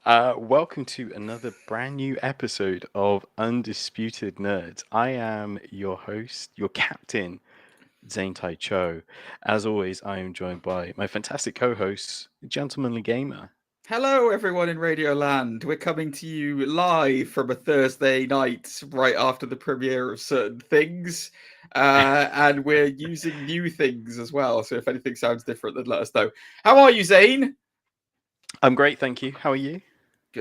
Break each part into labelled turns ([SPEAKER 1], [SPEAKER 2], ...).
[SPEAKER 1] Welcome to another brand new episode of Undisputed Nerds. I am your host, your captain, Zane Tai Cho. As always, I am joined by my fantastic co-hosts, Gentlemanly Gamer.
[SPEAKER 2] Hello, everyone in Radio Land. We're coming to you live from a Thursday night right after the premiere of certain things. And we're using new things as well. So if anything sounds different, then let us know. How are you, Zane?
[SPEAKER 1] I'm great, thank you. How are you?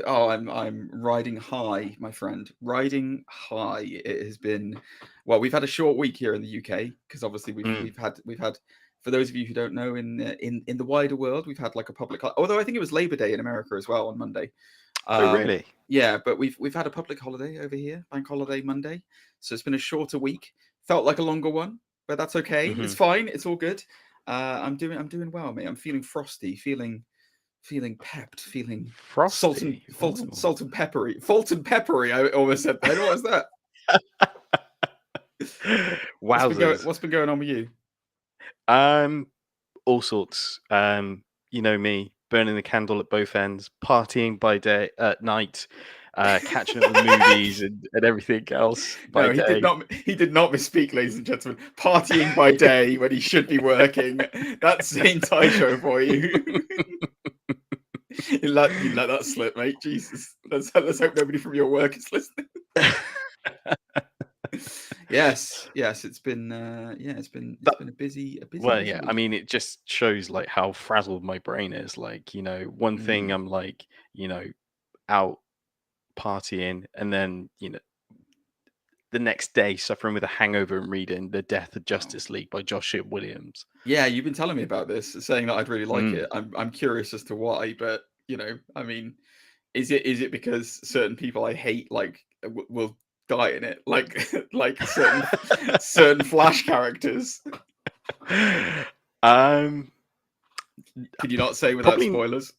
[SPEAKER 2] Oh, I'm riding high, my friend. Riding high. It has been, well, we've had a short week here in the UK because obviously we've had for those of you who don't know, in the wider world, we've had like a public, although I think it was Labor Day in America as well on Monday.
[SPEAKER 1] Oh, really?
[SPEAKER 2] Yeah, but we've had a public holiday over here, bank holiday Monday, so it's been a shorter week. Felt like a longer one, but that's okay. It's fine. It's all good. I'm doing well, mate. I'm feeling frosty, feeling pepped, feeling
[SPEAKER 1] Frosty.
[SPEAKER 2] salt and peppery. Fulton peppery, I almost said that. What was that? What's been going on with you?
[SPEAKER 1] All sorts. You know me, burning the candle at both ends, partying by day, at night, catching up with movies and everything else.
[SPEAKER 2] No, he did not misspeak, ladies and gentlemen. Partying by day when he should be working. That's Zane Tai Show for you. You let that slip, mate. Jesus. Let's hope nobody from your work is listening. Yes. It's been a busy.
[SPEAKER 1] Well,
[SPEAKER 2] busy
[SPEAKER 1] yeah.
[SPEAKER 2] week.
[SPEAKER 1] I mean, it just shows like how frazzled my brain is. Like, one thing I'm like, out partying, and then the next day suffering with a hangover and reading The Death of Justice League by Joshua Williams.
[SPEAKER 2] Yeah, you've been telling me about this, saying that I'd really like it. I'm curious as to why, but I mean, is it because certain people I hate will die in it, like certain Flash characters?
[SPEAKER 1] Could
[SPEAKER 2] you not say without spoilers?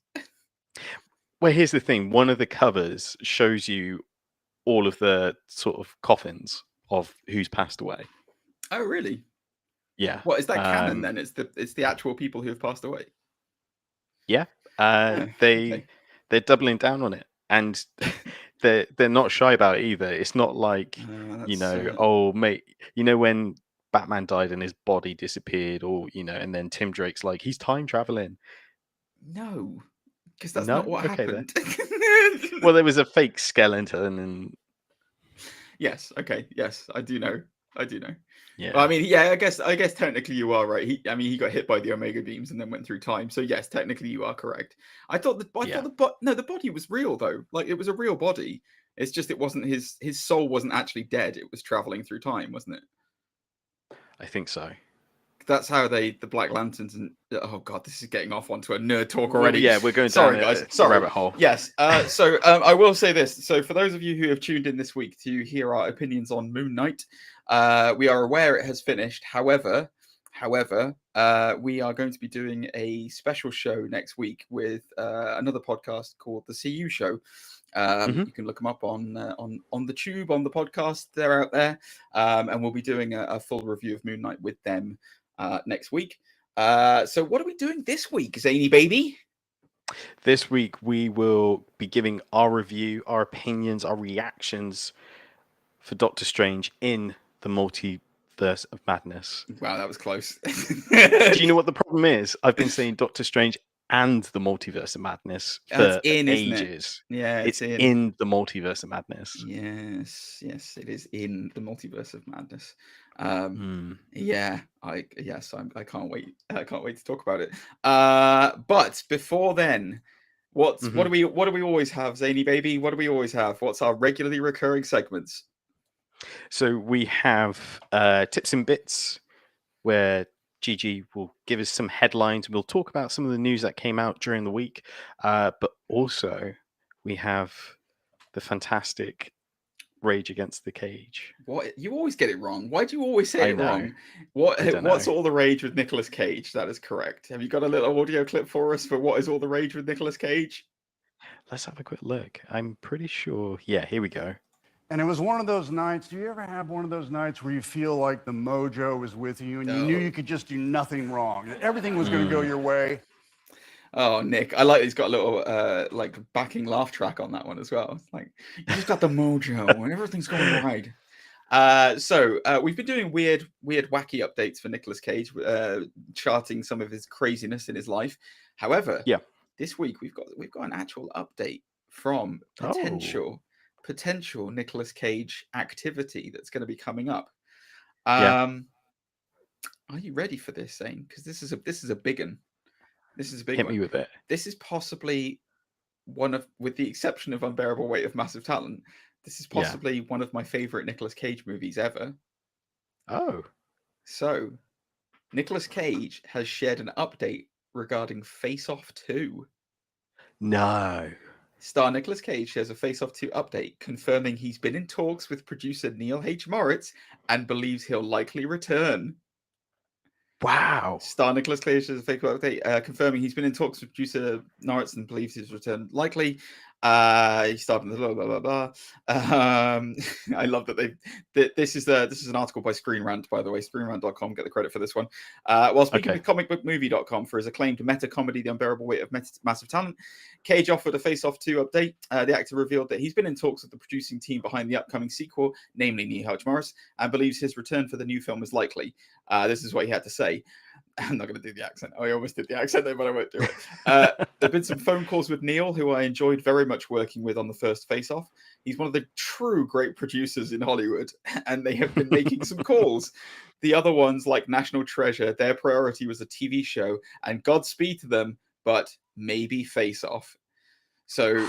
[SPEAKER 1] Well, here's the thing. One of the covers shows you all of the sort of coffins of who's passed away.
[SPEAKER 2] Oh, really?
[SPEAKER 1] Yeah.
[SPEAKER 2] What is that canon then? It's the actual people who have passed away.
[SPEAKER 1] Yeah. They're doubling down on it, and they're not shy about it either. It's not like oh mate, when Batman died and his body disappeared, or and then Tim Drake's like he's time traveling.
[SPEAKER 2] No, because that's not what happened.
[SPEAKER 1] Well, there was a fake skeleton, and
[SPEAKER 2] yes, I do know.
[SPEAKER 1] Yeah.
[SPEAKER 2] Well, I mean, yeah, I guess technically you are right. He got hit by the Omega beams and then went through time. So yes, technically you are correct. I thought the body was real though. Like, it was a real body. It's just it wasn't his soul wasn't actually dead. It was traveling through time, wasn't it?
[SPEAKER 1] I think so.
[SPEAKER 2] That's how the Black Lanterns and oh god, this is getting off onto a nerd talk already.
[SPEAKER 1] Yeah, we're going down a rabbit hole.
[SPEAKER 2] Yes. So I will say this. So for those of you who have tuned in this week to hear our opinions on Moon Knight, we are aware it has finished. However, we are going to be doing a special show next week with another podcast called The CU Show. You can look them up on the tube, on the podcast. They're out there, and we'll be doing a full review of Moon Knight with them next week. So what are we doing this week, Zany baby?
[SPEAKER 1] This week we will be giving our review, our opinions, our reactions for Doctor Strange in the Multiverse of Madness.
[SPEAKER 2] Wow, that was close.
[SPEAKER 1] Do you know what the problem is? I've been saying Doctor Strange and the Multiverse of Madness for ages.
[SPEAKER 2] Yeah,
[SPEAKER 1] it's in the Multiverse of Madness.
[SPEAKER 2] Yes, it is in the Multiverse of Madness. Yeah, I can't wait. I can't wait to talk about it. But before then, what do we always have, Zany baby? What do we always have? What's our regularly recurring segments?
[SPEAKER 1] So we have tips and bits, where Gigi will give us some headlines. We'll talk about some of the news that came out during the week, but also we have the fantastic Rage Against the Cage.
[SPEAKER 2] What? You always get it wrong. Why do you always say it wrong? What's all the rage with Nicolas Cage? That is correct. Have you got a little audio clip for us for what is all the rage with Nicolas Cage?
[SPEAKER 1] Let's have a quick look. I'm pretty sure. Yeah, here we go.
[SPEAKER 3] And it was one of those nights. Do you ever have one of those nights where you feel like the mojo was with you and you knew you could just do nothing wrong? Everything was going to go your way?
[SPEAKER 2] Oh, Nick, I like he's got a little like backing laugh track on that one as well. It's like you just got the mojo and everything's going right. So we've been doing weird, wacky updates for Nicolas Cage, charting some of his craziness in his life. However,
[SPEAKER 1] Yeah.
[SPEAKER 2] this week we've got an actual update from potential Nicolas Cage activity that's going to be coming up. Are you ready for this, Zane? Because this is a big one. This is a big one.
[SPEAKER 1] Hit me with it.
[SPEAKER 2] This is possibly one of, with the exception of Unbearable Weight of Massive Talent, this is possibly one of my favorite Nicolas Cage movies ever.
[SPEAKER 1] Oh.
[SPEAKER 2] So, Nicolas Cage has shared an update regarding Face Off 2.
[SPEAKER 1] No.
[SPEAKER 2] Star Nicolas Cage shares a Face Off 2 update confirming he's been in talks with producer Neil H. Moritz and believes he'll likely return.
[SPEAKER 1] Wow.
[SPEAKER 2] Star Nicolas Cage has a fake update confirming he's been in talks with producer Moritz and believes his return likely. He started blah blah blah blah. I love that this is an article by Screen Rant, by the way. ScreenRant.com get the credit for this one. While speaking with comicbookmovie.com for his acclaimed meta comedy The Unbearable Weight of Massive Talent, Cage offered a Face Off 2 update. The actor revealed that he's been in talks with the producing team behind the upcoming sequel, namely Neil H. Morris, and believes his return for the new film is likely. This is what he had to say. I'm not going to do the accent. I almost did the accent there, but I won't do it. There have been some phone calls with Neil, who I enjoyed very much working with on the first Face Off. He's one of the true great producers in Hollywood, and they have been making some calls. The other ones, like National Treasure, their priority was a TV show, and Godspeed to them, but maybe Face Off. So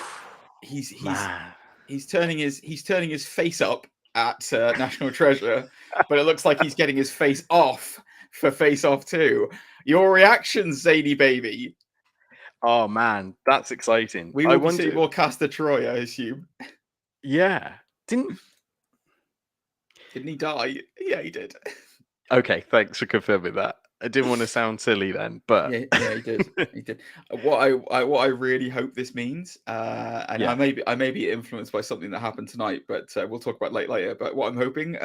[SPEAKER 2] he's turning his face up at National Treasure, but it looks like he's getting his face off for Face Off 2. Your reactions, Zany baby?
[SPEAKER 1] Oh man, that's exciting.
[SPEAKER 2] We will see more Castor Troy, I assume.
[SPEAKER 1] Yeah. Didn't
[SPEAKER 2] he die? Yeah, he did.
[SPEAKER 1] Okay, thanks for confirming that. I didn't want to sound silly then, but
[SPEAKER 2] yeah, he did. He did. What I really hope this means, and I may be influenced by something that happened tonight, but we'll talk about later. But what I'm hoping,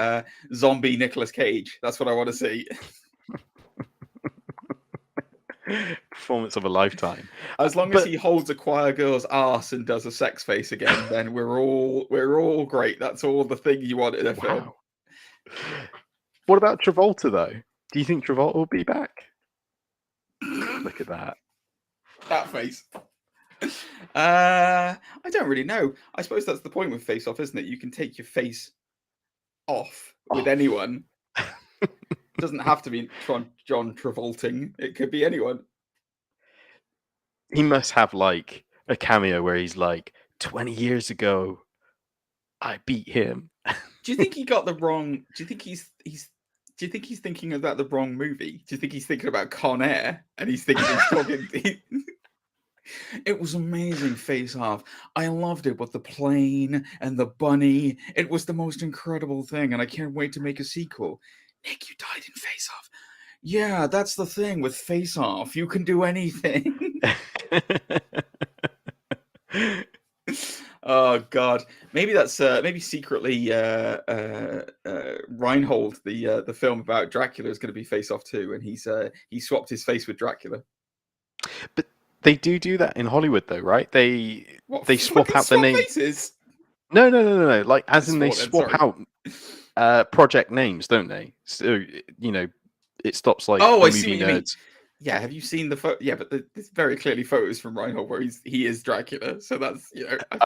[SPEAKER 2] zombie Nicolas Cage. That's what I want to see.
[SPEAKER 1] Performance of a lifetime.
[SPEAKER 2] As long as he holds a choir girl's ass and does a sex face again, then we're all great. That's all the thing you want in a film.
[SPEAKER 1] What about Travolta though? Do you think Travolta will be back? Look at that.
[SPEAKER 2] That face. I don't really know. I suppose that's the point with Face Off, isn't it? You can take your face off with anyone. It doesn't have to be John Travolting. It could be anyone.
[SPEAKER 1] He must have like a cameo where he's like, 20 years ago, I beat him.
[SPEAKER 2] Do you think he got the wrong? Do you think he's thinking about the wrong movie? Do you think he's thinking about Con Air and he's thinking he's talking? It was amazing, Face Off. I loved it with the plane and the bunny. It was the most incredible thing, and I can't wait to make a sequel. Nick, you died in Face Off. Yeah, that's the thing with Face Off. You can do anything. Oh God, maybe that's maybe secretly Reinhold, the film about Dracula, is going to be Face Off 2, and he swapped his face with Dracula.
[SPEAKER 1] But they do that in Hollywood though, right? They swap out the name.
[SPEAKER 2] Faces?
[SPEAKER 1] No. Like as in they swap out project names, don't they? So it stops like
[SPEAKER 2] I
[SPEAKER 1] movie
[SPEAKER 2] see what you mean.
[SPEAKER 1] nerds.
[SPEAKER 2] Yeah, have you seen the photo? Yeah, but there's very clearly photos from Reinhold where he is Dracula. So that's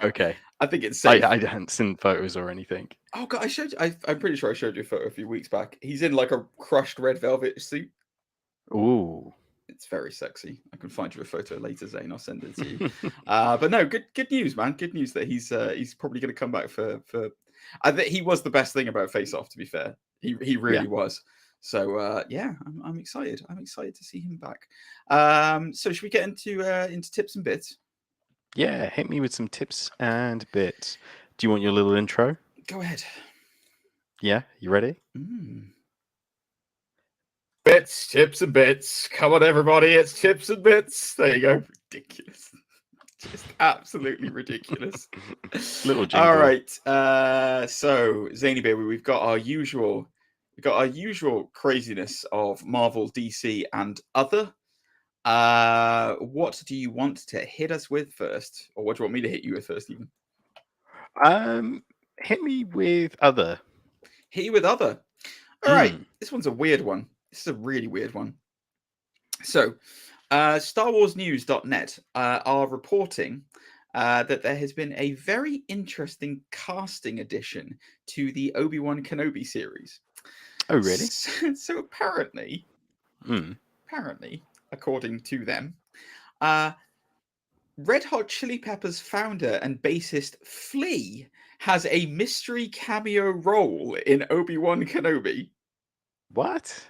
[SPEAKER 1] okay.
[SPEAKER 2] I think it's safe.
[SPEAKER 1] I hadn't seen photos or anything.
[SPEAKER 2] Oh God, I'm pretty sure I showed you a photo a few weeks back. He's in like a crushed red velvet suit.
[SPEAKER 1] Ooh,
[SPEAKER 2] it's very sexy. I can find you a photo later, Zane. I'll send it to you. But no, good news, man. Good news that he's probably going to come back for. I think he was the best thing about Face Off. To be fair, he really was. So I'm excited. I'm excited to see him back. So should we get into tips and bits?
[SPEAKER 1] Yeah, hit me with some tips and bits. Do you want your little intro?
[SPEAKER 2] Go ahead.
[SPEAKER 1] Yeah, you ready?
[SPEAKER 2] Bits, tips and bits. Come on, everybody, it's tips and bits. There you go. Ridiculous. Just absolutely ridiculous.
[SPEAKER 1] Little jingle.
[SPEAKER 2] All right. So Zany baby, we've got our usual craziness of Marvel, DC, and other. What do you want to hit us with first, or what do you want me to hit you with first? Even
[SPEAKER 1] Hit me with other.
[SPEAKER 2] hit you with other. All right, this one's a weird one. This is a really weird one. So, StarWarsNews.net are reporting that there has been a very interesting casting addition to the Obi-Wan Kenobi series.
[SPEAKER 1] Oh, really?
[SPEAKER 2] So apparently, according to them, Red Hot Chili Peppers founder and bassist Flea has a mystery cameo role in Obi-Wan Kenobi.
[SPEAKER 1] What?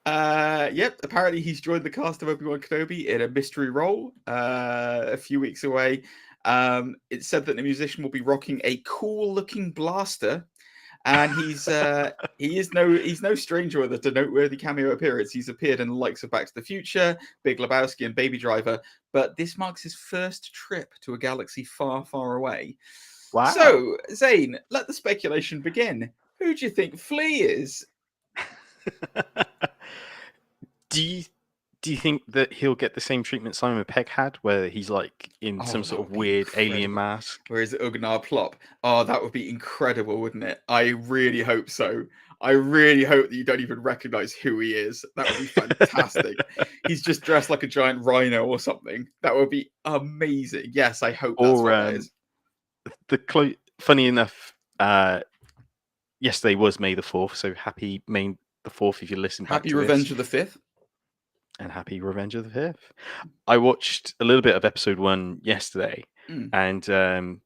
[SPEAKER 2] Yep, apparently he's joined the cast of Obi-Wan Kenobi in a mystery role a few weeks away. It said that the musician will be rocking a cool-looking blaster, and he's no stranger with a noteworthy cameo appearance. He's appeared in the likes of Back to the Future, Big Lebowski, and Baby Driver, but this marks his first trip to a galaxy far, far away.
[SPEAKER 1] Wow.
[SPEAKER 2] So, Zane, let the speculation begin. Who do you think Flea is?
[SPEAKER 1] Do you think that he'll get the same treatment Simon Pegg had, where he's like in some sort of weird alien mask?
[SPEAKER 2] Where is Ugnar Plop? Oh, that would be incredible, wouldn't it? I really hope so. I really hope that you don't even recognize who he is. That would be fantastic. He's just dressed like a giant rhino or something. That would be amazing. Yes, I hope that's what that is.
[SPEAKER 1] Funny enough, yesterday was May the 4th, so happy May the 4th if you listen back
[SPEAKER 2] Happy
[SPEAKER 1] to
[SPEAKER 2] Revenge
[SPEAKER 1] this.
[SPEAKER 2] of the 5th.
[SPEAKER 1] And happy Revenge of the 5th. I watched a little bit of episode 1 yesterday, and can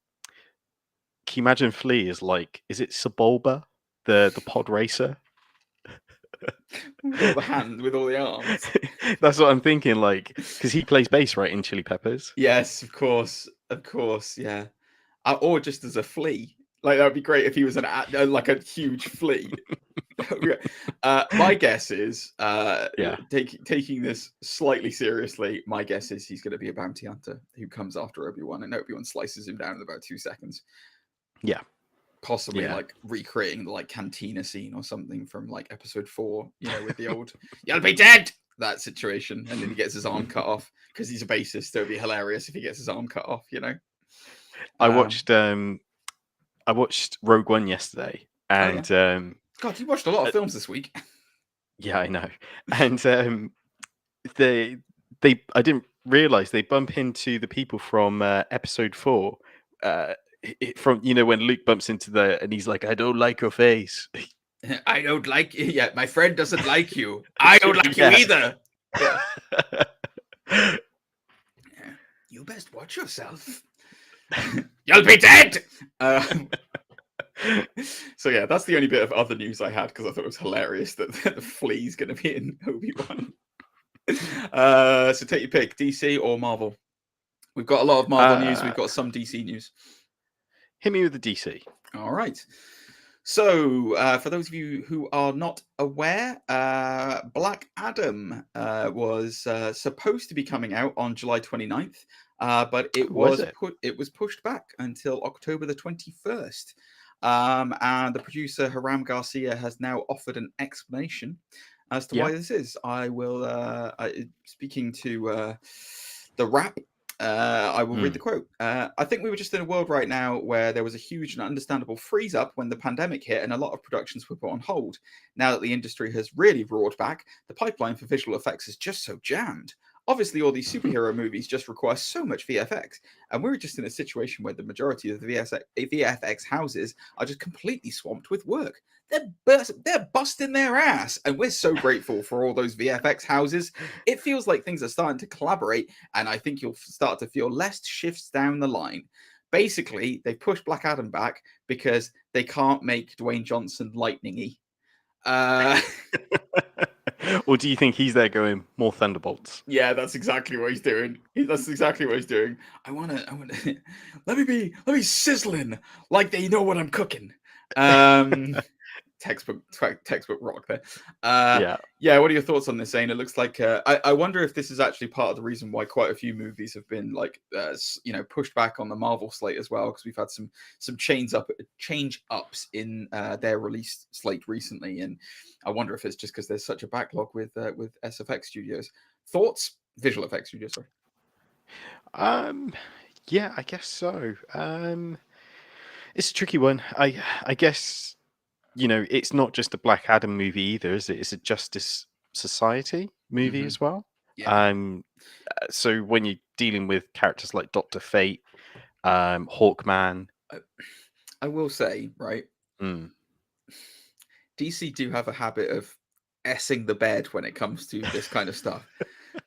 [SPEAKER 1] you imagine Flea is it Sebulba, the pod racer?
[SPEAKER 2] With all the hands, with all the arms.
[SPEAKER 1] That's what I'm thinking, because he plays bass, right, in Chili Peppers?
[SPEAKER 2] Yes, of course, yeah. Or just as a flea. Like, that would be great if he was like a huge flea. My guess is, taking this slightly seriously, my guess is he's going to be a bounty hunter who comes after Obi-Wan, and Obi-Wan slices him down in about 2 seconds.
[SPEAKER 1] Yeah.
[SPEAKER 2] Possibly like recreating the like cantina scene or something from like episode 4, with the old "You'll be dead" that situation, and then he gets his arm cut off because he's a bassist. So it'd be hilarious if he gets his arm cut off.
[SPEAKER 1] I watched Rogue One yesterday, and
[SPEAKER 2] God, you watched a lot of films this week.
[SPEAKER 1] Yeah, I know. And I didn't realize they bump into the people from episode 4. From when Luke bumps into and he's like, "I don't like your face."
[SPEAKER 2] I don't like you. Yeah, my friend doesn't like you. I don't like you either. Yeah. You best watch yourself. You'll be dead. So yeah, that's the only bit of other news I had because I thought it was hilarious that the Flea's going to be in Obi-Wan. So take your pick, DC or Marvel. We've got a lot of Marvel news. We've got some DC news.
[SPEAKER 1] Hit me with the DC.
[SPEAKER 2] All right. So, for those of you who are not aware, Black Adam was supposed to be coming out on July 29th, but it was pushed back until October the 21st. And the producer, Hiram Garcia, has now offered an explanation as to why this is. I will, speaking to The Wrap, I will read the quote. I think we were just in a world right now where there was a huge and understandable freeze up when the pandemic hit and a lot of productions were put on hold. Now that the industry has really roared back, the pipeline for visual effects is just so jammed. Obviously, all these superhero movies just require so much VFX, and we're just in a situation where the majority of the VFX houses are just completely swamped with work. They're busting their ass, and we're so grateful for all those VFX houses. It feels like things are starting to collaborate, and I think you'll start to feel less shifts down the line. Basically, they pushed Black Adam back because they can't make Dwayne Johnson lightning-y.
[SPEAKER 1] Or do you think he's there going more Thunderbolts?
[SPEAKER 2] Yeah, that's exactly what he's doing. That's exactly what he's doing. I wanna let me sizzling like they know what I'm cooking. Textbook rock there. Yeah. What are your thoughts on this, Zane? It looks like I wonder if this is actually part of the reason why quite a few movies have been pushed back on the Marvel slate as well, because we've had some change ups in their release slate recently, and I wonder if it's just because there's such a backlog with SFX Studios. Thoughts? Visual effects studio, sorry.
[SPEAKER 1] Yeah, I guess so. It's a tricky one. I guess, it's not just a Black Adam movie either, is it? It's a Justice Society movie as well.
[SPEAKER 2] Yeah.
[SPEAKER 1] So when you're dealing with characters like Dr. Fate, Hawkman.
[SPEAKER 2] I will say, right,
[SPEAKER 1] Mm,
[SPEAKER 2] DC do have a habit of essing the bed when it comes to this kind of stuff.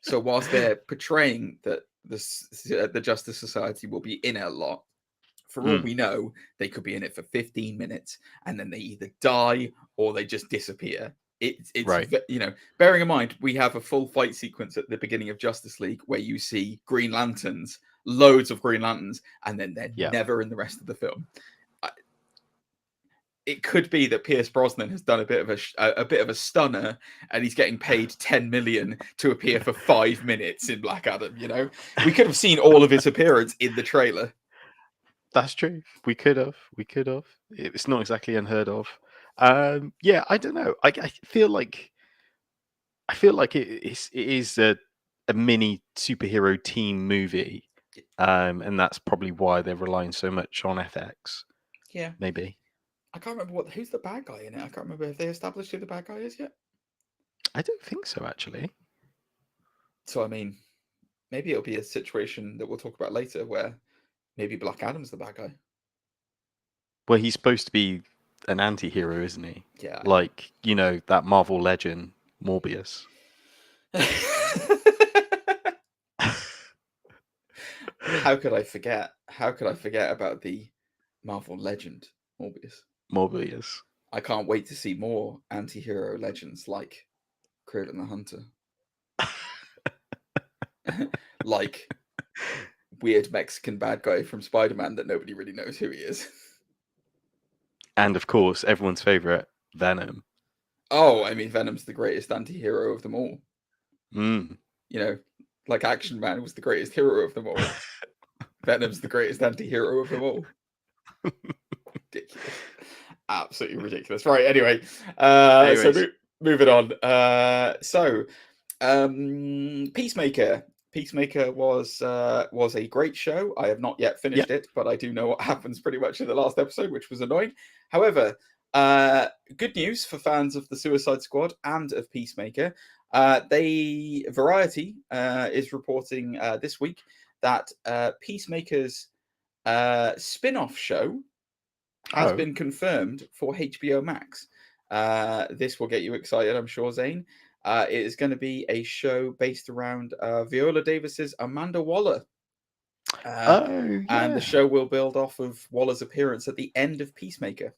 [SPEAKER 2] So whilst they're portraying that the Justice Society will be in it a lot, for all we know, they could be in it for 15 minutes and then they either die or they just disappear. It's
[SPEAKER 1] Right.
[SPEAKER 2] Bearing in mind, we have a full fight sequence at the beginning of Justice League where you see Green Lanterns, loads of Green Lanterns, and then they're never in the rest of the film. It could be that Pierce Brosnan has done a bit of a stunner, and he's getting paid 10 million to appear for 5 minutes in Black Adam. We could have seen all of his appearance in the trailer.
[SPEAKER 1] That's true. We could have. It's not exactly unheard of. Yeah, I don't know. I feel like it is a mini superhero team movie, and that's probably why they're relying so much on FX.
[SPEAKER 2] Yeah,
[SPEAKER 1] maybe.
[SPEAKER 2] I can't remember who's the bad guy in it. I can't remember if they established who the bad guy is yet.
[SPEAKER 1] I don't think so, actually.
[SPEAKER 2] So I mean, maybe it'll be a situation that we'll talk about later where maybe Black Adam's the bad guy.
[SPEAKER 1] Well, he's supposed to be an anti-hero, isn't he?
[SPEAKER 2] Yeah.
[SPEAKER 1] Like, that Marvel legend, Morbius.
[SPEAKER 2] How could I forget? How could I forget about the Marvel legend, Morbius? I can't wait to see more anti-hero legends like Kraven the Hunter. Like weird Mexican bad guy from Spider-Man that nobody really knows who he is.
[SPEAKER 1] And of course, everyone's favorite, Venom.
[SPEAKER 2] Oh, I mean, Venom's the greatest anti-hero of them all.
[SPEAKER 1] Mm.
[SPEAKER 2] Like Action Man was the greatest hero of them all. Venom's the greatest anti-hero of them all. Ridiculous. Absolutely ridiculous. Right, anyway. So moving on. Peacemaker. Peacemaker was a great show. I have not yet finished it, but I do know what happens pretty much in the last episode, which was annoying. However, good news for fans of the Suicide Squad and of Peacemaker. Variety is reporting this week that Peacemaker's spin-off show has been confirmed for HBO Max. This will get you excited, I'm sure, Zane. It is going to be a show based around Viola Davis's Amanda Waller. And the show will build off of Waller's appearance at the end of Peacemaker.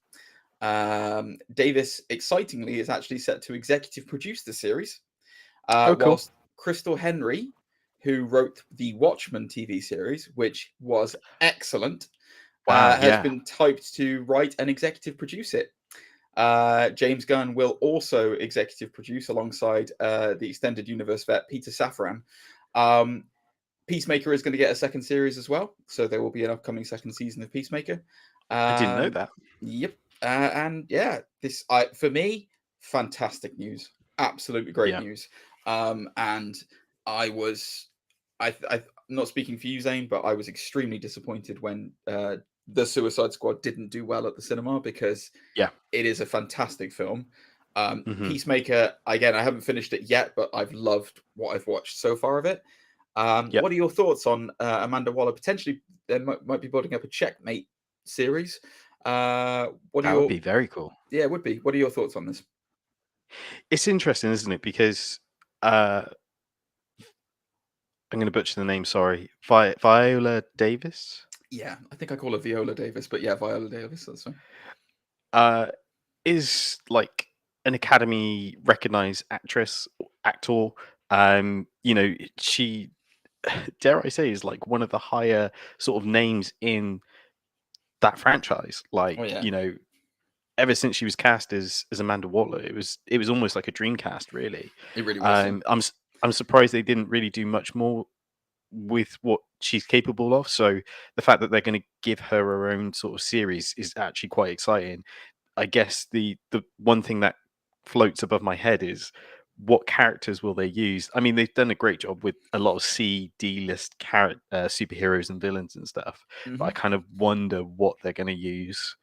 [SPEAKER 2] Davis, excitingly, is actually set to executive produce the series.
[SPEAKER 1] Cool.
[SPEAKER 2] Whilst Crystal Henry, who wrote the Watchmen TV series, which was excellent, has been typed to write and executive produce it. James Gunn will also executive produce alongside the extended universe vet Peter Safran. Peacemaker is going to get a second series as well, so there will be an upcoming second season of Peacemaker.
[SPEAKER 1] I didn't know that.
[SPEAKER 2] Yep. And yeah, this for me, fantastic news, absolutely great news. And I'm not speaking for you, Zane, but I was extremely disappointed when the Suicide Squad didn't do well at the cinema, because it is a fantastic film. Peacemaker, again, I haven't finished it yet, but I've loved what I've watched so far of it. What are your thoughts on Amanda Waller? Potentially, they might be building up a Checkmate series. Would be
[SPEAKER 1] very cool.
[SPEAKER 2] Yeah, it would be. What are your thoughts on this?
[SPEAKER 1] It's interesting, isn't it? Because I'm going to butcher the name. Sorry, Viola Davis.
[SPEAKER 2] Yeah, I think I call her Viola Davis, but yeah, Viola Davis. That's fine.
[SPEAKER 1] Is like an Academy recognized actor. She, dare I say, is like one of the higher sort of names in that franchise. Like, ever since she was cast as Amanda Waller, it was almost like a dream cast, really.
[SPEAKER 2] It really was.
[SPEAKER 1] I'm surprised they didn't really do much more with what she's capable of. So the fact that they're going to give her own sort of series is actually quite exciting. I guess the one thing that floats above my head is, what characters will they use? I mean, they've done a great job with a lot of D-list superheroes and villains and stuff. But I kind of wonder what they're going to use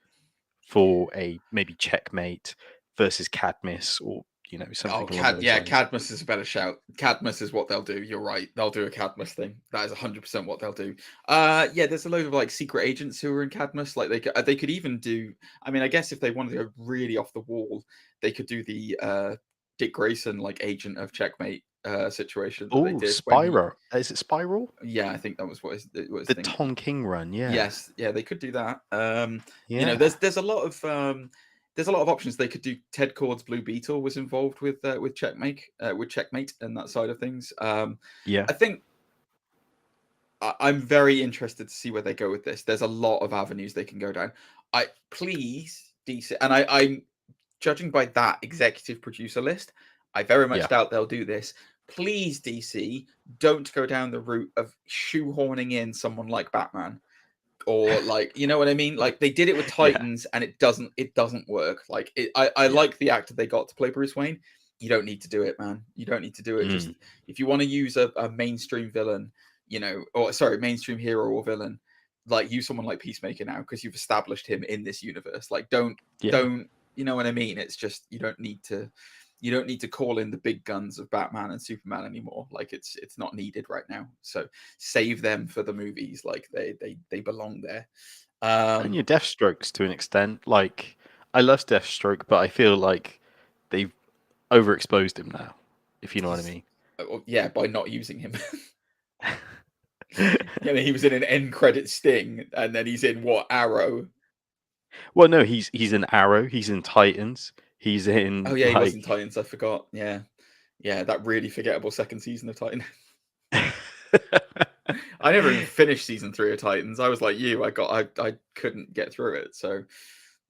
[SPEAKER 1] for a maybe Checkmate versus Cadmus, or something along those lines.
[SPEAKER 2] Cadmus is a better shout. Cadmus is what they'll do. You're right. They'll do a Cadmus thing. That is 100% what they'll do. There's a load of like secret agents who are in Cadmus. Like they could even do. I mean, I guess if they wanted to go really off the wall, they could do the Dick Grayson like agent of Checkmate situation.
[SPEAKER 1] Oh, Spyro. Is it Spiral?
[SPEAKER 2] Yeah, I think that was what
[SPEAKER 1] the Tom King run. Yeah.
[SPEAKER 2] Yes. Yeah, they could do that. There's a lot of options. They could do. Ted Kord's Blue Beetle was involved with Checkmate and that side of things. I think I'm very interested to see where they go with this. There's a lot of avenues they can go down. Please DC, and I'm judging by that executive producer list, I very much doubt they'll do this. Please, DC, don't go down the route of shoehorning in someone like Batman. Or like, you know what I mean? Like they did it with Titans and it doesn't work. Like I like the actor they got to play Bruce Wayne. You don't need to do it, man. You don't need to do it. Just if you want to use a mainstream villain, mainstream hero or villain, like use someone like Peacemaker now because you've established him in this universe. Like don't, you know what I mean? It's just you don't need to call in the big guns of Batman and Superman anymore. Like it's not needed right now. So save them for the movies. Like they belong there.
[SPEAKER 1] And your Deathstrokes to an extent. Like I love Deathstroke, but I feel like they've overexposed him now. If you know what I mean.
[SPEAKER 2] Yeah, by not using him. He was in an end credit Sting, and then he's in what, Arrow?
[SPEAKER 1] Well, no, he's in Arrow. He's in Titans. He's in.
[SPEAKER 2] Oh yeah, he was in Titans. I forgot. Yeah, that really forgettable second season of Titans. I never even finished season 3 of Titans. I was like you. I couldn't get through it. So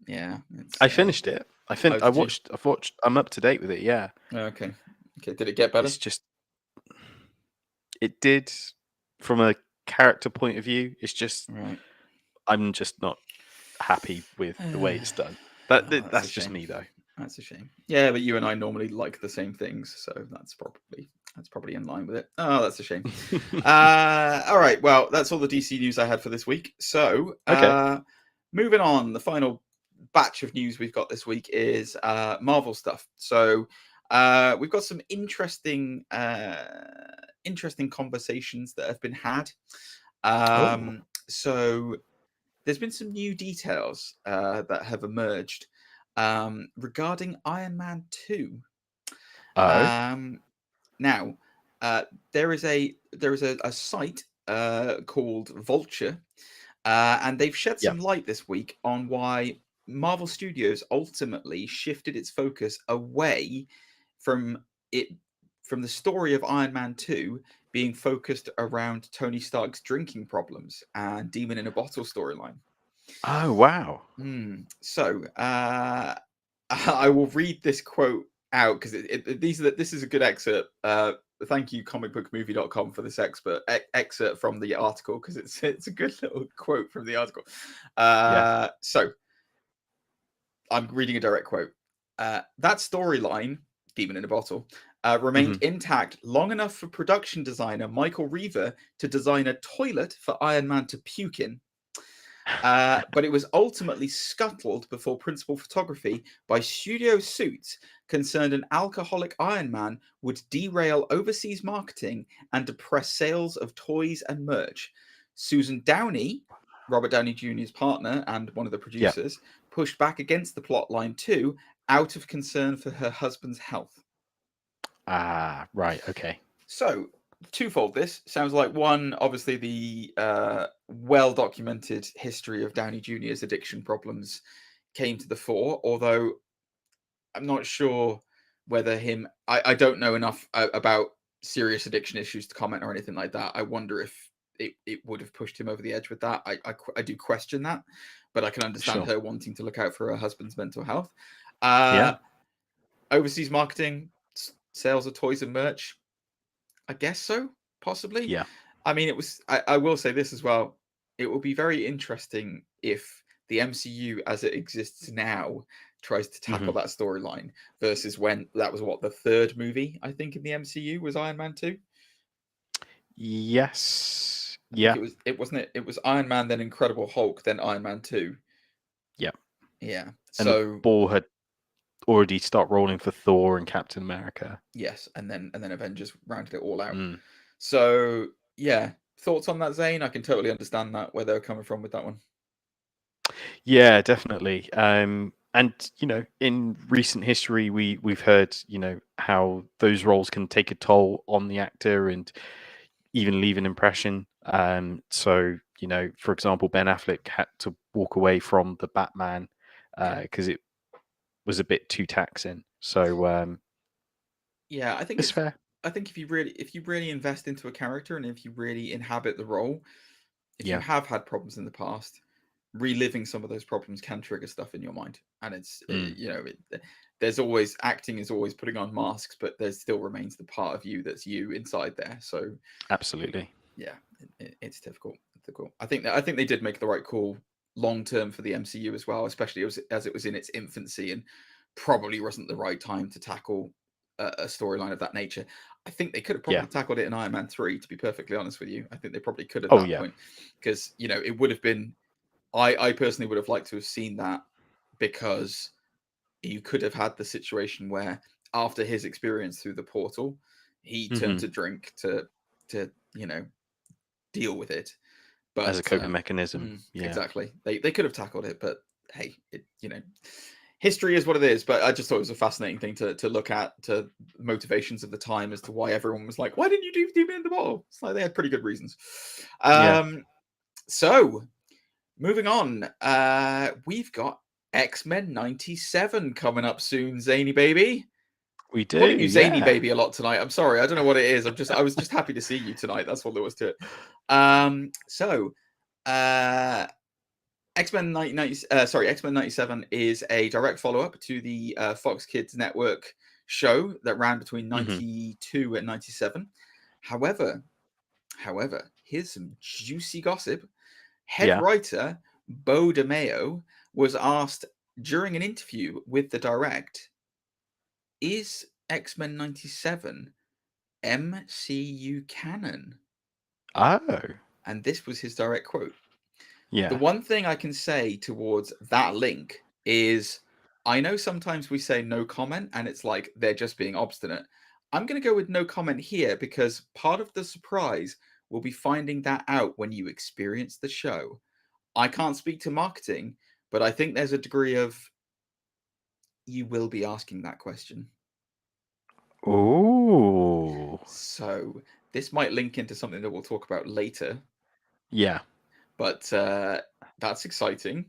[SPEAKER 2] yeah,
[SPEAKER 1] I finished it. I've watched. I'm up to date with it. Yeah.
[SPEAKER 2] Okay. Did it get better?
[SPEAKER 1] It's just. It did, from a character point of view. It's just.
[SPEAKER 2] Right.
[SPEAKER 1] I'm just not happy with the way it's done. That's just me though.
[SPEAKER 2] That's a shame. Yeah, but you and I normally like the same things, so that's probably in line with it. Oh, that's a shame. All right, well, that's all the DC news I had for this week. So, moving on, the final batch of news we've got this week is Marvel stuff. So, we've got some interesting conversations that have been had. So, there's been some new details that have emerged. Regarding Iron Man 2. Now, there is a site called Vulture, and they've shed some light this week on why Marvel Studios ultimately shifted its focus away from the story of Iron Man 2 being focused around Tony Stark's drinking problems and Demon in a Bottle storyline.
[SPEAKER 1] Oh, wow.
[SPEAKER 2] So I will read this quote out because this is a good excerpt. Thank you, comicbookmovie.com, for this excerpt from the article because it's a good little quote from the article. So I'm reading a direct quote. That storyline, Demon in a Bottle, remained intact long enough for production designer Michael Reaver to design a toilet for Iron Man to puke in. But it was ultimately scuttled before principal photography by studio suits concerned an alcoholic Iron Man would derail overseas marketing and depress sales of toys and merch. Susan Downey, Robert Downey Jr.'s partner and one of the producers, pushed back against the plotline too, out of concern for her husband's health.
[SPEAKER 1] Ah, right, okay.
[SPEAKER 2] So, twofold this. Sounds like one, obviously the well-documented history of Downey Jr.'s addiction problems came to the fore, although I'm not sure whether I don't know enough about serious addiction issues to comment or anything like that. I wonder if it would have pushed him over the edge with that. I do question that, but I can understand her wanting to look out for her husband's mental health. Overseas marketing, sales of toys and merch, I guess so, possibly.
[SPEAKER 1] Yeah.
[SPEAKER 2] I mean, I will say this as well. It will be very interesting if the MCU as it exists now tries to tackle that storyline versus when that was the third movie, I think, in the MCU was Iron Man 2.
[SPEAKER 1] Yes.
[SPEAKER 2] I think it was Iron Man, then Incredible Hulk, then Iron Man 2.
[SPEAKER 1] Yeah.
[SPEAKER 2] Yeah.
[SPEAKER 1] And
[SPEAKER 2] So
[SPEAKER 1] the ball had already started rolling for Thor and Captain America.
[SPEAKER 2] yes, and then Avengers rounded it all out.
[SPEAKER 1] Mm.
[SPEAKER 2] So yeah, thoughts on that, Zane? I can totally understand that, where they're coming from with that one.
[SPEAKER 1] Yeah, definitely. And in recent history, we've heard how those roles can take a toll on the actor and even leave an impression. So for example, Ben Affleck had to walk away from the Batman because it was a bit too taxing. So
[SPEAKER 2] yeah, I think
[SPEAKER 1] it's fair.
[SPEAKER 2] I think if you really invest into a character and if you really inhabit the role, if you have had problems in the past, reliving some of those problems can trigger stuff in your mind. And it's there's always, acting is always putting on masks, but there still remains the part of you that's you inside there. So
[SPEAKER 1] Absolutely.
[SPEAKER 2] yeah, it's difficult. I think they did make the right call long term for the MCU as well, especially as it was in its infancy and probably wasn't the right time to tackle a storyline of that nature. I think they could have probably tackled it in Iron Man 3, to be perfectly honest with you. I think they probably could at that point, because it would have been, I personally would have liked to have seen that, because you could have had the situation where after his experience through the portal, he turned to drink to deal with it, but
[SPEAKER 1] as a coping mechanism.
[SPEAKER 2] Exactly. They could have tackled it, but hey, history is what it is. But I just thought it was a fascinating thing to look at, to motivations of the time as to why everyone was like, why didn't you do me in the bottle? It's like they had pretty good reasons. So moving on, we've got X-Men 97 coming up soon, Zany baby.
[SPEAKER 1] We do.
[SPEAKER 2] I'm calling you Zany baby a lot tonight. I'm sorry, I don't know what it is. I was just happy to see you tonight. That's all there was to it. X-Men 97 is a direct follow-up to the Fox Kids Network show that ran between 92 and 97. However, here's some juicy gossip. Head writer Bo DeMeo was asked during an interview with the direct, is X-Men 97 MCU canon?
[SPEAKER 1] Oh.
[SPEAKER 2] And this was his direct quote.
[SPEAKER 1] Yeah.
[SPEAKER 2] The one thing I can say towards that link is, I know sometimes we say no comment and it's like they're just being obstinate. I'm going to go with no comment here, because part of the surprise will be finding that out when you experience the show. I can't speak to marketing, but I think there's a degree of, you will be asking that question.
[SPEAKER 1] Oh.
[SPEAKER 2] So this might link into something that we'll talk about later.
[SPEAKER 1] Yeah.
[SPEAKER 2] But that's exciting.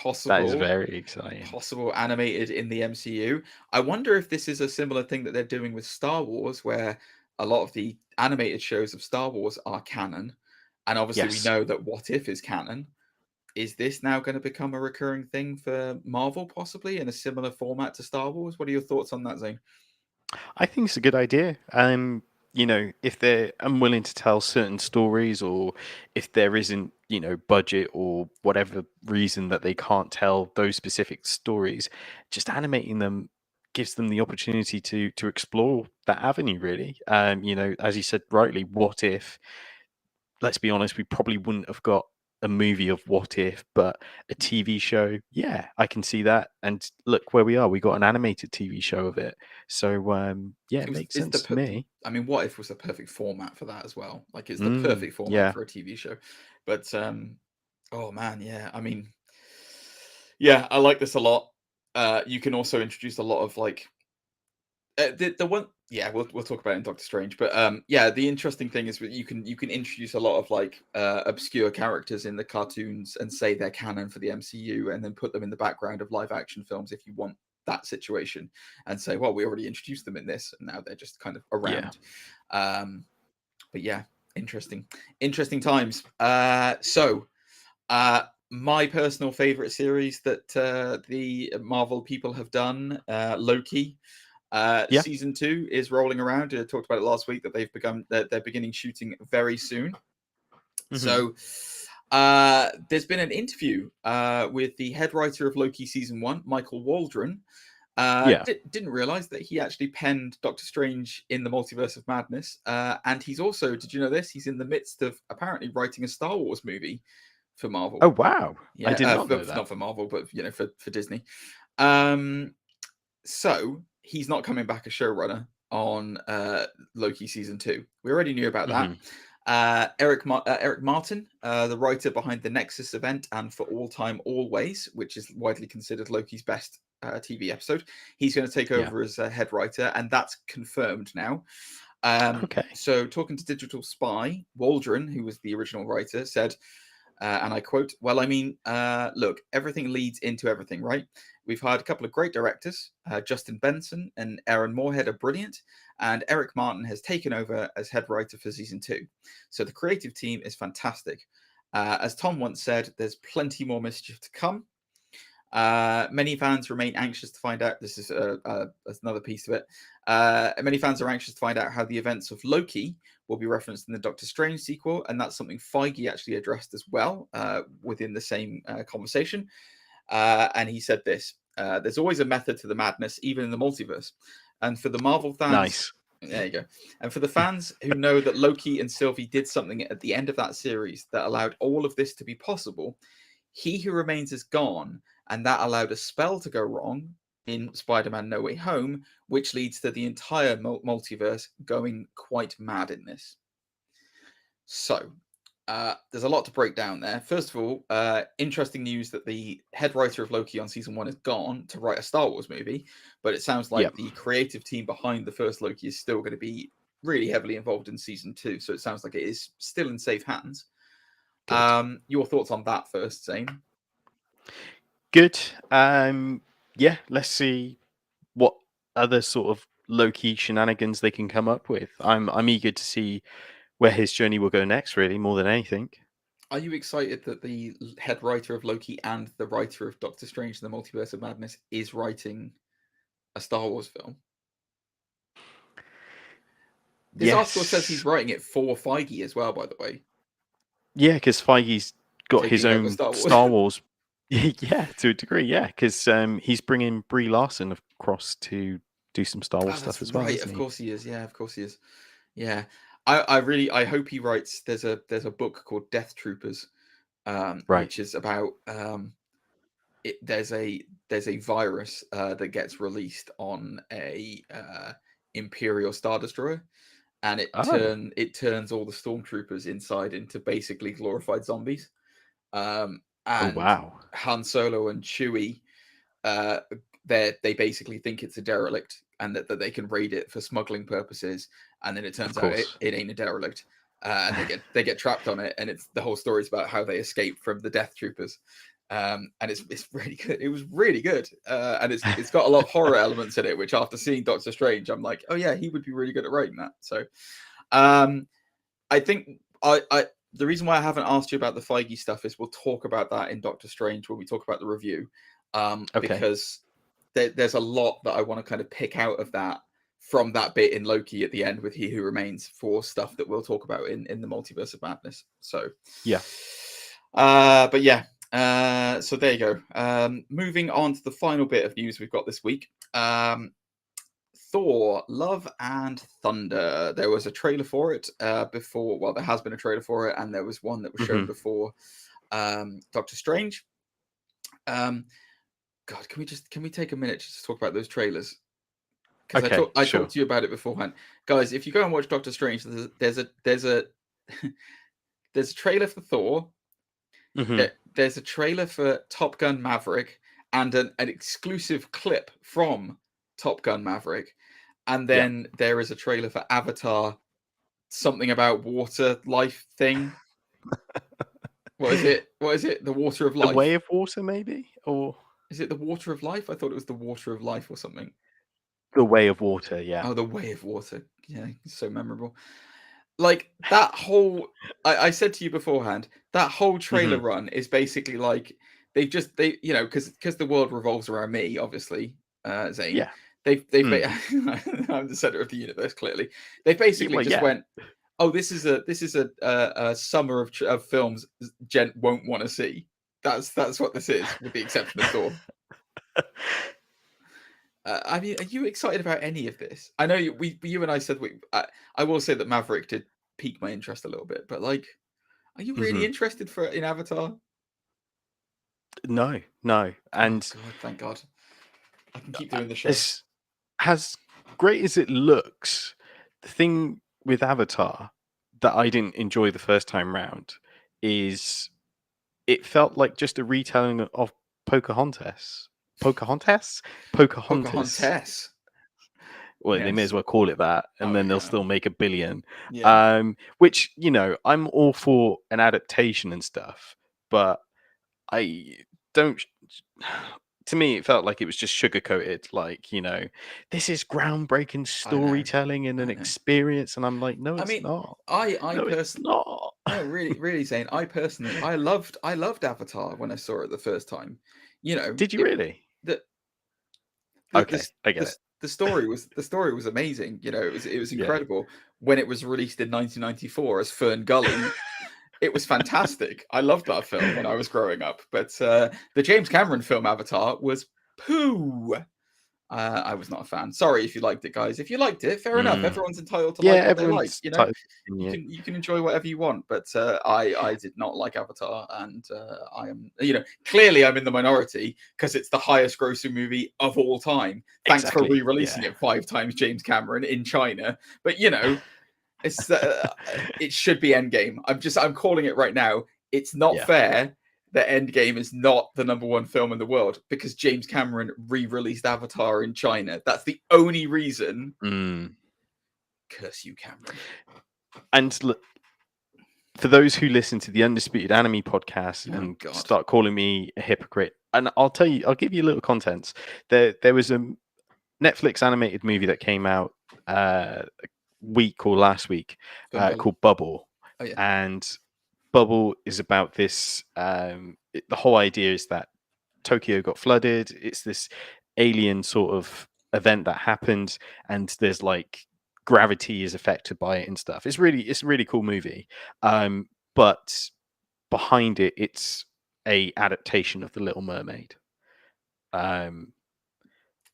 [SPEAKER 1] That is very exciting.
[SPEAKER 2] Possible animated in the MCU. I wonder if this is a similar thing that they're doing with Star Wars, where a lot of the animated shows of Star Wars are canon. And obviously we know that What If is canon. Is this now going to become a recurring thing for Marvel, possibly in a similar format to Star Wars? What are your thoughts on that, Zane?
[SPEAKER 1] I think it's a good idea. If they're unwilling to tell certain stories, or if there isn't, budget or whatever reason that they can't tell those specific stories, just animating them gives them the opportunity to explore that avenue, really. As you said rightly, what if, let's be honest, we probably wouldn't have got a movie of What If, but a TV show, yeah, I can see that. And look where we are. We got an animated TV show of it. So, it makes sense to me.
[SPEAKER 2] I mean, What If was the perfect format for that as well. Like, it's the perfect format for a TV show. But, oh man, yeah. I mean, yeah, I like this a lot. You can also introduce a lot of like, the one, yeah, we'll talk about it in Doctor Strange, but the interesting thing is you can introduce a lot of like obscure characters in the cartoons and say they're canon for the MCU, and then put them in the background of live action films if you want that situation, and say, well, we already introduced them in this, and now they're just kind of around. But yeah, interesting times. My personal favorite series that the Marvel people have done, Loki. Season 2 is rolling around. I talked about it last week that they're beginning shooting very soon. So There's been an interview with the head writer of Loki season 1, Michael Waldron. Didn't realize that he actually penned Doctor Strange in the Multiverse of Madness. And he's also, did you know this? He's in the midst of apparently writing a Star Wars movie for Marvel.
[SPEAKER 1] Oh, wow.
[SPEAKER 2] Yeah,
[SPEAKER 1] I did not know that.
[SPEAKER 2] Not for Marvel, but for Disney. So he's not coming back as showrunner on Loki season 2. We already knew about that. Eric Martin, the writer behind the Nexus event and For All Time Always, which is widely considered Loki's best TV episode, he's going to take over as a head writer, and that's confirmed now. So talking to Digital Spy, Waldron, who was the original writer, said, and I quote, "Well, I mean, look, everything leads into everything, right? We've hired a couple of great directors. Justin Benson and Aaron Moorhead are brilliant, and Eric Martin has taken over as head writer for season 2. So the creative team is fantastic. As Tom once said, there's plenty more mischief to come. Many fans remain anxious to find out." This is another piece of it. Many fans are anxious to find out how the events of Loki will be referenced in the Doctor Strange sequel, and that's something Feige actually addressed as well within the same conversation. And he said this: "There's always a method to the madness, even in the multiverse. And for the Marvel fans,
[SPEAKER 1] Nice.
[SPEAKER 2] There you go. And for the fans who know that Loki and Sylvie did something at the end of that series that allowed all of this to be possible, He Who Remains is gone, and that allowed a spell to go wrong in Spider-Man No Way Home, which leads to the entire multiverse going quite mad in this." So there's a lot to break down there. First of all, interesting news that the head writer of Loki on season 1 is gone to write a Star Wars movie, but it sounds like the creative team behind the first Loki is still going to be really heavily involved in season 2. So it sounds like it is still in safe hands. Your thoughts on that first, Zane?
[SPEAKER 1] Good. Let's see what other sort of low-key shenanigans they can come up with. I'm eager to see where his journey will go next, really, more than anything.
[SPEAKER 2] Are you excited that the head writer of Loki and the writer of Doctor Strange and the Multiverse of Madness is writing a Star Wars film? This article says he's writing it for Feige as well, by the way.
[SPEAKER 1] Yeah, because Feige's got
[SPEAKER 2] Taking
[SPEAKER 1] his
[SPEAKER 2] over
[SPEAKER 1] own
[SPEAKER 2] Star Wars.
[SPEAKER 1] Yeah, to a degree, yeah, because he's bringing Brie Larson across to do some Star Wars stuff as well.
[SPEAKER 2] Right, of course he is. Yeah, of course he is. Yeah, I hope he writes. There's a book called Death Troopers, which is about there's a virus that gets released on a Imperial Star Destroyer, and it turns all the stormtroopers inside into basically glorified zombies. And Han Solo and Chewie, they basically think it's a derelict and that they can raid it for smuggling purposes, and then it turns out it ain't a derelict, and they get trapped on it, and it's the whole story is about how they escape from the Death Troopers, and it's really good. It was really good, and it's got a lot of horror elements in it, which after seeing Doctor Strange, I'm like, oh yeah, he would be really good at writing that. So, I think the reason why I haven't asked you about the Feige stuff is we'll talk about that in Doctor Strange when we talk about the review, because there's a lot that I want to kind of pick out of that from that bit in Loki at the end with He Who Remains for stuff that we'll talk about in the Multiverse of Madness. So so there you go. Moving on to the final bit of news we've got this week. Thor: Love and Thunder. There was a trailer for it before. Well, there has been a trailer for it, and there was one that was shown before Doctor Strange. God, can we take a minute just to talk about those trailers? Because I talked to you about it beforehand, guys. If you go and watch Doctor Strange, there's a trailer for Thor. There's a trailer for Top Gun Maverick and an exclusive clip from Top Gun Maverick, and then there is a trailer for Avatar, something about water life thing. What is it? The Water of Life.
[SPEAKER 1] The Way of Water, maybe? Or
[SPEAKER 2] is it the Water of Life? I thought it was the Water of Life or something.
[SPEAKER 1] The Way of Water, yeah.
[SPEAKER 2] Oh, the Way of Water. Yeah, it's so memorable. Like that whole, I said to you beforehand, that whole trailer run is basically like because the world revolves around me, obviously, Zane. Yeah. I'm the center of the universe, clearly. They basically went, Oh, this is a summer of films Gent won't want to see. That's what this is, with the exception of Thor. I mean, are you excited about any of this? I know you and I said I will say that Maverick did pique my interest a little bit, but like, are you really interested in Avatar?
[SPEAKER 1] No, and
[SPEAKER 2] God, thank God, I can keep doing the show.
[SPEAKER 1] It's as great as it looks. The thing with Avatar that I didn't enjoy the first time round is it felt like just a retelling of Pocahontas. Pocahontas?
[SPEAKER 2] Pocahontas.
[SPEAKER 1] Well, they may as well call it that, and then they'll still make $1 billion.
[SPEAKER 2] Yeah.
[SPEAKER 1] Which, you know, I'm all for an adaptation and stuff, but I don't. To me, it felt like it was just sugar coated. Like, you know, this is groundbreaking storytelling and an experience, and I'm like, no, it's not.
[SPEAKER 2] I
[SPEAKER 1] No,
[SPEAKER 2] personally,
[SPEAKER 1] it's not.
[SPEAKER 2] no, really, Zane. I personally, I loved Avatar when I saw it the first time. You know,
[SPEAKER 1] Did you really? Okay, I get it.
[SPEAKER 2] The story was amazing. You know, it was incredible. When it was released in 1994 as Fern Gully, it was fantastic. I loved that film when I was growing up. But the James Cameron film Avatar was poo. I was not a fan. Sorry if you liked it, guys. If you liked it, fair enough. Everyone's entitled to like what they like. You know, you can enjoy whatever you want. But I did not like Avatar, and I am, you know, clearly I'm in the minority because it's the highest grossing movie of all time. Thanks for re-releasing it 5 times, James Cameron, in China. But you know, it's it should be Endgame. I'm calling it right now. It's not fair that Endgame is not the #1 film in the world because James Cameron re-released Avatar in China. That's the only reason. Curse you, Cameron.
[SPEAKER 1] And look, for those who listen to the Undisputed Anime Podcast and start calling me a hypocrite, and I'll give you a little context. There was a Netflix animated movie that came out week or last week called Bubble.
[SPEAKER 2] Oh, yeah.
[SPEAKER 1] And Bubble is about this. The whole idea is that Tokyo got flooded. It's this alien sort of event that happened, and there's like gravity is affected by it and stuff. It's a really cool movie. But behind it, it's a adaptation of The Little Mermaid. And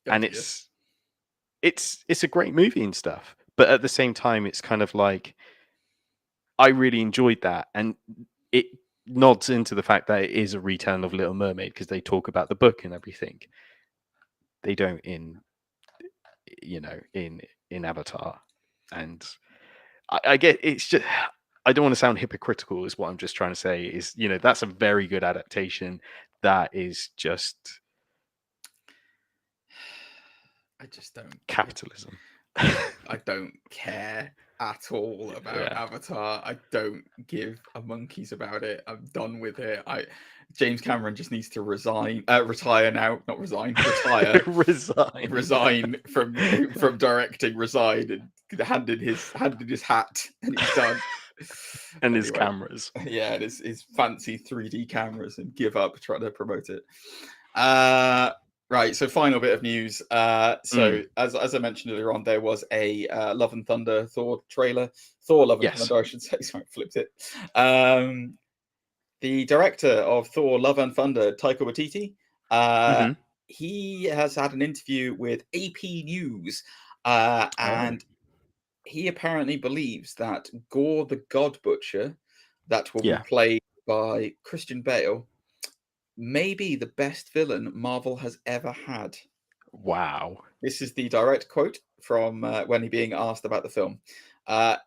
[SPEAKER 1] it's a great movie and stuff. But at the same time, it's kind of like, I really enjoyed that, and it nods into the fact that it is a retelling of Little Mermaid because they talk about the book and everything. They don't in Avatar, and I get it's just, I don't want to sound hypocritical. Is what I'm just trying to say is, you know, that's a very good adaptation. That is just,
[SPEAKER 2] I just don't
[SPEAKER 1] capitalism.
[SPEAKER 2] I don't care at all about Avatar. I don't give a monkeys about it. I'm done with it. James Cameron just needs to retire now. Not resign, retire. resign from directing. Resign and handed his hat, and he's done.
[SPEAKER 1] And his cameras.
[SPEAKER 2] Yeah, and his fancy 3D cameras, and give up trying to promote it. Right, so final bit of news. As I mentioned earlier on, there was a Love and Thunder Thor trailer. Thor Love and Thunder, I should say. Sorry, I flipped it. The director of Thor Love and Thunder, Taika Waititi, he has had an interview with AP News, and he apparently believes that Gore the God Butcher, that will be played by Christian Bale, maybe the best villain Marvel has ever had.
[SPEAKER 1] Wow.
[SPEAKER 2] This is the direct quote from when he being asked about the film.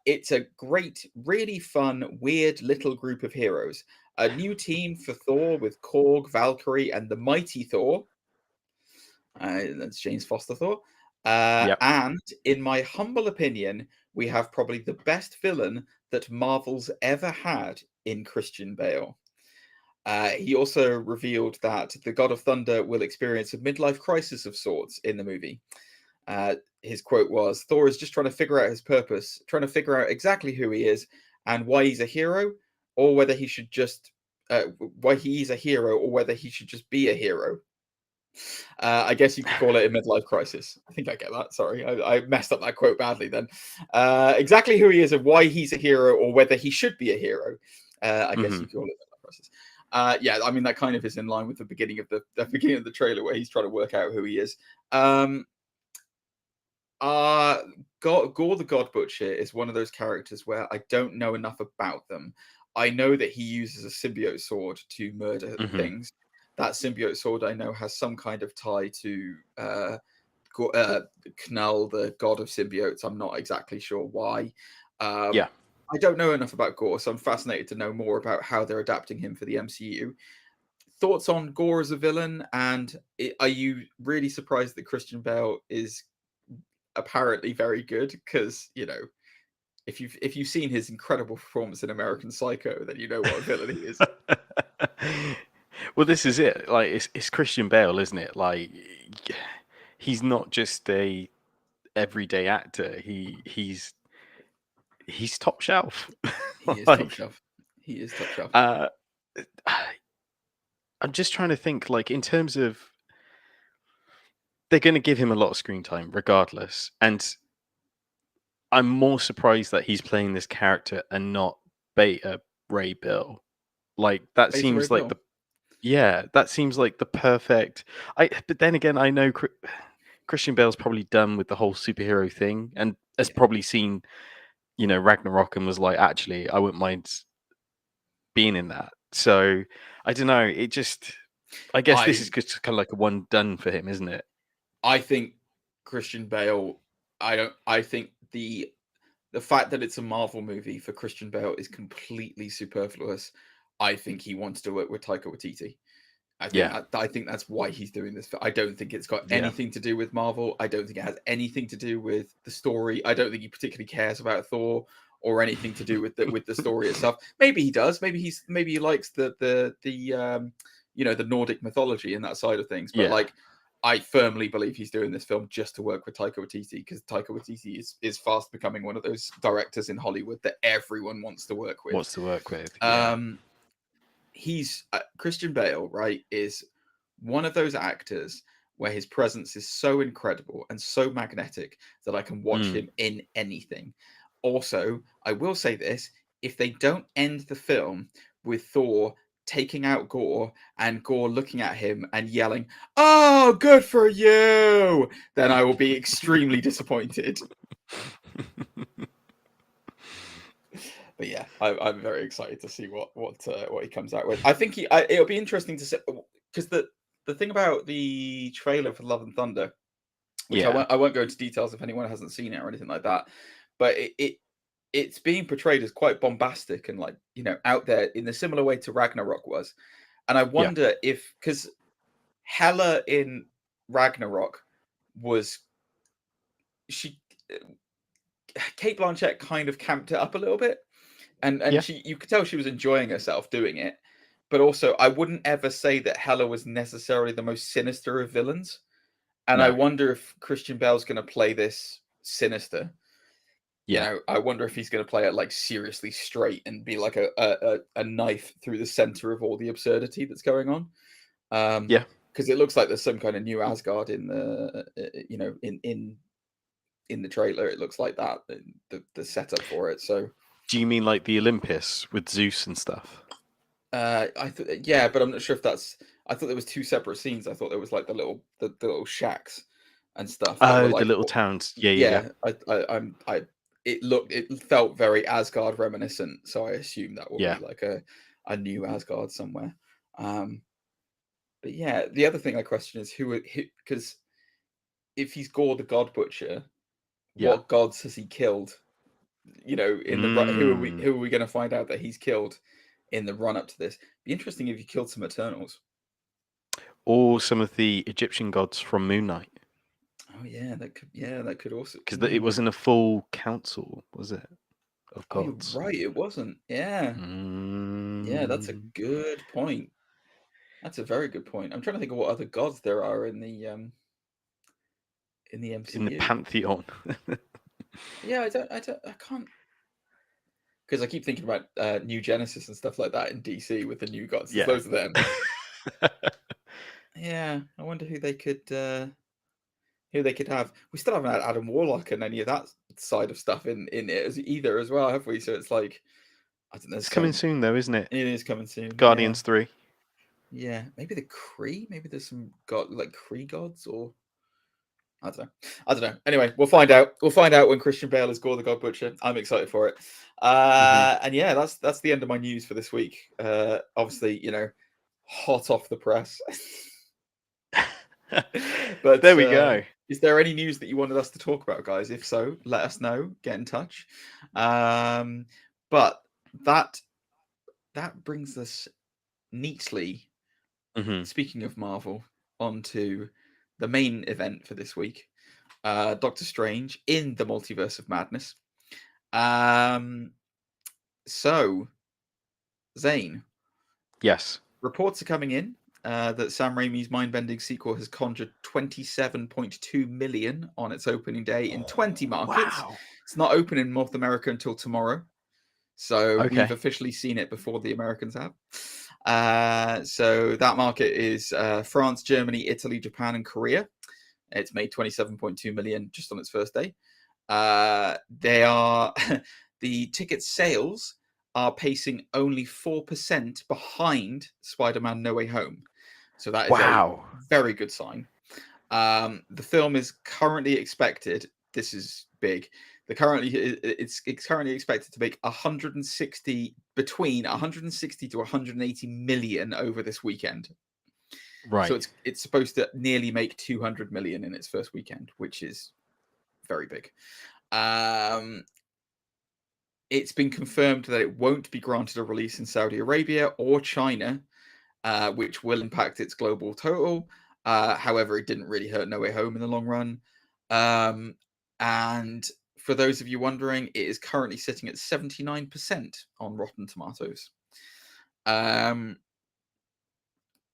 [SPEAKER 2] It's a great, really fun, weird little group of heroes. A new team for Thor with Korg, Valkyrie, and the mighty Thor. That's James Foster Thor. And in my humble opinion, we have probably the best villain that Marvel's ever had in Christian Bale. He also revealed that the God of Thunder will experience a midlife crisis of sorts in the movie. His quote was, Thor is just trying to figure out his purpose, trying to figure out exactly who he is and why he's a hero, or whether he should just why he's a hero, or whether he should just be a hero. I guess you could call it a midlife crisis. I think I get that. Sorry, I messed up that quote badly then. Exactly who he is and why he's a hero or whether he should be a hero. I guess you could call it midlife crisis. Yeah, I mean that kind of is in line with the beginning of the trailer where he's trying to work out who he is. Gore the God Butcher is one of those characters where I don't know enough about them. I know that he uses a symbiote sword to murder things. That symbiote sword I know has some kind of tie to Knull, the god of symbiotes. I'm not exactly sure why.
[SPEAKER 1] Yeah.
[SPEAKER 2] I don't know enough about Gore, so I'm fascinated to know more about how they're adapting him for the MCU. Thoughts on Gore as a villain, and are you really surprised that Christian Bale is apparently very good? Because, you know, if you've seen his incredible performance in American Psycho, then you know what a villain he is.
[SPEAKER 1] Well, this is it. Like, it's Christian Bale, isn't it? Like, he's not just a everyday actor. He's top shelf.
[SPEAKER 2] He is
[SPEAKER 1] Like,
[SPEAKER 2] top shelf. He is top shelf.
[SPEAKER 1] I'm just trying to think, like, in terms of they're going to give him a lot of screen time regardless, and I'm more surprised that he's playing this character and not Beta Ray Bill. Like, that
[SPEAKER 2] Beta
[SPEAKER 1] seems
[SPEAKER 2] Ray
[SPEAKER 1] like
[SPEAKER 2] Bill.
[SPEAKER 1] that seems like the perfect. But then again, I know Christian Bale's probably done with the whole superhero thing and has probably seen, you know, Ragnarok and was like, actually, I wouldn't mind being in that. So I don't know. It just, I guess this is just kind of like a one done for him, isn't it?
[SPEAKER 2] I think Christian Bale. I think the fact that it's a Marvel movie for Christian Bale is completely superfluous. I think he wants to work with Taika Waititi. I think that's why he's doing this. I don't think it's got anything to do with Marvel. I don't think it has anything to do with the story. I don't think he particularly cares about Thor or anything to do with the story itself. Maybe he does. Maybe he likes the you know, the Nordic mythology and that side of things. But like, I firmly believe he's doing this film just to work with Taika Waititi, because Taika Waititi is fast becoming one of those directors in Hollywood that everyone wants to work with. He's Christian Bale, right, is one of those actors where his presence is so incredible and so magnetic that I can watch him in anything. Also, I will say this, if they don't end the film with Thor taking out Gore and Gore looking at him and yelling, "Oh, good for you," then I will be extremely disappointed. But yeah, I'm very excited to see what he comes out with. I think it'll be interesting to see, because the thing about the trailer for Love and Thunder, which I won't go into details if anyone hasn't seen it or anything like that, but it's being portrayed as quite bombastic and, like, you know, out there in the similar way to Ragnarok was. And I wonder if, because Hela in Ragnarok was, Cate Blanchett kind of camped it up a little bit. And you could tell she was enjoying herself doing it. But also, I wouldn't ever say that Hela was necessarily the most sinister of villains. And I wonder if Christian Bale's going to play this sinister. You know, I wonder if he's going to play it like seriously straight and be like a knife through the center of all the absurdity that's going on. Because it looks like there's some kind of new Asgard in the you know, in the trailer. It looks like that, the setup for it. So,
[SPEAKER 1] do you mean like the Olympus with Zeus and stuff?
[SPEAKER 2] Yeah, but I'm not sure if that's. I thought there was two separate scenes. I thought there was like the little shacks and stuff.
[SPEAKER 1] Oh, like, the little towns. Yeah.
[SPEAKER 2] It felt very Asgard reminiscent, so I assume that will be like a new Asgard somewhere. But yeah, the other thing I question is who, because if he's Gore the God Butcher, what gods has he killed? You know, in the who are we going to find out that he's killed in the run up to this? Be interesting if he killed some Eternals
[SPEAKER 1] or some of the Egyptian gods from Moon Knight.
[SPEAKER 2] Oh yeah, that could also,
[SPEAKER 1] because it wasn't a full council, was it, of gods?
[SPEAKER 2] Oh, you're right, it wasn't. Yeah, yeah, that's a good point. That's a very good point. I'm trying to think of what other gods there are in the MCU.
[SPEAKER 1] In the pantheon.
[SPEAKER 2] Yeah, I can't, because I keep thinking about New Genesis and stuff like that in DC with the new gods. There's loads of them. Yeah, I wonder who they could have. We still haven't had Adam Warlock and any of that side of stuff in it either as well, have we? So it's like, I don't know.
[SPEAKER 1] It's coming soon, though, isn't it?
[SPEAKER 2] It is coming soon.
[SPEAKER 1] Guardians 3.
[SPEAKER 2] Yeah, maybe the Kree. Maybe there's some Kree gods, or I don't know. Anyway, we'll find out. We'll find out when Christian Bale is Gore the God Butcher. I'm excited for it. And yeah, that's the end of my news for this week. Obviously, hot off the press. But
[SPEAKER 1] there we go.
[SPEAKER 2] Is there any news that you wanted us to talk about, guys? If so, let us know. Get in touch. But that brings us neatly, speaking of Marvel, onto the main event for this week, Doctor Strange in the Multiverse of Madness. So, Zane.
[SPEAKER 1] Yes.
[SPEAKER 2] Reports are coming in that Sam Raimi's mind-bending sequel has conjured 27.2 million on its opening day in 20 markets.
[SPEAKER 1] Wow.
[SPEAKER 2] It's not open in North America until tomorrow. So we've officially seen it before the Americans have. So that market is France, Germany, Italy, Japan, and Korea. It's made 27.2 million just on its first day. They are the ticket sales are pacing only 4% behind Spider-Man No Way Home. So that is a very good sign. The film is currently expected, this is big, it's currently expected to make between 160 to 180 million over this weekend.
[SPEAKER 1] Right.
[SPEAKER 2] So it's supposed to nearly make 200 million in its first weekend, which is very big. It's been confirmed that it won't be granted a release in Saudi Arabia or China, which will impact its global total. However, it didn't really hurt No Way Home in the long run. And for those of you wondering, it is currently sitting at 79% on Rotten Tomatoes.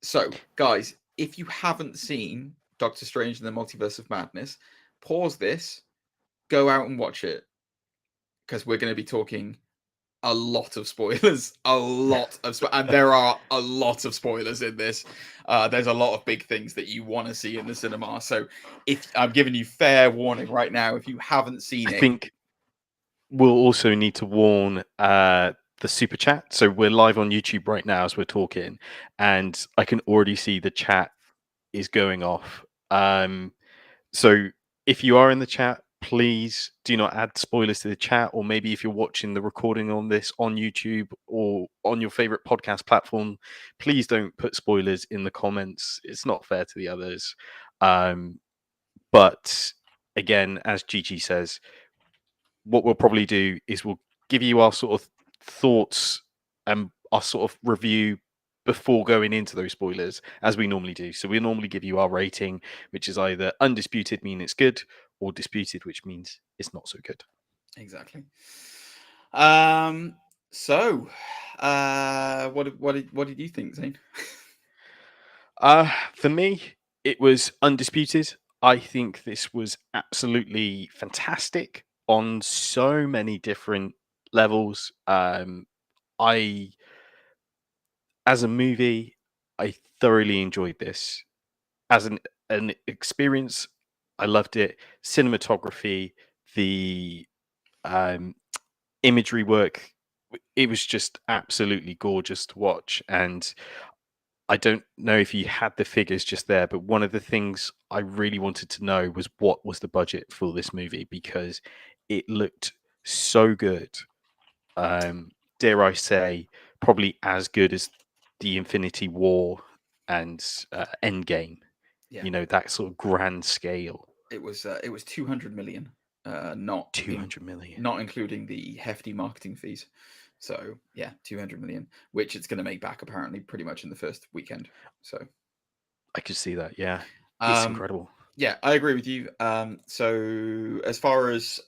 [SPEAKER 2] So, guys, if you haven't seen Doctor Strange in the Multiverse of Madness, pause this, go out and watch it, because we're going to be talking a lot of spoilers, and there are a lot of spoilers in this. There's a lot of big things that you want to see in the cinema. So if I'm giving you fair warning right now, if you haven't seen it,
[SPEAKER 1] I think we'll also need to warn the super chat. So we're live on YouTube right now as we're talking, and I can already see the chat is going off. So if you are in the chat, please do not add spoilers to the chat, or maybe if you're watching the recording on this on YouTube or on your favorite podcast platform, please don't put spoilers in the comments. It's not fair to the others. But again, as Gigi says, what we'll probably do is we'll give you our sort of thoughts and our sort of review before going into those spoilers, as we normally do. So we normally give you our rating, which is either undisputed, meaning it's good, or disputed, which means it's not so good.
[SPEAKER 2] Exactly. So, what did you think, Zane?
[SPEAKER 1] For me, it was undisputed. I think this was absolutely fantastic on so many different levels. As a movie, I thoroughly enjoyed this. As an experience, I loved it. Cinematography, the imagery work, it was just absolutely gorgeous to watch. And I don't know if you had the figures just there, but one of the things I really wanted to know was what was the budget for this movie, because it looked so good. Dare I say, probably as good as the Infinity War and Endgame.
[SPEAKER 2] Yeah.
[SPEAKER 1] You know, that sort of grand scale.
[SPEAKER 2] It was 200 million, not
[SPEAKER 1] 200 million.
[SPEAKER 2] not including the hefty marketing fees. So yeah, 200 million, which it's going to make back apparently pretty much in the first weekend. So
[SPEAKER 1] I could see that. Yeah, it's incredible.
[SPEAKER 2] Yeah, I agree with you. So as far as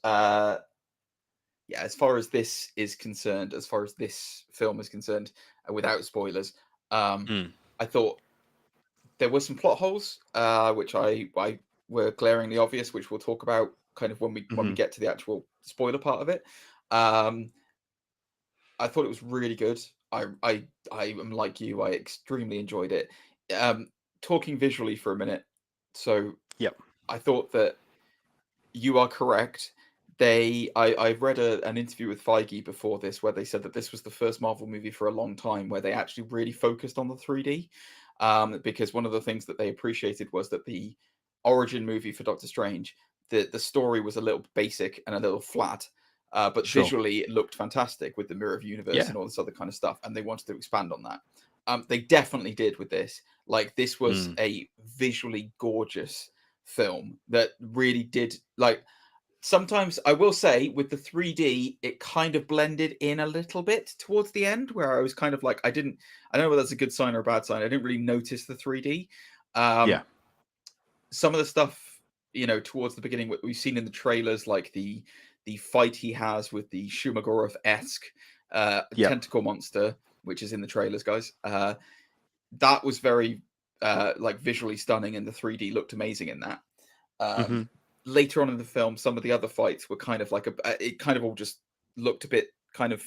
[SPEAKER 2] this is concerned, as far as this film is concerned, without spoilers, I thought there were some plot holes, which I were glaringly obvious, which we'll talk about kind of when we get to the actual spoiler part of it. I thought it was really good. I am like you. I extremely enjoyed it. talking visually for a minute. So
[SPEAKER 1] Yep.
[SPEAKER 2] I thought that you are correct. I've read an interview with Feige before this where they said that this was the first Marvel movie for a long time where they actually really focused on the 3D. Because one of the things that they appreciated was that the origin movie for Doctor Strange, the story was a little basic and a little flat, but
[SPEAKER 1] Sure.
[SPEAKER 2] visually it looked fantastic with the Mirror of Universe
[SPEAKER 1] Yeah.
[SPEAKER 2] and all this other kind of stuff, and they wanted to expand on that. They definitely did with this. Like, this was a visually gorgeous film that really did, like, sometimes I will say with the 3D, it kind of blended in a little bit towards the end where I was kind of like, I don't know whether that's a good sign or a bad sign. I didn't really notice the 3D.
[SPEAKER 1] Yeah.
[SPEAKER 2] Some of the stuff, you know, towards the beginning, what we've seen in the trailers, like the fight he has with the Shumagorov-esque tentacle monster, which is in the trailers, guys. That was very like visually stunning, and the 3D looked amazing in that. Later on in the film, some of the other fights were kind of like it kind of all just looked a bit kind of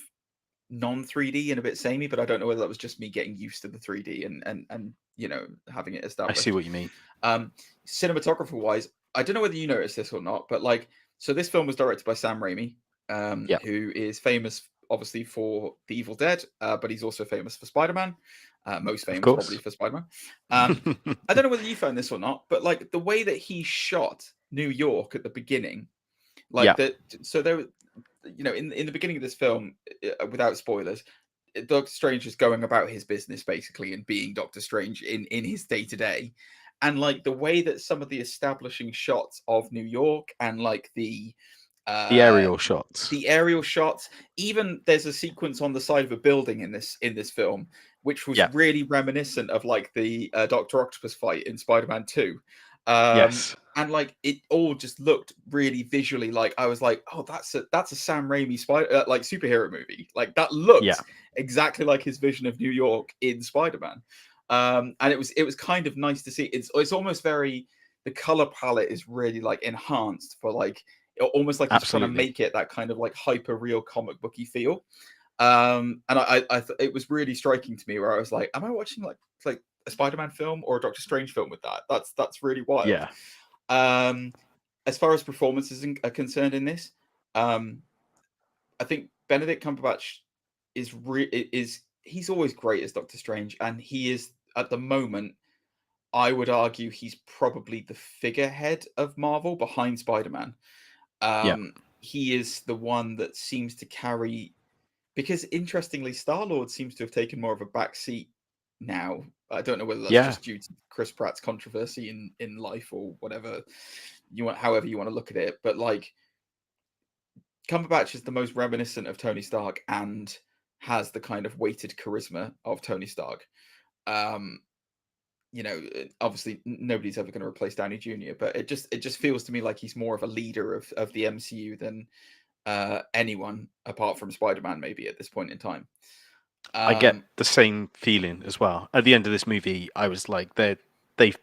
[SPEAKER 2] non 3D and a bit samey, but I don't know whether that was just me getting used to the 3D and you know, having it
[SPEAKER 1] I
[SPEAKER 2] established.
[SPEAKER 1] see what you mean.
[SPEAKER 2] Cinematographer wise, I don't know whether you noticed this or not, but like, so this film was directed by Sam Raimi, who is famous obviously for The Evil Dead, but he's also famous for Spider-Man. Most famous probably for Spider-Man. I don't know whether you found this or not, but like the way that he shot New York at the beginning, like that. So there, you know, in the beginning of this film, without spoilers, Doctor Strange is going about his business basically and being Doctor Strange in his day to day, and like the way that some of the establishing shots of New York and like the
[SPEAKER 1] aerial shots,
[SPEAKER 2] even there's a sequence on the side of a building in this film which was really reminiscent of like the Dr. Octopus fight in Spider-Man 2. And like it all just looked really visually like, I was like, oh, that's a Sam Raimi like superhero movie. Like that looked exactly like his vision of New York in Spider-Man. And it was kind of nice to see. It's almost very, the color palette is really like enhanced for like almost like he's trying to make it that kind of like hyper real comic booky feel. And I it was really striking to me where I was like, am I watching like a Spider-Man film or a Doctor Strange film with that? That's really wild. As far as performances are concerned in this, I think Benedict Cumberbatch is he's always great as Doctor Strange, and he is at the moment, I would argue, he's probably the figurehead of Marvel behind Spider-Man. He is the one that seems to carry, because interestingly, Star-Lord seems to have taken more of a back seat now. I don't know whether that's just due to Chris Pratt's controversy in life or whatever however you want to look at it. But like, Cumberbatch is the most reminiscent of Tony Stark and has the kind of weighted charisma of Tony Stark. You know, obviously nobody's ever going to replace Downey Jr., but it just feels to me like he's more of a leader of the MCU than anyone apart from Spider-Man maybe at this point in time.
[SPEAKER 1] I get the same feeling as well. At the end of this movie, I was like, they've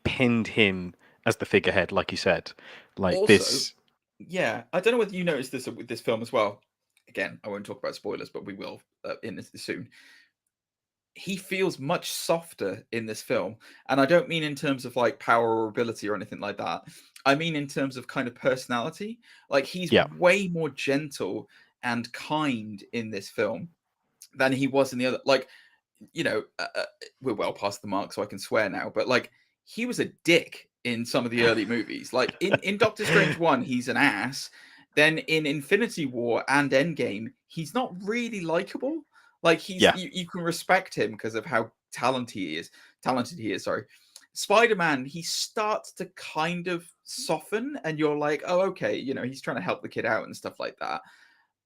[SPEAKER 1] pinned him as the figurehead, like you said. Like also, this.
[SPEAKER 2] Yeah, I don't know whether you noticed this with this film as well. Again, I won't talk about spoilers, but we will in this soon. He feels much softer in this film, and I don't mean in terms of like power or ability or anything like that. I mean in terms of kind of personality. Like he's way more gentle and kind in this film than he was in the other. Like, you know, we're well past the mark, so I can swear now. But like, he was a dick in some of the early movies. Like in Doctor Strange 1, he's an ass. Then in Infinity War and Endgame, he's not really likable. Like he's you can respect him because of how talented he is. Sorry. Spider-Man, he starts to kind of soften, and you're like, oh, okay, you know, he's trying to help the kid out and stuff like that.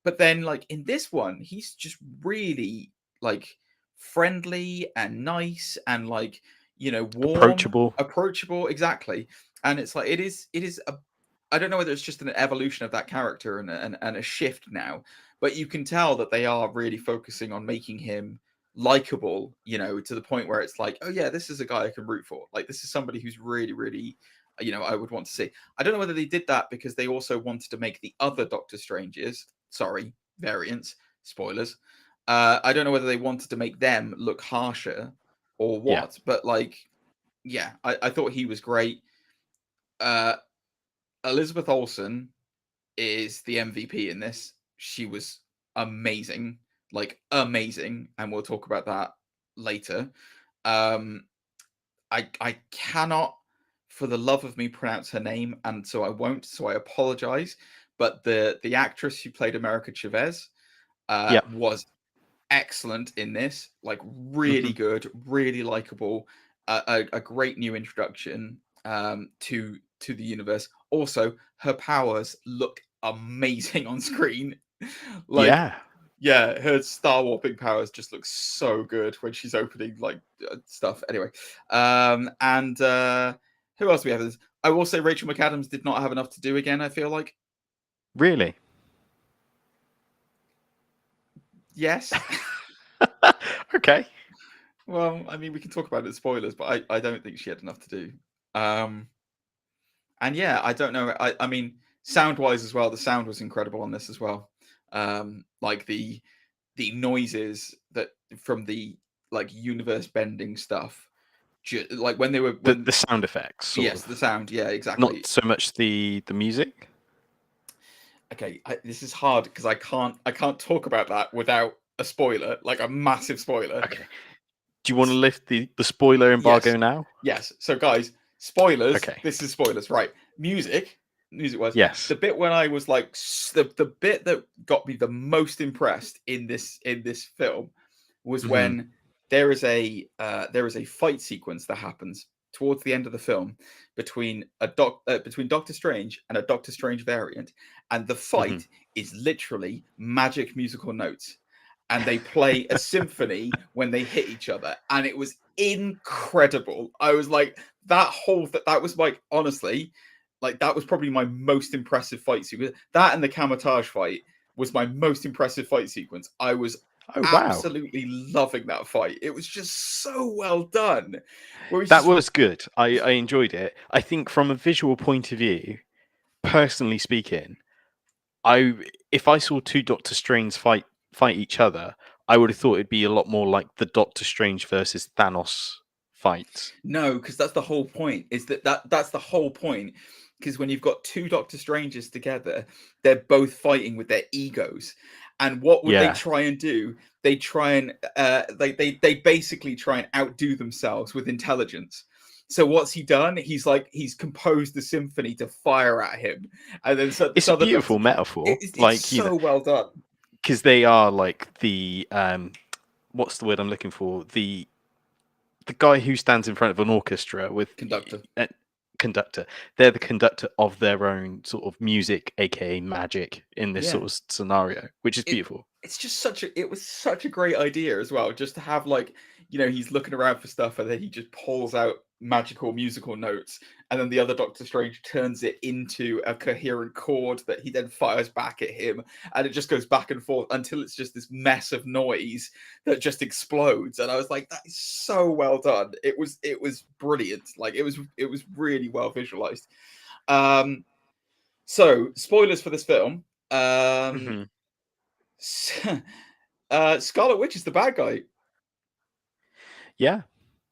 [SPEAKER 2] But then, like in this one, he's just really like friendly and nice and like, you know, warm, approachable, exactly. And it's like it is I don't know whether it's just an evolution of that character and a shift now, but you can tell that they are really focusing on making him likable, you know, to the point where it's like, oh yeah, this is a guy I can root for. Like this is somebody who's really, really, you know, I would want to see. I don't know whether they did that because they also wanted to make the other Doctor Stranges, variants, spoilers. I don't know whether they wanted to make them look harsher or what, but like, yeah, I thought he was great. Elizabeth Olsen is the MVP in this. She was amazing, like amazing, and we'll talk about that later. I cannot, for the love of me, pronounce her name, and so I won't. So I apologize. But the actress who played America Chavez was excellent in this. Like really good, really likable. A great new introduction to the universe. Also, her powers look amazing on screen. Like, yeah, her star warping powers just look so good when she's opening like stuff. Anyway, and who else do we have? This? I will say Rachel McAdams did not have enough to do again. I feel like.
[SPEAKER 1] Really?
[SPEAKER 2] Yes.
[SPEAKER 1] Okay.
[SPEAKER 2] Well, I mean, we can talk about it spoilers, but I don't think she had enough to do. And yeah, I don't know. I mean, sound wise as well, the sound was incredible on this as well. Like the noises that from the like universe bending stuff, like when they were
[SPEAKER 1] the sound effects.
[SPEAKER 2] Yes, the sound. Yeah, exactly.
[SPEAKER 1] Not so much the music.
[SPEAKER 2] Okay, this is hard because I can't talk about that without a spoiler, like a massive spoiler.
[SPEAKER 1] Okay. Do you want to lift the spoiler embargo now?
[SPEAKER 2] Yes. So guys, spoilers.
[SPEAKER 1] Okay.
[SPEAKER 2] This is spoilers, right? Music was.
[SPEAKER 1] Yes.
[SPEAKER 2] The bit when I was like the bit that got me the most impressed in this film was when there is a fight sequence that happens towards the end of the film between Doctor Strange and a Doctor Strange variant, and the fight is literally magic musical notes. And they play a symphony when they hit each other, and it was incredible. I was like, that was like, honestly, like that was probably my most impressive fight sequence. That and the Kamatage fight was my most impressive fight sequence. I was absolutely loving that fight. It was just so well done.
[SPEAKER 1] Was good. I enjoyed it. I think from a visual point of view, personally speaking, if I saw two Doctor Strange fight each other, I would have thought it'd be a lot more like the Doctor Strange versus Thanos fight.
[SPEAKER 2] No, because that's the whole point. That's the whole point. Because when you've got two Doctor Stranges together, they're both fighting with their egos. And what would they try and do? They try and they basically try and outdo themselves with intelligence. So what's he done? He's composed the symphony to fire at him, and then
[SPEAKER 1] it's a beautiful metaphor.
[SPEAKER 2] It's like so well done.
[SPEAKER 1] Because they are like the what's the word I'm looking for? The guy who stands in front of an orchestra with conductor. They're the conductor of their own sort of music, aka magic, in this sort of scenario, which is beautiful.
[SPEAKER 2] It's just it was such a great idea as well, just to have like, he's looking around for stuff and then he just pulls out magical musical notes, and then the other Doctor Strange turns it into a coherent chord that he then fires back at him, and it just goes back and forth until it's just this mess of noise that just explodes. And I was like, that is so well done. It was brilliant. Like it was really well visualized. So spoilers for this film. Scarlet Witch is the bad guy.
[SPEAKER 1] Yeah.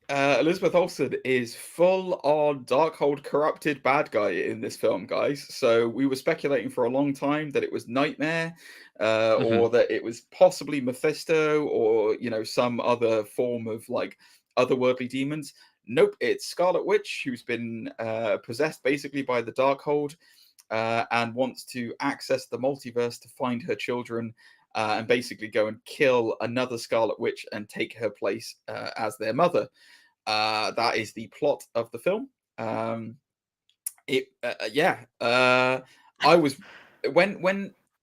[SPEAKER 2] Elizabeth Olsen is full on Darkhold corrupted bad guy in this film, guys. So we were speculating for a long time that it was Nightmare, or that it was possibly Mephisto, or some other form of like otherworldly demons. Nope, it's Scarlet Witch, who's been possessed basically by the Darkhold, and wants to access the multiverse to find her children. And basically go and kill another Scarlet Witch and take her place as their mother. That is the plot of the film. I was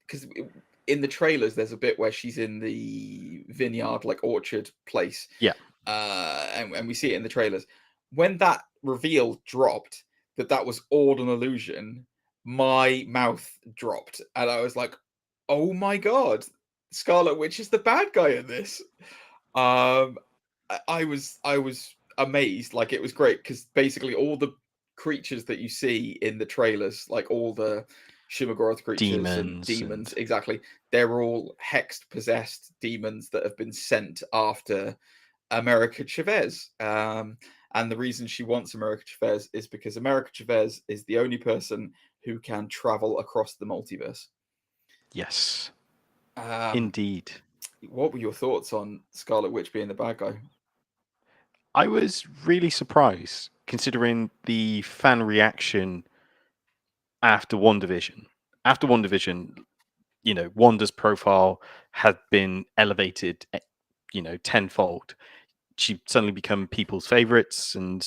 [SPEAKER 2] because in the trailers there's a bit where she's in the vineyard, like orchard place.
[SPEAKER 1] Yeah.
[SPEAKER 2] And we see it in the trailers. When that reveal dropped that was all an illusion, my mouth dropped, and I was like, "Oh my god, Scarlet Witch is the bad guy in this." I was amazed. Like it was great because basically all the creatures that you see in the trailers, like all the Shimagoroth creatures and demons, exactly, they're all hexed, possessed demons that have been sent after America Chavez. And the reason she wants America Chavez is because America Chavez is the only person who can travel across the multiverse.
[SPEAKER 1] Yes,
[SPEAKER 2] Um,
[SPEAKER 1] indeed.
[SPEAKER 2] what were your thoughts on Scarlet Witch being the bad guy?
[SPEAKER 1] I was really surprised considering the fan reaction after WandaVision. After WandaVision, Wanda's profile had been elevated, tenfold. She suddenly become people's favorites, and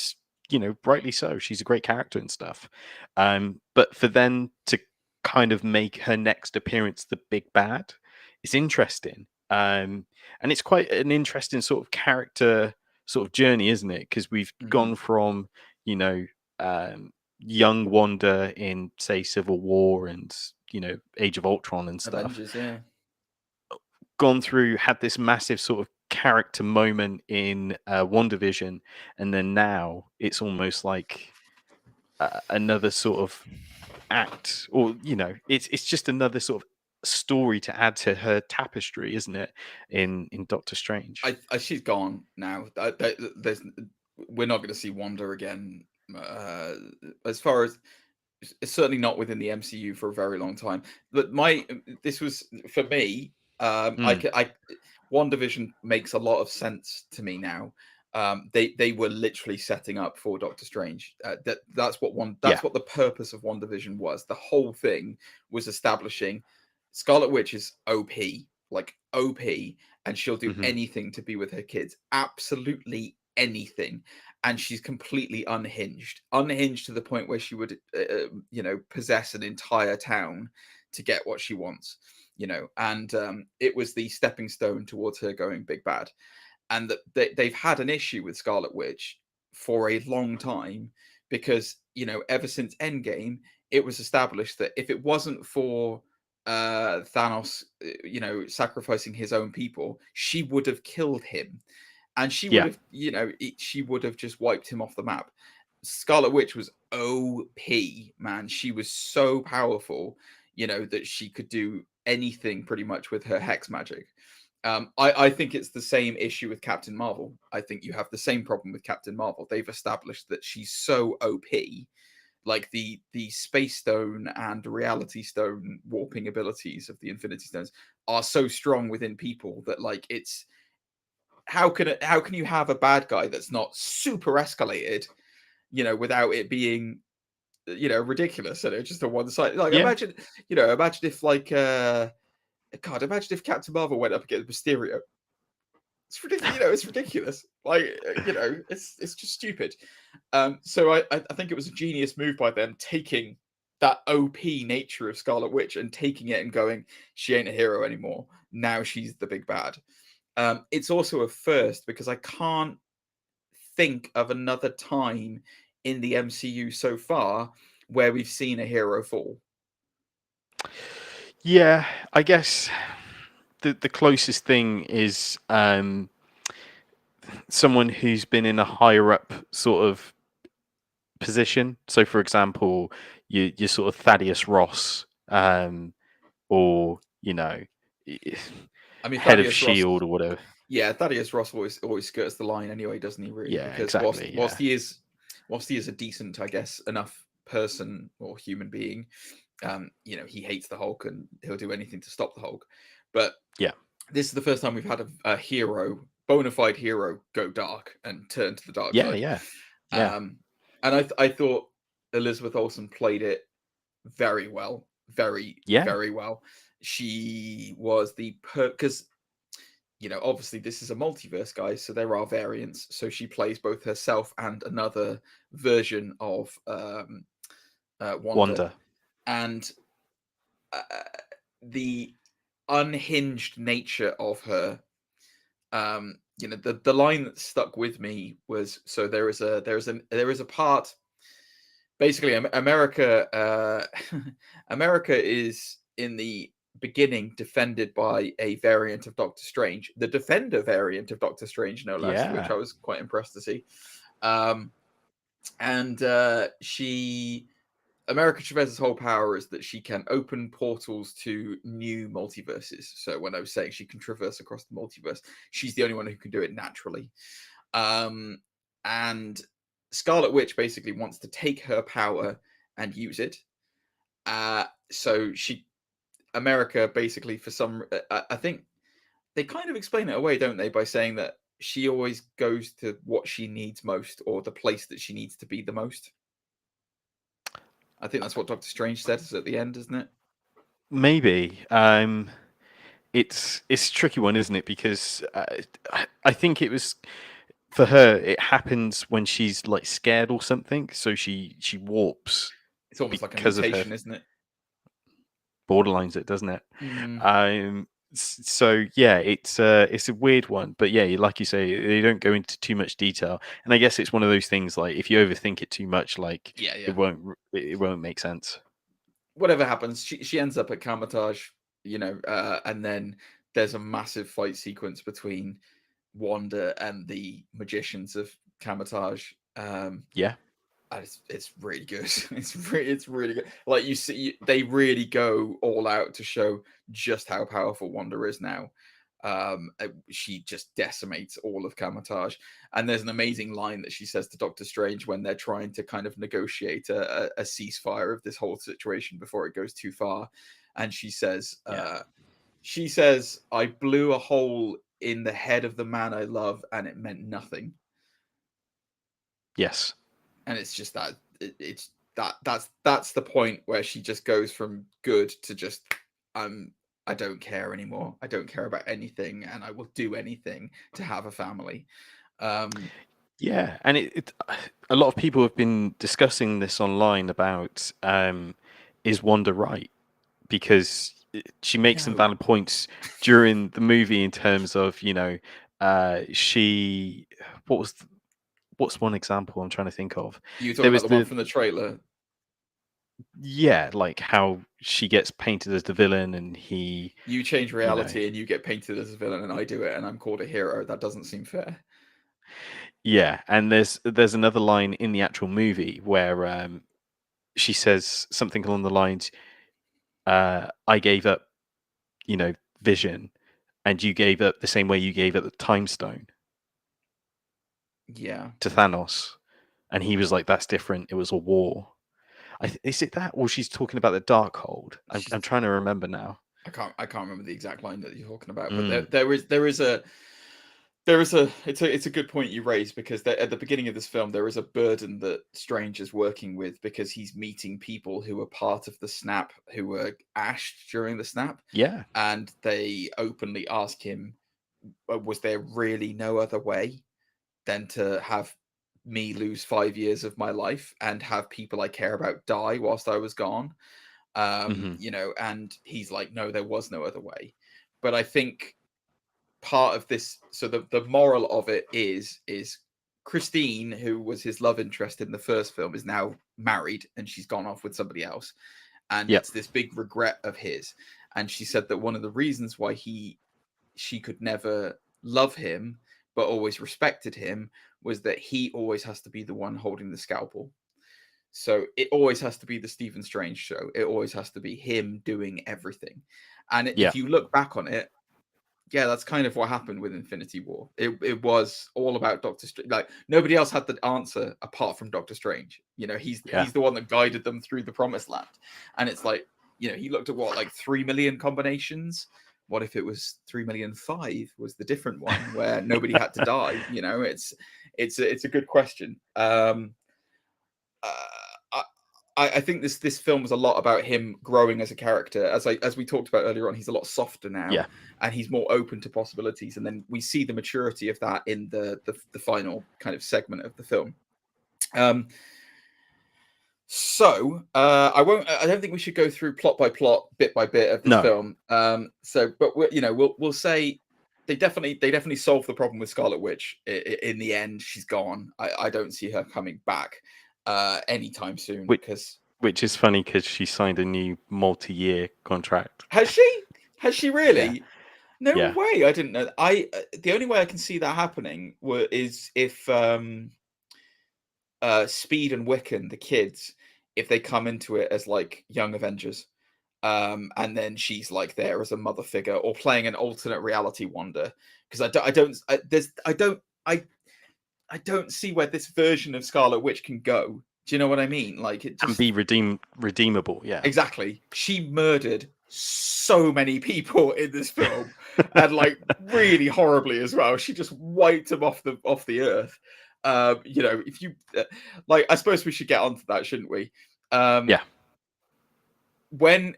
[SPEAKER 1] rightly so. She's a great character and stuff. But for them to kind of make her next appearance the big bad, it's interesting. And it's quite an interesting sort of character sort of journey, isn't it? Because we've gone from you know young Wanda in, say, Civil War and Age of Ultron and stuff,
[SPEAKER 2] Avengers, yeah.
[SPEAKER 1] gone through, had this massive sort of character moment in WandaVision, and then now it's almost like another sort of act, or it's just another sort of story to add to her tapestry, isn't it? In Doctor Strange.
[SPEAKER 2] She's gone now. We're not going to see Wanda again. As far as certainly not within the MCU for a very long time. But this was for me. WandaVision makes a lot of sense to me now. They were literally setting up for Doctor Strange. That's what the purpose of WandaVision was. The whole thing was establishing Scarlet Witch is OP, like OP, and she'll do anything to be with her kids. Absolutely anything. And she's completely unhinged to the point where she would, possess an entire town to get what she wants, and it was the stepping stone towards her going big bad. And that they've had an issue with Scarlet Witch for a long time because, ever since Endgame, it was established that if it wasn't for Thanos, sacrificing his own people, she would have killed him. And she would have, she would have just wiped him off the map. Scarlet Witch was OP, man. She was so powerful, that she could do anything pretty much with her hex magic. I think it's the same issue with Captain Marvel. I think you have the same problem with Captain Marvel. They've established that she's so OP, like the Space Stone and Reality Stone warping abilities of the Infinity Stones are so strong within people that, like, it's how can you have a bad guy that's not super escalated, without it being, ridiculous, and it's just a one side. Like, imagine if, like, God, imagine if Captain Marvel went up against Mysterio. It's ridiculous. It's ridiculous. Like, it's just stupid. So I think it was a genius move by them, taking that OP nature of Scarlet Witch and taking it and going, she ain't a hero anymore. Now she's the big bad. It's also a first because I can't think of another time in the MCU so far where we've seen a hero fall.
[SPEAKER 1] Yeah, I guess the closest thing is someone who's been in a higher up sort of position. So, for example, you sort of Thaddeus Ross, or
[SPEAKER 2] I mean,
[SPEAKER 1] head of
[SPEAKER 2] Thaddeus
[SPEAKER 1] Shield
[SPEAKER 2] Ross,
[SPEAKER 1] or whatever.
[SPEAKER 2] Yeah, Thaddeus Ross always skirts the line anyway, doesn't he? Really?
[SPEAKER 1] Yeah,
[SPEAKER 2] Because
[SPEAKER 1] exactly.
[SPEAKER 2] whilst he is a decent, I guess, enough person or human being, he hates the Hulk and he'll do anything to stop the Hulk. But this is the first time we've had a hero, bona fide hero, go dark and turn to the dark side.
[SPEAKER 1] Yeah.
[SPEAKER 2] And I thought Elizabeth Olsen played it very well, very well. She was because obviously this is a multiverse, guys, so there are variants. So she plays both herself and another version of Wanda. And the unhinged nature of her, the line that stuck with me was, so there is a part, basically America is in the beginning defended by a variant of Doctor Strange, the Defender variant of Doctor Strange, no less, which I was quite impressed to see. America Chavez's whole power is that she can open portals to new multiverses. So when I was saying she can traverse across the multiverse, she's the only one who can do it naturally. And Scarlet Witch basically wants to take her power and use it. So America basically, for some, I think they kind of explain it away, don't they, by saying that she always goes to what she needs most, or the place that she needs to be the most. I think that's what Doctor Strange says at the end, isn't it?
[SPEAKER 1] Maybe. It's a tricky one, isn't it? Because I think it was for her. It happens when she's like scared or something, so she warps.
[SPEAKER 2] It's almost like a
[SPEAKER 1] because of her
[SPEAKER 2] mutation, isn't it?
[SPEAKER 1] borderlines it, doesn't it? So yeah, it's a weird one, but yeah, like you say, they don't go into too much detail, and I guess it's one of those things like if you overthink it too much, like it won't make sense.
[SPEAKER 2] Whatever happens, she ends up at Kamar-Taj, and then there's a massive fight sequence between Wanda and the magicians of Kamar-Taj.
[SPEAKER 1] Yeah.
[SPEAKER 2] And it's really good. It's really good. Like you see, they really go all out to show just how powerful Wanda is now. She just decimates all of Kamar-Taj. And there's an amazing line that she says to Doctor Strange when they're trying to kind of negotiate a ceasefire of this whole situation before it goes too far. And she says, I blew a hole in the head of the man I love, and it meant nothing.
[SPEAKER 1] Yes.
[SPEAKER 2] And it's just that that's the point where she just goes from good to just I don't care anymore. I don't care about anything, and I will do anything to have a family.
[SPEAKER 1] Yeah, and a lot of people have been discussing this online about is Wanda right? Because she makes some valid points during the movie in terms of what's one example I'm trying to think of?
[SPEAKER 2] You talking about the one from the trailer?
[SPEAKER 1] Yeah, like how she gets painted as the villain, and
[SPEAKER 2] you change reality and you get painted as a villain, and I do it, and I'm called a hero. That doesn't seem fair.
[SPEAKER 1] Yeah, and there's another line in the actual movie where she says something along the lines, "I gave up, vision, and you gave up the same way you gave up the time stone."
[SPEAKER 2] Yeah.
[SPEAKER 1] To Thanos, and he was like, "That's different. It was a war." Is it that, or she's talking about the Darkhold? I'm trying to remember now.
[SPEAKER 2] I can't remember the exact line that you're talking about, but it's a good point you raised, because at the beginning of this film there is a burden that Strange is working with, because he's meeting people who were part of the snap, who were ashed during the snap.
[SPEAKER 1] Yeah.
[SPEAKER 2] And they openly ask him, was there really no other way than to have me lose 5 years of my life and have people I care about die whilst I was gone? And he's like, no, there was no other way. But I think part of this, so the moral of it is Christine, who was his love interest in the first film, is now married and she's gone off with somebody else, and it's this big regret of his. And she said that one of the reasons why she could never love him but always respected him was that he always has to be the one holding the scalpel. So it always has to be the Stephen Strange show. It always has to be him doing everything. And if you look back on it, that's kind of what happened with Infinity War. It was all about Doctor Strange. Like, nobody else had the answer apart from Doctor Strange. He's the one that guided them through the Promised Land. And it's like, he looked at what, like 3 million combinations. What if it was 3,000,005 was the different one where nobody had to die? It's a good question. I think this film was a lot about him growing as a character. As we talked about earlier on, he's a lot softer now, and he's more open to possibilities. And then we see the maturity of that in the final kind of segment of the film. So I don't think we should go through plot by plot, bit by bit of this film. But we'll say they definitely solved the problem with Scarlet Witch. In the end, she's gone. I don't see her coming back anytime soon.
[SPEAKER 1] Which is funny, because she signed a new multi-year contract.
[SPEAKER 2] Has she really? No way. I didn't know. The only way I can see that happening is if Speed and Wiccan, the kids, if they come into it as like young Avengers, and then she's like there as a mother figure, or playing an alternate reality Wanda. Because I don't see where this version of Scarlet Witch can go. Do you know what I mean? Like it just...
[SPEAKER 1] And be redeemable. Yeah,
[SPEAKER 2] exactly. She murdered so many people in this film, and like really horribly as well. She just wiped them off the earth. You know, if you like, I suppose we should get onto that, shouldn't we?
[SPEAKER 1] Yeah.
[SPEAKER 2] When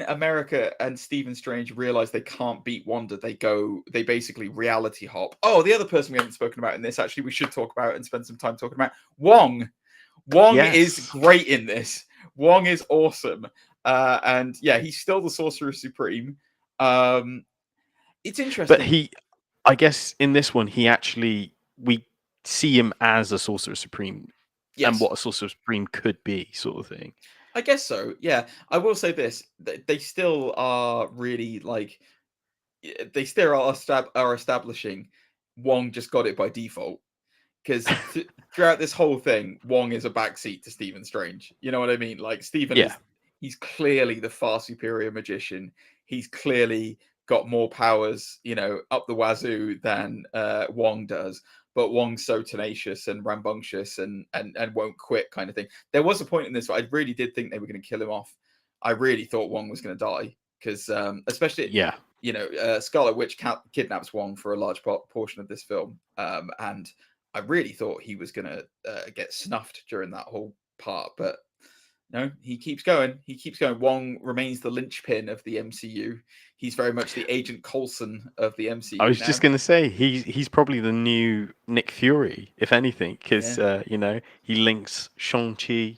[SPEAKER 2] America and Stephen Strange realize they can't beat Wanda, they basically reality hop. Oh, the other person we haven't spoken about in this, actually, we should talk about and spend some time talking about Wong. Wong is great in this. Wong is awesome. And yeah, he's still the Sorcerer Supreme. It's interesting.
[SPEAKER 1] But I guess in this one, we see him as a Sorcerer Supreme and what a Sorcerer Supreme could be, sort of thing.
[SPEAKER 2] I guess so. Yeah, I will say this: they still are really like, they still are establishing Wong just got it by default, because throughout this whole thing, Wong is a backseat to Stephen Strange. You know what I mean? Like Stephen he's clearly the far superior magician. He's clearly got more powers, you know, up the wazoo than Wong does. But Wong's so tenacious and rambunctious and won't quit, kind of thing. There was a point in this where I really did think they were going to kill him off. I really thought Wong was going to die, because especially, you know, Scarlet Witch kidnaps Wong for a large portion of this film, and I really thought he was going to get snuffed during that whole part. But no, he keeps going. He keeps going. Wong remains the linchpin of the MCU. He's very much the Agent Coulson of the MCU.
[SPEAKER 1] I was just going to say he's probably the new Nick Fury, if anything, because you know, he links Shang-Chi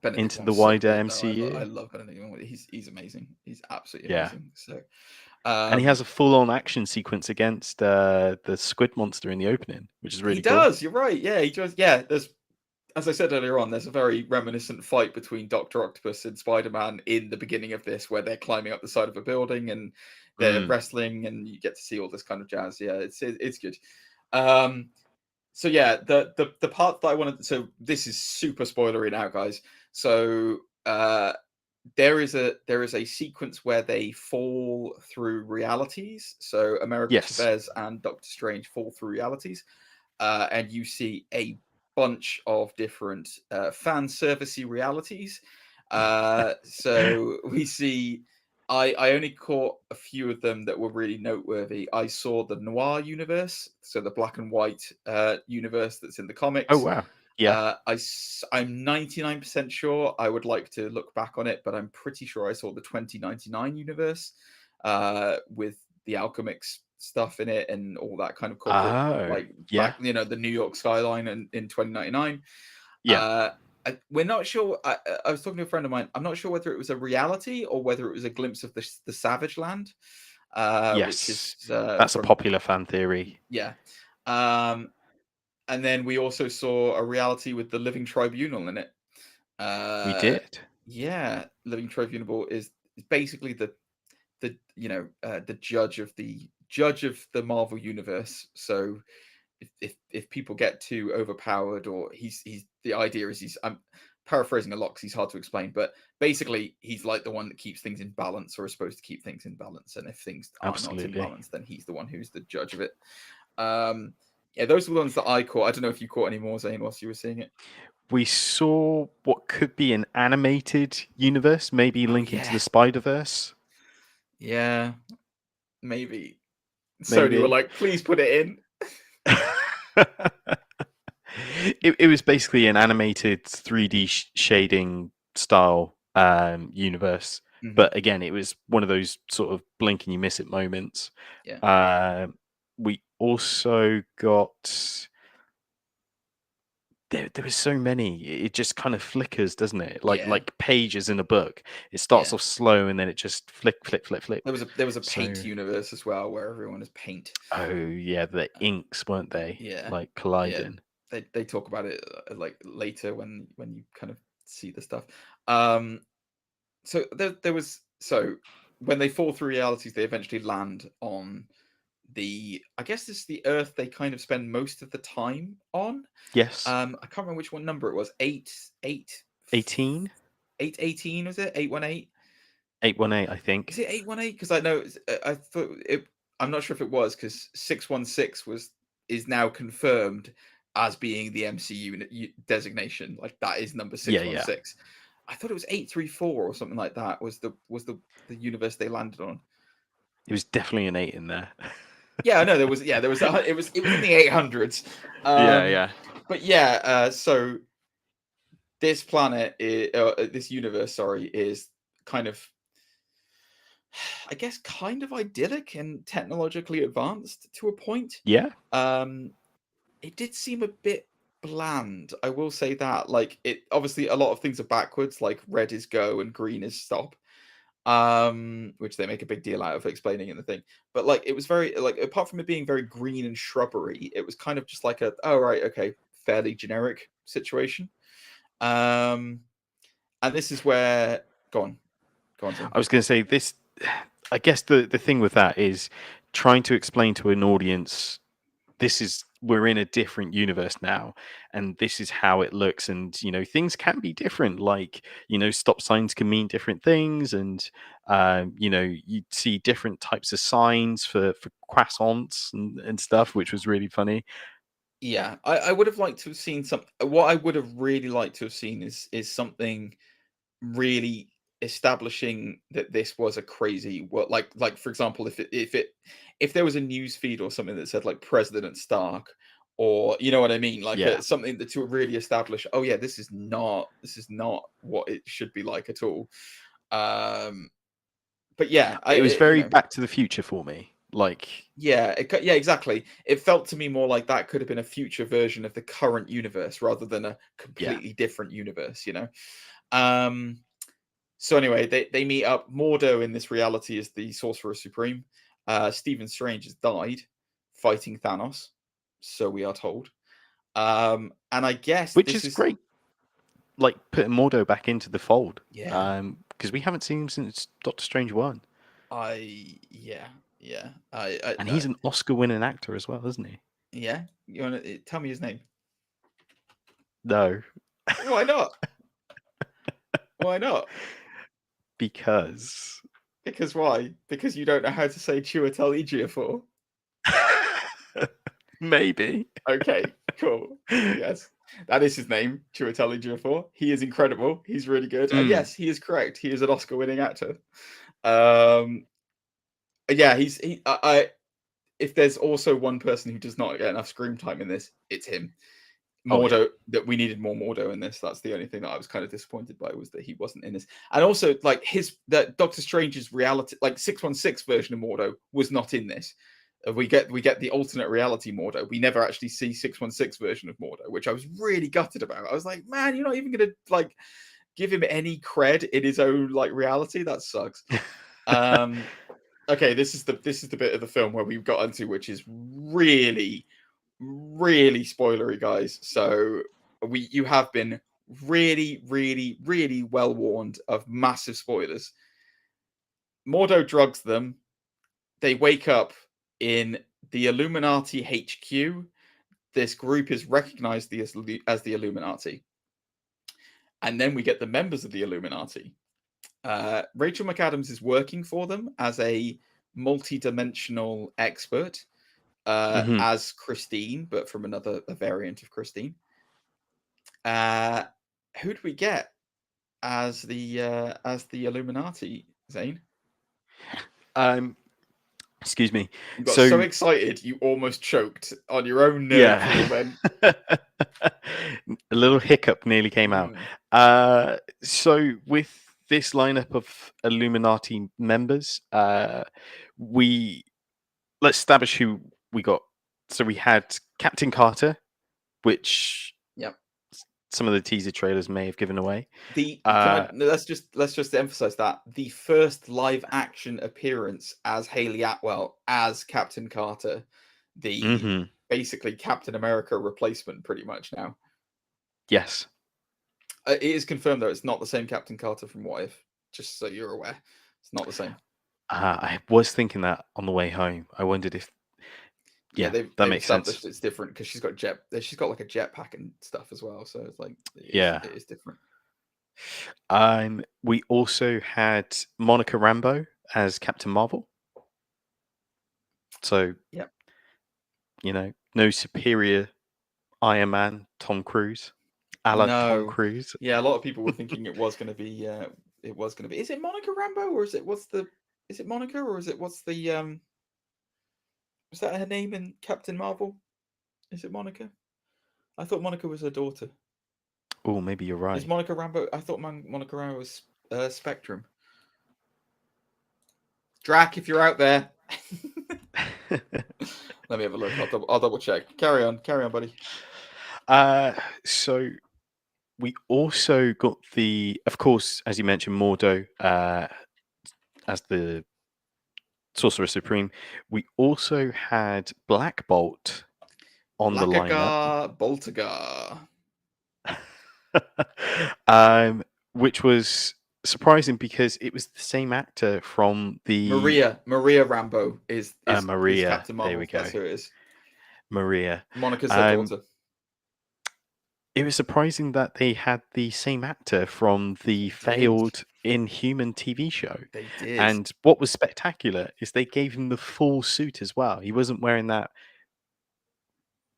[SPEAKER 1] into the wider MCU.
[SPEAKER 2] I love Benedict Wong. He's amazing. He's absolutely amazing. So,
[SPEAKER 1] and he has a full-on action sequence against the squid monster in the opening, which is really cool.
[SPEAKER 2] He does. You're right. Yeah, he does. Yeah, there's. As I said earlier on, there's a very reminiscent fight between Dr. Octopus and Spider-Man in the beginning of this, where they're climbing up the side of a building and they're wrestling, and you get to see all this kind of jazz. Yeah, it's good. So yeah, the part that I wanted. So this is super spoilery now, guys. So there is a sequence where they fall through realities. So America Chavez and Doctor Strange fall through realities, and you see a bunch of different fan servicey realities. So we see, I only caught a few of them that were really noteworthy. I saw the noir universe, so the black and white universe that's in the comics.
[SPEAKER 1] Oh wow. Yeah.
[SPEAKER 2] I'm 99% sure. I would like to look back on it, but I'm pretty sure I saw the 2099 universe with the Alchemix stuff in it and all that kind of corporate, back, you know, the New York skyline in 2099. We're not sure. I was talking to a friend of mine. I'm not sure whether it was a reality or whether it was a glimpse of the Savage Land.
[SPEAKER 1] Which is, that's a popular fan theory.
[SPEAKER 2] Yeah. And then we also saw a reality with the Living Tribunal in it.
[SPEAKER 1] We did.
[SPEAKER 2] Yeah, Living Tribunal is basically the judge of the Marvel universe. So if people get too overpowered, or he's the idea is I'm paraphrasing a lot because he's hard to explain, but basically he's like the one that keeps things in balance, or is supposed to keep things in balance, and if things are not in balance, then he's the one who's the judge of it. Yeah, those are the ones that I caught. I don't know if you caught any more, Zane, whilst you were seeing it.
[SPEAKER 1] We saw what could be an animated universe, maybe linking to the Spider-Verse.
[SPEAKER 2] Yeah, maybe. Sony were like, please put it in.
[SPEAKER 1] It was basically an animated 3D shading style universe. But again, it was one of those sort of blink and you miss it moments. We also got... There was so many. It just kind of flickers, doesn't it? Like pages in a book. It starts off slow and then it just flick.
[SPEAKER 2] There was a paint universe as well, where everyone is paint.
[SPEAKER 1] Oh yeah, the inks, weren't they?
[SPEAKER 2] Yeah,
[SPEAKER 1] like colliding.
[SPEAKER 2] Yeah. They talk about it like later when you kind of see the stuff. So there was, so when they fall through realities, they eventually land on I guess this is the Earth they kind of spend most of the time on.
[SPEAKER 1] Yes.
[SPEAKER 2] I can't remember which one number it was.
[SPEAKER 1] 18?
[SPEAKER 2] 818, was it? 818?
[SPEAKER 1] 818, I think.
[SPEAKER 2] Is it 818? Because I know I thought I'm not sure if it was, because 616 was is now confirmed as being the MCU designation. Like that is number 616. I thought it was 834 or something like that was the universe they landed on.
[SPEAKER 1] It was definitely an 8 in there.
[SPEAKER 2] Yeah, no, there was it was in the 800s. But so this planet this universe, is kind of, I guess, kind of idyllic and technologically advanced to a point.
[SPEAKER 1] Yeah.
[SPEAKER 2] It did seem a bit bland, I will say that. Like, it obviously a lot of things are backwards, like red is go and green is stop, which they make a big deal out of explaining in the thing. But like, it was very, like, apart from it being very green and shrubbery, it was kind of just like fairly generic situation. And this is where go on Zane.
[SPEAKER 1] I was going to say this. I guess the thing with that is trying to explain to an audience, we're in a different universe now, and this is how it looks, and things can be different. Like, stop signs can mean different things, and you see different types of signs for croissants and stuff, which was really funny.
[SPEAKER 2] Yeah, I would have liked to have seen some. What I would have really liked to have seen is something really establishing that this was a crazy like for example, if there was a news feed or something that said like President Stark, or you know what I mean, like something that to really establish, oh yeah, this is not what it should be like at all. But yeah,
[SPEAKER 1] it was very Back to the Future for me. Like,
[SPEAKER 2] exactly. It felt to me more like that could have been a future version of the current universe rather than a completely different universe, So anyway, they meet up. Mordo in this reality is the Sorcerer Supreme. Stephen Strange has died fighting Thanos, so we are told. And I guess
[SPEAKER 1] which is great. Like, putting Mordo back into the fold.
[SPEAKER 2] Yeah.
[SPEAKER 1] Because we haven't seen him since Doctor Strange 1.
[SPEAKER 2] And
[SPEAKER 1] he's an Oscar-winning actor as well, isn't he?
[SPEAKER 2] Yeah. You want to tell me his name?
[SPEAKER 1] No.
[SPEAKER 2] Why not? Why not?
[SPEAKER 1] Because
[SPEAKER 2] why? Because you don't know how to say Chiwetel Ejiofor?
[SPEAKER 1] Maybe.
[SPEAKER 2] Okay, cool. Yes, that is his name, Chiwetel Ejiofor. He is incredible. He's really good. And yes, he is correct. He is an Oscar-winning actor. Yeah, if there's also one person who does not get enough screen time in this, it's him. Mordo, that we needed more Mordo in this. That's the only thing that I was kind of disappointed by, was that he wasn't in this. And also, like, that Doctor Strange's reality, like 616 version of Mordo, was not in this. We get the alternate reality Mordo. We never actually see 616 version of Mordo, which I was really gutted about. I was like, man, you're not even gonna like give him any cred in his own like reality. That sucks. Okay, this is the bit of the film where we've got into, which is really, really spoilery, guys. So you have been really, really, really well warned of massive spoilers. Mordo drugs them. They wake up in the Illuminati HQ. This group is recognized as the Illuminati. And then we get the members of the Illuminati. Rachel McAdams is working for them as a multi-dimensional expert, as Christine, but from a variant of Christine. Who do we get as the Illuminati, Zane?
[SPEAKER 1] Excuse me.
[SPEAKER 2] You got so excited you almost choked on your own nerve.
[SPEAKER 1] Yeah. A little hiccup nearly came out. So with this lineup of Illuminati members, let's establish who we got. So we had Captain Carter, which some of the teaser trailers may have given away.
[SPEAKER 2] Let's just emphasize that the first live action appearance as Hayley Atwell as Captain Carter, the basically Captain America replacement, pretty much now.
[SPEAKER 1] Yes,
[SPEAKER 2] it is confirmed though it's not the same Captain Carter from What If. Just so you're aware, it's not the same.
[SPEAKER 1] I was thinking that on the way home. I wondered if. They've makes sense.
[SPEAKER 2] It's different because she's got like a jetpack and stuff as well. So it's like, it is different.
[SPEAKER 1] We also had Monica Rambeau as Captain Marvel. So, no superior Iron Man, Tom Cruise, a la Tom
[SPEAKER 2] No.
[SPEAKER 1] Cruise.
[SPEAKER 2] Yeah, a lot of people were thinking it was going to be. Is it Monica Rambeau, or is it Is it Monica, or is it what's the Was that her name in Captain Marvel? Is it Monica? I thought Monica was her daughter.
[SPEAKER 1] Oh, maybe you're right.
[SPEAKER 2] Is Monica Rambeau? I thought Monica Rambeau was Spectrum. Drac, if you're out there, let me have a look. I'll double check. Carry on, buddy.
[SPEAKER 1] So we also got of course, as you mentioned, Mordo as the Sorcerer Supreme. We also had Black Bolt on the lineup.
[SPEAKER 2] Boltagar.
[SPEAKER 1] Which was surprising because it was the same actor from the
[SPEAKER 2] Maria Rambeau is
[SPEAKER 1] Maria.
[SPEAKER 2] Captain Marvel.
[SPEAKER 1] There we go.
[SPEAKER 2] That's who it is.
[SPEAKER 1] Maria.
[SPEAKER 2] Monica's her daughter.
[SPEAKER 1] It was surprising that they had the same actor from the failed Inhuman TV show.
[SPEAKER 2] They did.
[SPEAKER 1] And what was spectacular is they gave him the full suit as well. He wasn't wearing that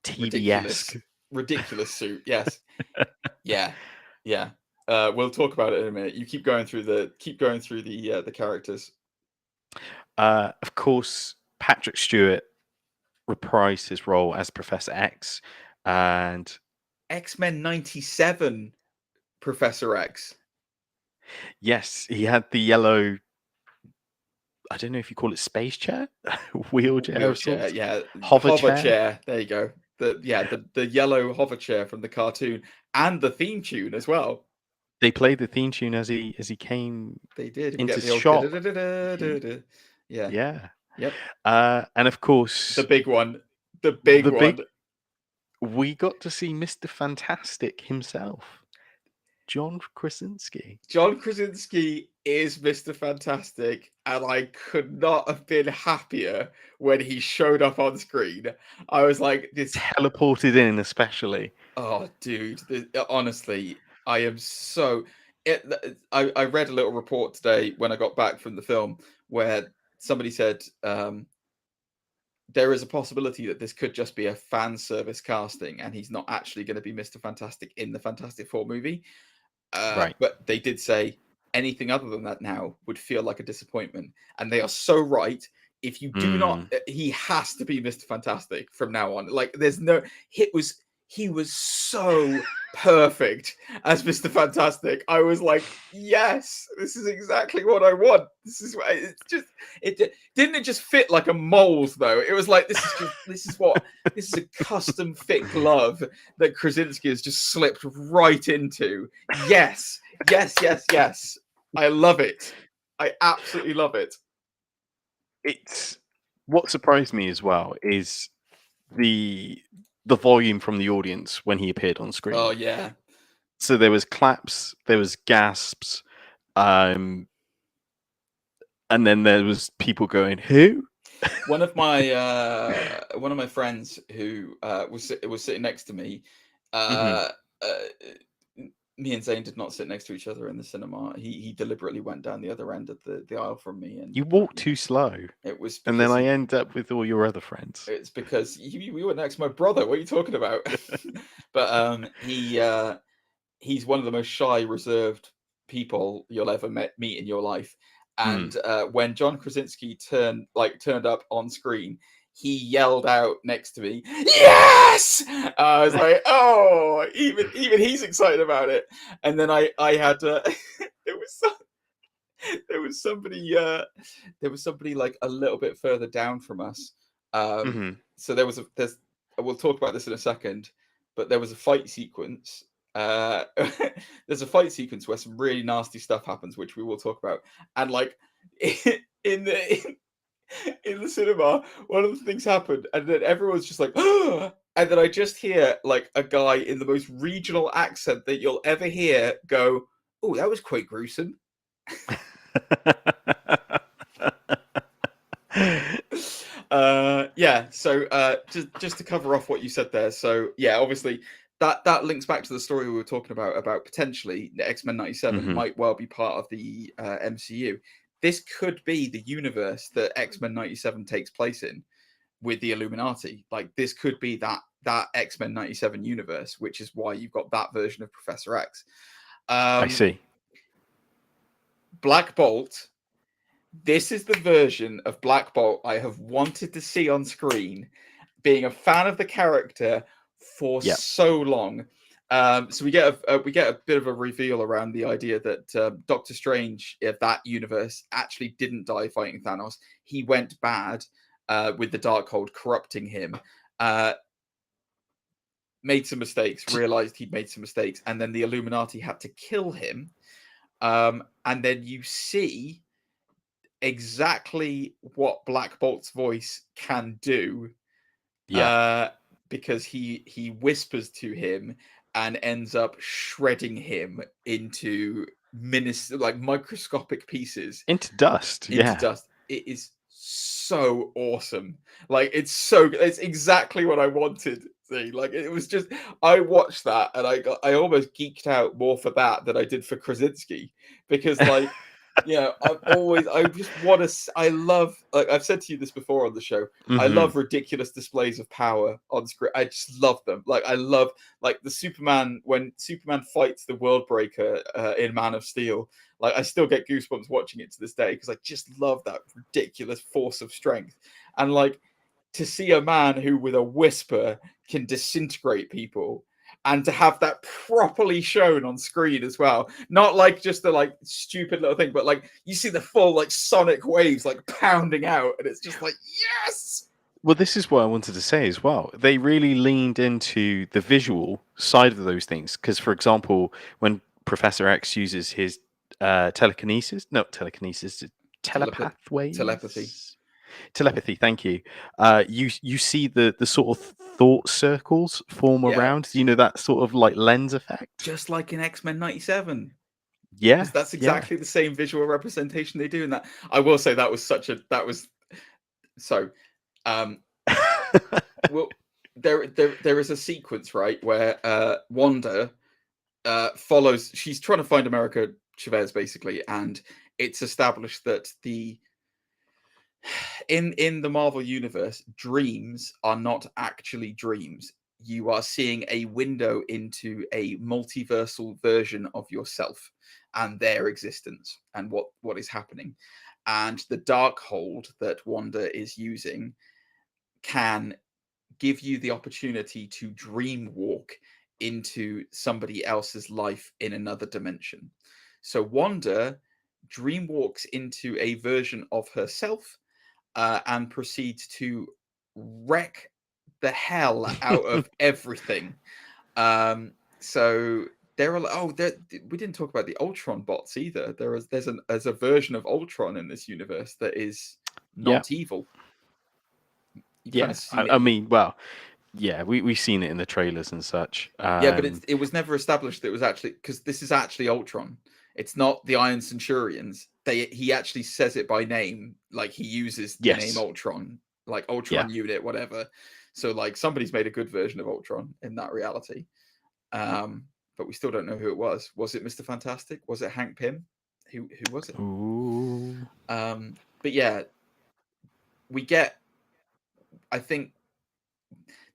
[SPEAKER 1] TV-esque
[SPEAKER 2] ridiculous suit. Yes. Yeah. We'll talk about it in a minute. You keep going through the characters.
[SPEAKER 1] Of course, Patrick Stewart reprised his role as Professor X, and
[SPEAKER 2] X-Men 97 Professor X.
[SPEAKER 1] Yes, he had the yellow, I don't know if you call it space chair, wheelchair,
[SPEAKER 2] yeah,
[SPEAKER 1] hover
[SPEAKER 2] chair. There you go. The yellow hover chair from the cartoon, and the theme tune as well.
[SPEAKER 1] They played the theme tune as he came.
[SPEAKER 2] They did
[SPEAKER 1] into the shop.
[SPEAKER 2] Yeah. Yep.
[SPEAKER 1] And of course,
[SPEAKER 2] the big one. The big one.
[SPEAKER 1] We got to see Mr. Fantastic himself, John Krasinski.
[SPEAKER 2] John Krasinski is Mr. Fantastic, and I could not have been happier when he showed up on screen. I was like, this
[SPEAKER 1] teleported in, especially.
[SPEAKER 2] Oh, dude! Honestly, I am so. I read a little report today when I got back from the film where somebody said there is a possibility that this could just be a fan service casting, and he's not actually going to be Mr. Fantastic in the Fantastic Four movie.
[SPEAKER 1] Right.
[SPEAKER 2] But they did say anything other than that now would feel like a disappointment, and they are so right. If you do not, he has to be Mr. Fantastic from now on. Like, there's no. He was so perfect as Mr. Fantastic. I was like, yes, this is exactly what I want. This is what it didn't just fit like a mold though. It was like this is a custom fit glove that Krasinski has just slipped right into. Yes. I love it. I absolutely love it.
[SPEAKER 1] It's what surprised me as well is the volume from the audience when he appeared on screen.
[SPEAKER 2] Oh yeah.
[SPEAKER 1] So there was claps, there was gasps, and then there was people going, "Who?"
[SPEAKER 2] One of my friends who was sitting next to me. Me and Zane did not sit next to each other in the cinema. He deliberately went down the other end of the aisle from me, and
[SPEAKER 1] you walked too slow.
[SPEAKER 2] It was,
[SPEAKER 1] and then I end up with all your other friends.
[SPEAKER 2] It's because we were next to my brother. What are you talking about? But he's one of the most shy, reserved people you'll ever meet in your life. And when John Krasinski turned up on screen, he yelled out next to me, "Yes!" I was like, "Oh, even he's excited about it." And then I had there was somebody like a little bit further down from us. So we'll talk about this in a second, but there was a fight sequence. There's a fight sequence where some really nasty stuff happens, which we will talk about. And like in the cinema, one of the things happened, and then everyone's just like, "Oh!" And then I just hear like a guy in the most regional accent that you'll ever hear go, "Oh, that was quite gruesome." So just to cover off what you said there. So yeah, obviously that links back to the story we were talking about potentially the X-Men 97 might well be part of the MCU. This could be the universe that X-Men 97 takes place in, with the Illuminati. Like this could be that X-Men 97 universe, which is why you've got that version of Professor X.
[SPEAKER 1] I see.
[SPEAKER 2] Black Bolt. This is the version of Black Bolt I have wanted to see on screen, being a fan of the character for so long. So we get a bit of a reveal around the idea that Doctor Strange, if that universe, actually didn't die fighting Thanos. He went bad with the Darkhold corrupting him. Made some mistakes, realized he'd made some mistakes, and then the Illuminati had to kill him. And then you see exactly what Black Bolt's voice can do. Because he whispers to him and ends up shredding him into microscopic pieces.
[SPEAKER 1] Into dust.
[SPEAKER 2] Dust. It is so awesome. Like it's exactly what I wanted. Like it was just, I watched that and I almost geeked out more for that than I did for Krasinski, because like I just want to, I love, like I've said to you this before on the show, I love ridiculous displays of power on screen. I just love them. Like I love like the Superman, when Superman fights the World Breaker in Man of Steel. Like I still get goosebumps watching it to this day, because I just love that ridiculous force of strength. And like to see a man who with a whisper can disintegrate people, and to have that properly shown on screen as well, not like just the like stupid little thing, but like you see the full like sonic waves like pounding out, and it's just like, yes.
[SPEAKER 1] Well, this is what I wanted to say as well. They really leaned into the visual side of those things, because, for example, when Professor X uses his telekinesis, telepathy, thank you. You see the sort of thought circles form around, that sort of like lens effect,
[SPEAKER 2] just like in X-Men 97.
[SPEAKER 1] Yeah,
[SPEAKER 2] that's exactly the same visual representation they do in that. I will say that was well, there is a sequence, right, where Wanda follows, she's trying to find America Chavez basically, and it's established that in the Marvel universe, dreams are not actually dreams. You are seeing a window into a multiversal version of yourself and their existence and what is happening. And the Darkhold that Wanda is using can give you the opportunity to dream walk into somebody else's life in another dimension. So Wanda dream walks into a version of herself and proceeds to wreck the hell out of everything. So there are we didn't talk about the Ultron bots either. There's a version of Ultron in this universe that is not evil.
[SPEAKER 1] I mean, well, yeah, we've seen it in the trailers and such.
[SPEAKER 2] But it was never established that it was actually, because this is actually Ultron. It's not the Iron Centurions. He actually says it by name, like he uses the name Ultron, like Ultron unit, whatever. So like somebody's made a good version of Ultron in that reality. But we still don't know who it was. Was it Mr. Fantastic? Was it Hank Pym? Who was it?
[SPEAKER 1] Ooh.
[SPEAKER 2] But yeah, I think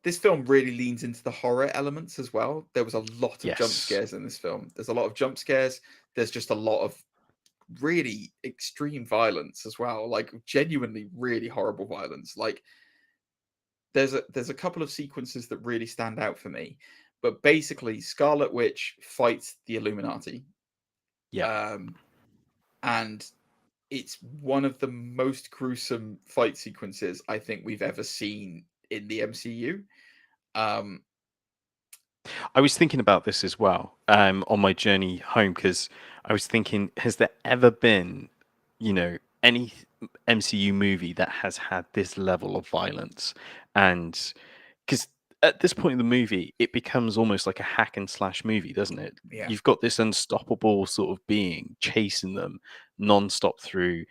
[SPEAKER 2] this film really leans into the horror elements as well. There was a lot of jump scares in this film. There's a lot of jump scares. There's just a lot of really extreme violence as well, like genuinely really horrible violence. Like there's a couple of sequences that really stand out for me. But basically, Scarlet Witch fights the Illuminati. And it's one of the most gruesome fight sequences I think we've ever seen in the MCU.
[SPEAKER 1] I was thinking about this as well on my journey home, because I was thinking, has there ever been, any MCU movie that has had this level of violence? And because at this point in the movie, it becomes almost like a hack and slash movie, doesn't it?
[SPEAKER 2] Yeah.
[SPEAKER 1] You've got this unstoppable sort of being chasing them nonstop through,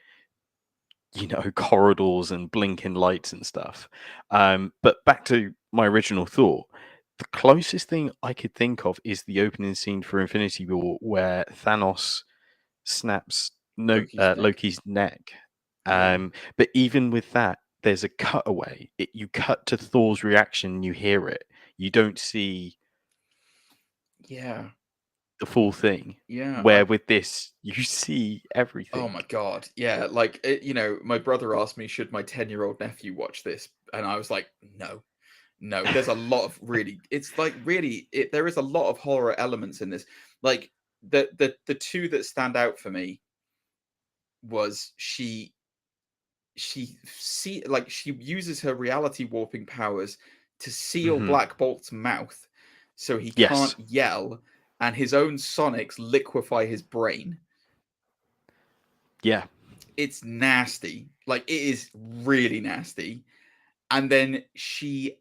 [SPEAKER 1] corridors and blinking lights and stuff. But back to my original thought, the closest thing I could think of is the opening scene for Infinity War, where Thanos snaps Loki's neck. But even with that, there's a cutaway. You cut to Thor's reaction, and you hear it. You don't see
[SPEAKER 2] Yeah.
[SPEAKER 1] the full thing.
[SPEAKER 2] Yeah.
[SPEAKER 1] Where with this, you see everything.
[SPEAKER 2] Oh my God. Yeah. Like, my brother asked me, should my 10-year-old nephew watch this? And I was like, no. There's a lot of there is a lot of horror elements in this. Like the two that stand out for me was she uses her reality warping powers to seal Black Bolt's mouth so he can't yell, and his own sonics liquefy his brain.
[SPEAKER 1] Yeah.
[SPEAKER 2] It's nasty. Like, it is really nasty. And then she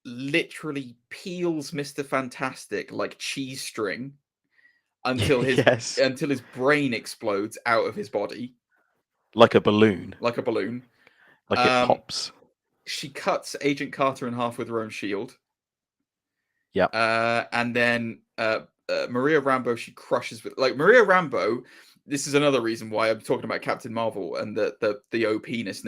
[SPEAKER 2] literally peels Mr. Fantastic like cheese string until his brain explodes out of his body.
[SPEAKER 1] Like a balloon.
[SPEAKER 2] Like it
[SPEAKER 1] pops.
[SPEAKER 2] She cuts Agent Carter in half with her own shield.
[SPEAKER 1] Yeah.
[SPEAKER 2] And then Maria Rambeau, she crushes with Maria Rambeau. This is another reason why I'm talking about Captain Marvel and the OP-ness,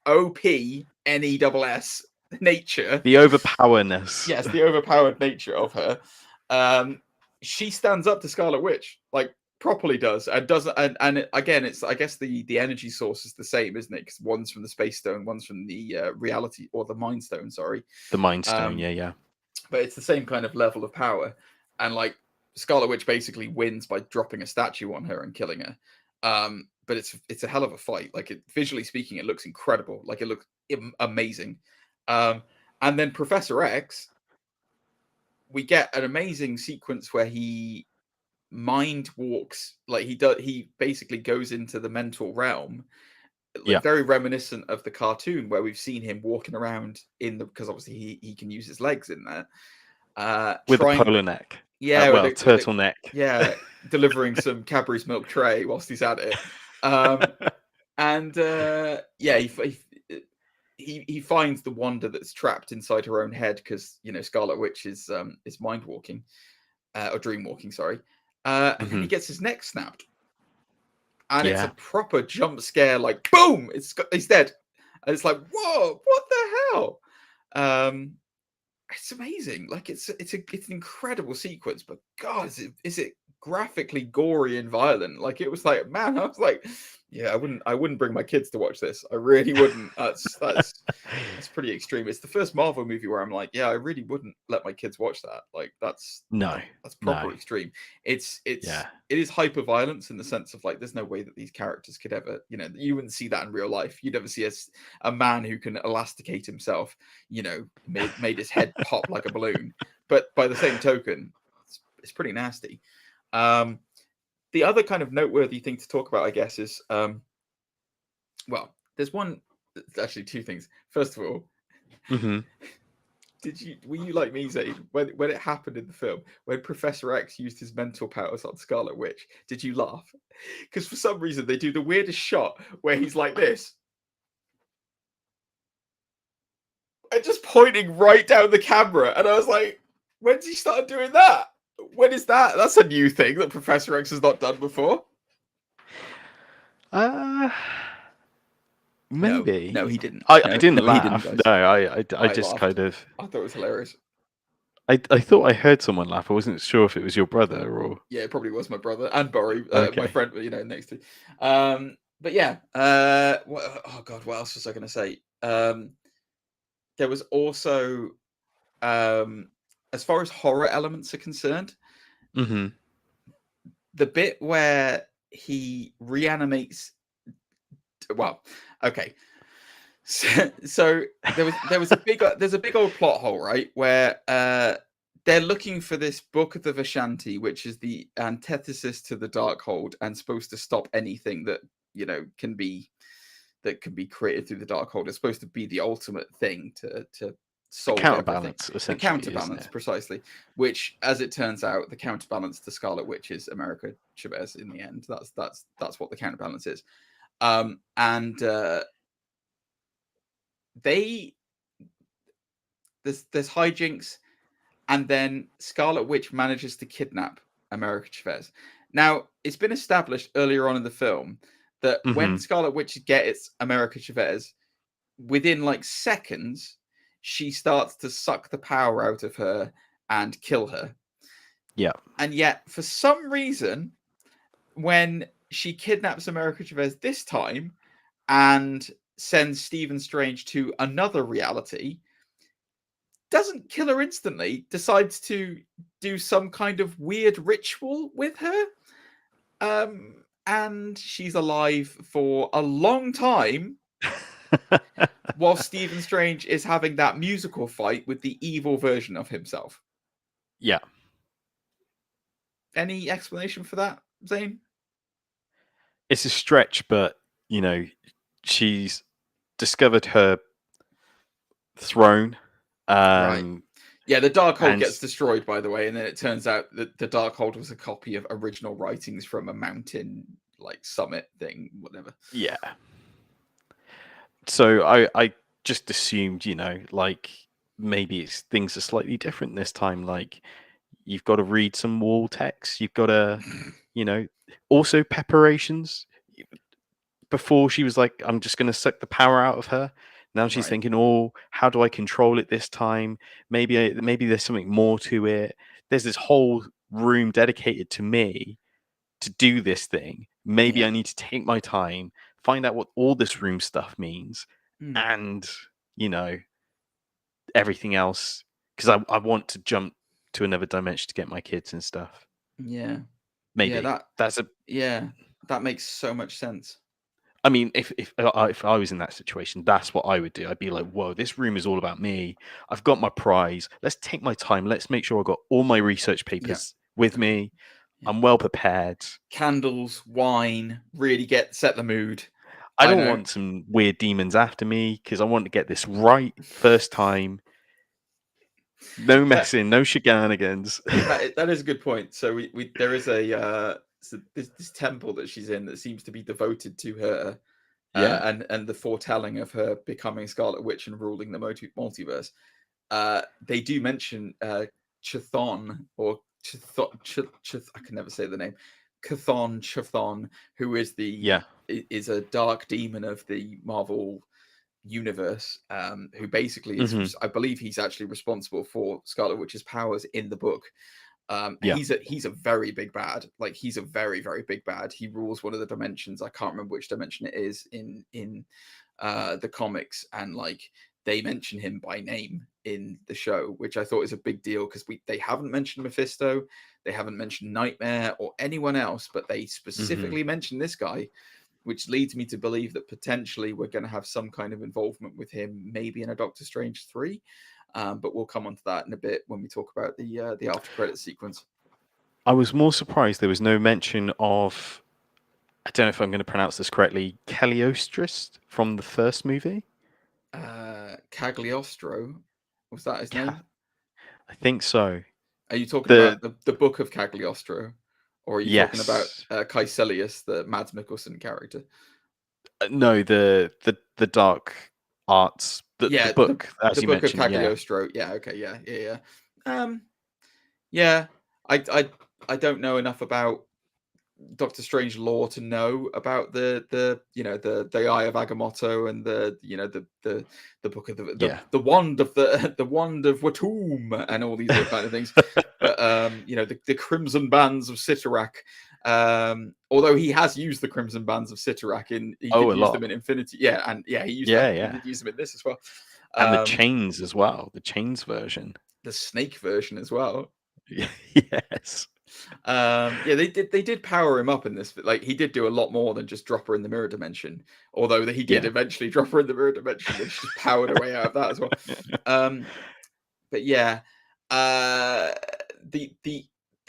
[SPEAKER 2] OP-NESS nature.
[SPEAKER 1] The overpowerness.
[SPEAKER 2] Yes, the overpowered nature of her. She stands up to Scarlet Witch, like properly does, and doesn't. And again, it's, I guess the energy source is the same, isn't it? Because one's from the Space Stone, one's from the reality or the Mind Stone. Sorry,
[SPEAKER 1] the Mind Stone. Yeah.
[SPEAKER 2] But it's the same kind of level of power, and like Scarlet Witch basically wins by dropping a statue on her and killing her. But it's a hell of a fight. Like, visually speaking, it looks incredible. Like, it looks amazing. And then Professor X, we get an amazing sequence where he mind walks. Like, he basically goes into the mental realm. Like, very reminiscent of the cartoon where we've seen him walking around because obviously he can use his legs in there.
[SPEAKER 1] With a polo neck.
[SPEAKER 2] Yeah,
[SPEAKER 1] turtleneck.
[SPEAKER 2] Yeah, delivering some Cadbury's milk tray whilst he's at it. He finds the wonder that's trapped inside her own head because Scarlet Witch is mind walking, or dream walking, sorry. And then he gets his neck snapped, and it's a proper jump scare. Like, boom! He's dead, and it's like, whoa! What the hell? It's amazing. Like, it's an incredible sequence, but God, is it graphically gory and violent? Like, it was like, man, I was like, yeah, I wouldn't bring my kids to watch this. I really wouldn't. That's pretty extreme. It's the first Marvel movie where I'm like, yeah, I really wouldn't let my kids watch that. Like, that's proper extreme. It is hyper violence in the sense of, like, there's no way that these characters could ever, you wouldn't see that in real life. You'd never see a man who can elasticate himself, made his head pop like a balloon. But by the same token, it's pretty nasty. The other kind of noteworthy thing to talk about, I guess, is there's actually two things. First of all, were you like me, Zane, when it happened in the film, when Professor X used his mental powers on Scarlet Witch? Did you laugh? Because for some reason they do the weirdest shot where he's like this, and just pointing right down the camera, and I was like, when did he start doing that? When is that? That's a new thing that Professor X has not done before.
[SPEAKER 1] Maybe.
[SPEAKER 2] No, he didn't.
[SPEAKER 1] I didn't laugh.
[SPEAKER 2] He didn't,
[SPEAKER 1] I just laughed. Kind of.
[SPEAKER 2] I thought it was hilarious.
[SPEAKER 1] I thought I heard someone laugh. I wasn't sure if it was your brother or.
[SPEAKER 2] Yeah, it probably was my brother and Borry, my friend. Next to. But yeah. Oh God, what else was I going to say? There was also. As far as horror elements are concerned, the bit where he reanimates. Well, okay. So there's a big old plot hole, right? Where they're looking for this Book of the Vishanti, which is the antithesis to the Darkhold and supposed to stop anything that can be created through the Darkhold. It's supposed to be the ultimate thing to solve
[SPEAKER 1] counterbalance,
[SPEAKER 2] everything. The counterbalance, precisely. Which, as it turns out, the counterbalance to Scarlet Witch is America Chavez. In the end, that's what the counterbalance is. There's hijinks, and then Scarlet Witch manages to kidnap America Chavez. Now, it's been established earlier on in the film that when
[SPEAKER 1] Mm-hmm.
[SPEAKER 2] Scarlet Witch gets America Chavez, within like seconds, she starts to suck the power out of her and kill her.
[SPEAKER 1] Yeah.
[SPEAKER 2] And yet, for some reason, when she kidnaps America Chavez this time and sends Stephen Strange to another reality, doesn't kill her instantly, decides to do some kind of weird ritual with her. And she's alive for a long time while Stephen Strange is having that musical fight with the evil version of himself.
[SPEAKER 1] Yeah.
[SPEAKER 2] Any explanation for that, Zane?
[SPEAKER 1] It's a stretch, but she's discovered her throne.
[SPEAKER 2] Right. Yeah, the Darkhold
[SPEAKER 1] and-
[SPEAKER 2] gets destroyed, by the way, and then it turns out that the Darkhold was a copy of original writings from a mountain, like, summit thing, whatever.
[SPEAKER 1] Yeah. So I just assumed, like, maybe things are slightly different this time. Like, you've got to read some wall text. You've got to, also preparations. Before she was like, I'm just going to suck the power out of her. Now she's
[SPEAKER 2] Right.
[SPEAKER 1] thinking, oh, how do I control it this time? Maybe there's something more to it. There's this whole room dedicated to me to do this thing. Maybe
[SPEAKER 2] Yeah.
[SPEAKER 1] I need to take my time, find out what all this room stuff means, and everything else, because I want to jump to another dimension to get my kids and stuff.
[SPEAKER 2] Yeah.
[SPEAKER 1] Maybe
[SPEAKER 2] Yeah, that makes so much sense.
[SPEAKER 1] I mean, if I was in that situation, that's what I would do. I'd be like, whoa, this room is all about me. I've got my prize. Let's take my time. Let's make sure I got all my research papers with me.
[SPEAKER 2] Yeah.
[SPEAKER 1] I'm well prepared.
[SPEAKER 2] Candles, wine, really set the mood.
[SPEAKER 1] I don't want some weird demons after me, because I want to get this right first time. No messing, no shenanigans.
[SPEAKER 2] That is a good point. So there is this temple that she's in that seems to be devoted to her, and the foretelling of her becoming Scarlet Witch and ruling the multiverse. They do mention Chthon, or I can never say the name. Chthon, who is is a dark demon of the Marvel universe, who basically is, I believe he's actually responsible for Scarlet Witch's powers in the book. He's a very big bad. Like, he's a very, very big bad. He rules one of the dimensions. I can't remember which dimension it is in the comics, and like, they mention him by name in the show, which I thought is a big deal, because they haven't mentioned Mephisto, they haven't mentioned Nightmare or anyone else, but they specifically mentioned this guy, which leads me to believe that potentially we're going to have some kind of involvement with him, maybe in a Doctor Strange 3. But we'll come on to that in a bit when we talk about the after credit sequence.
[SPEAKER 1] I was more surprised there was no mention of, I don't know if I'm going to pronounce this correctly, Cagliostro from the first movie.
[SPEAKER 2] Cagliostro, was that his name?
[SPEAKER 1] I think so.
[SPEAKER 2] Are you talking about the book of Cagliostro, or are you talking about Caecilius, the Mads Mikkelsen character?
[SPEAKER 1] No, the dark arts. The book, as
[SPEAKER 2] the
[SPEAKER 1] you
[SPEAKER 2] book
[SPEAKER 1] mentioned,
[SPEAKER 2] of Cagliostro. Yeah. Okay. Yeah. I don't know enough about Doctor Strange lore to know about the Eye of Agamotto and the book of the wand of the wand of Watum and all these other kind of things. But the Crimson Bands of Cyttorak. Although he has used the Crimson Bands of Cyttorak he did use them in Infinity. Yeah, and he used he did use them in this as well.
[SPEAKER 1] And the chains as well. The chains version.
[SPEAKER 2] The snake version as well.
[SPEAKER 1] Yes.
[SPEAKER 2] They did power him up in this. Like, he did do a lot more than just drop her in the mirror dimension. Although he did eventually drop her in the mirror dimension, and she just powered her way out of that as well. But yeah,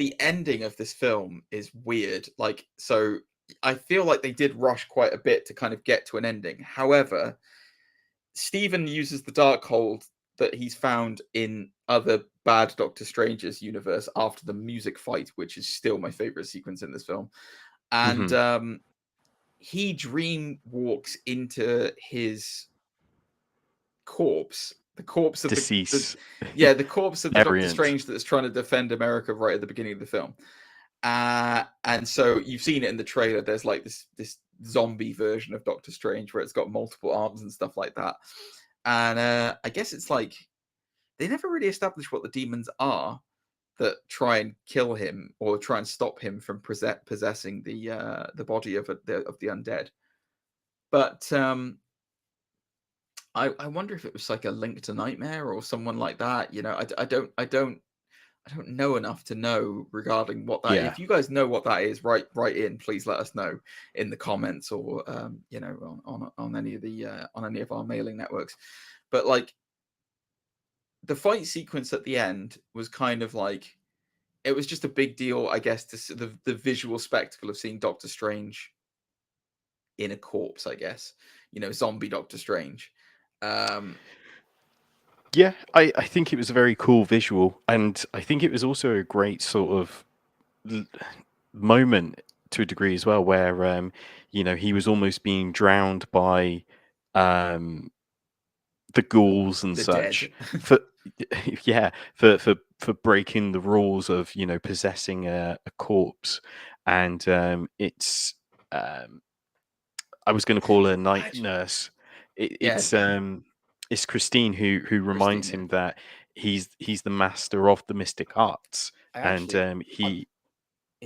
[SPEAKER 2] the ending of this film is weird. Like, so I feel like they did rush quite a bit to kind of get to an ending. However, Stephen uses the Darkhold that he's found in other bad Doctor Strange's universe after the music fight, which is still my favorite sequence in this film. And he dream walks into his corpse, the corpse of
[SPEAKER 1] deceased.
[SPEAKER 2] The corpse of the Doctor Strange that's trying to defend America right at the beginning of the film. And so you've seen it in the trailer. There's like this zombie version of Doctor Strange where it's got multiple arms and stuff like that. And I guess it's like they never really established what the demons are that try and kill him or try and stop him from possessing the body of the undead. But I wonder if it was like a link to Nightmare or someone like that. You know, I don't know enough to know regarding what that.
[SPEAKER 1] Yeah.
[SPEAKER 2] If you guys know what that is, write in. Please let us know in the comments or you know, on any of the on any of our mailing networks. But like the fight sequence at the end was kind of like it was just a big deal, I guess, to see the visual spectacle of seeing Doctor Strange in a corpse. I guess, you know, zombie Doctor Strange.
[SPEAKER 1] Yeah, I think it was a very cool visual, and I think it was also a great sort of moment to a degree as well, where you know, he was almost being drowned by the ghouls and
[SPEAKER 2] The
[SPEAKER 1] such
[SPEAKER 2] dead.
[SPEAKER 1] for for breaking the rules of, you know, possessing a corpse, and it's I was going to call her night nurse. It's Christine who reminds
[SPEAKER 2] Christine,
[SPEAKER 1] him that he's the master of the mystic arts, and he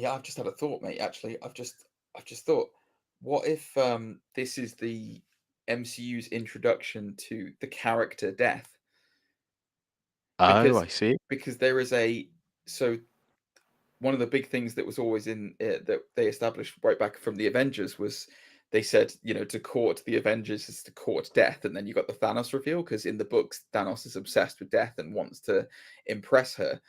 [SPEAKER 2] I've just had a thought, mate. Actually, I've just thought, what if this is the MCU's introduction to the character Death?
[SPEAKER 1] I see.
[SPEAKER 2] Because there is one of the big things that was always in that they established right back from the Avengers was they said, you know, to court the Avengers is to court death, and then you got the Thanos reveal because in the books Thanos is obsessed with death and wants to impress her.